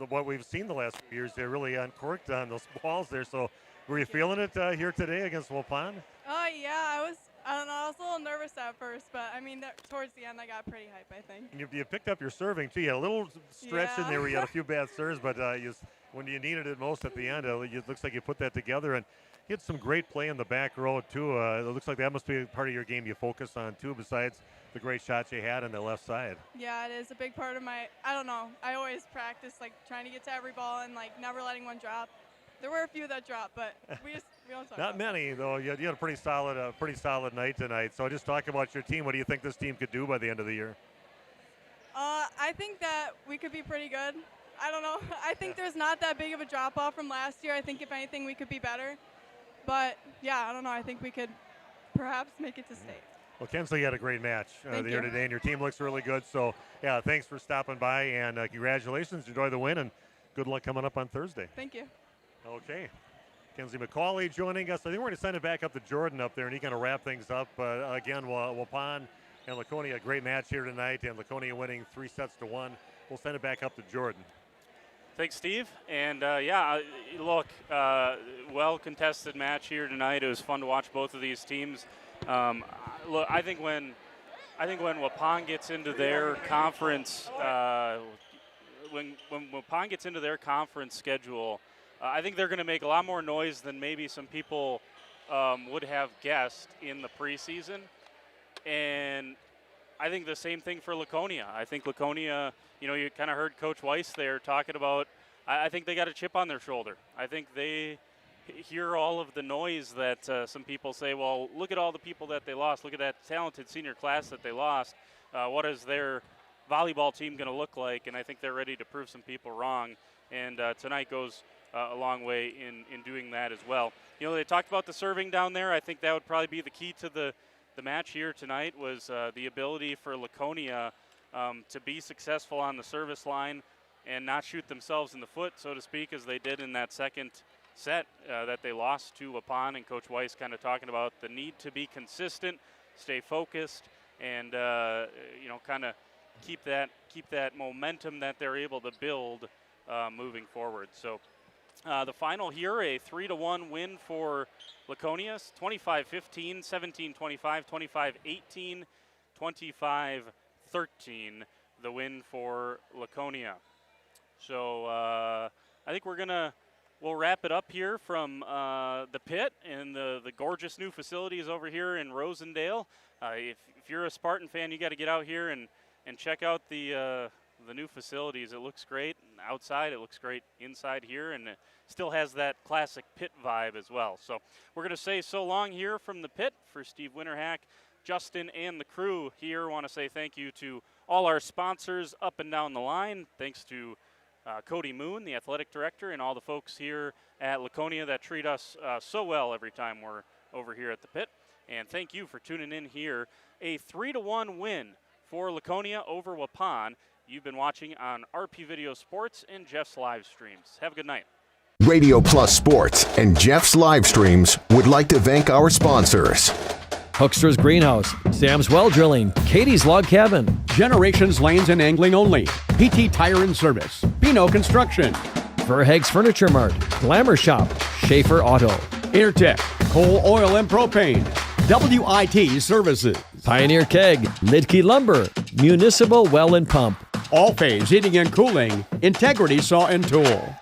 [SPEAKER 6] what we've seen the last few years. They're really uncorked on those balls there. So were you feeling it here today against Waupun?
[SPEAKER 9] Yeah, I don't know. I was a little nervous at first, but, towards the end, I got pretty hype, I think.
[SPEAKER 6] You picked up your serving, too. You had a little stretch in there where you had a few bad serves, but when you needed it most at the end, it looks like you put that together. And you had some great play in the back row, too. It looks like that must be part of your game you focus on, too, besides the great shots you had on the left side.
[SPEAKER 9] Yeah, it is a big part of I don't know. I always practice, trying to get to every ball and, never letting one drop. There were a few that dropped, but we don't talk
[SPEAKER 6] Not many, though. You had a pretty solid night tonight. So just talk about your team. What do you think this team could do by the end of the year?
[SPEAKER 9] I think that we could be pretty good. I don't know. I think there's not that big of a drop-off from last year. I think, if anything, we could be better. But, yeah, I don't know. I think we could perhaps make it to state.
[SPEAKER 6] Well, Kensley had a great match here today, and your team looks really good. So, yeah, thanks for stopping by, and congratulations. Enjoy the win, and good luck coming up on Thursday.
[SPEAKER 9] Thank you.
[SPEAKER 6] Okay. Kenzie McCauley joining us. I think we're going to send it back up to Jordan up there, and he's going to wrap things up. Again, Waupun and Laconia, a great match here tonight, and Laconia winning 3-1. We'll send it back up to Jordan.
[SPEAKER 7] Thanks, Steve. And look, well-contested match here tonight. It was fun to watch both of these teams. Look, I think when Waupun gets into their conference, when Waupun gets into their conference schedule, I think they're going to make a lot more noise than maybe some people would have guessed in the preseason. And I think the same thing for Laconia. I think Laconia, you kind of heard Coach Weiss there talking about, I think they got a chip on their shoulder. I think they hear all of the noise that some people say, well, look at all the people that they lost. Look at that talented senior class that they lost. What is their volleyball team going to look like? And I think they're ready to prove some people wrong. And tonight goes a long way in doing that as well. They talked about the serving down there. I think that would probably be the key to the match here tonight was the ability for Laconia to be successful on the service line and not shoot themselves in the foot, so to speak, as they did in that second set that they lost to Waupun. And Coach Weiss kind of talking about the need to be consistent, stay focused, and kind of keep that momentum that they're able to build moving forward. So The final here, a 3-1 win for Laconia, 25-15, 17-25, 25-18, 25-13, the win for Laconia. So I think we'll wrap it up here from the pit and the gorgeous new facilities over here in Rosendale. If you're a Spartan fan, you got to get out here and check out the new facilities. It looks great outside. It looks great inside here, and it still has that classic pit vibe as well. So we're going to say so long here from the pit. For Steve Winterhack, Justin, and the crew here, want to say thank you to all our sponsors up and down the line. Thanks to Cody Moon, the athletic director, and all the folks here at Laconia that treat us so well every time we're over here at the pit. And thank you for tuning in here. A 3-1 win for Laconia over Waupun. You've been watching on RP Video Sports and Jeff's live streams. Have a good night.
[SPEAKER 3] Radio Plus Sports and Jeff's live streams would like to thank our sponsors.
[SPEAKER 10] Hoekstra's Greenhouse, Sam's Well Drilling, Katie's Log Cabin,
[SPEAKER 11] Generations Lanes and Angling Only, PT Tire and Service, Pino Construction,
[SPEAKER 10] Verhaeg's Furniture Mart, Glamour Shop, Schaefer Auto,
[SPEAKER 11] Intertech, Coal, Oil and Propane, WIT Services,
[SPEAKER 10] Pioneer Keg, Lidke Lumber, Municipal Well and Pump,
[SPEAKER 11] All Phase Heating and Cooling, Integrity Saw and Tool.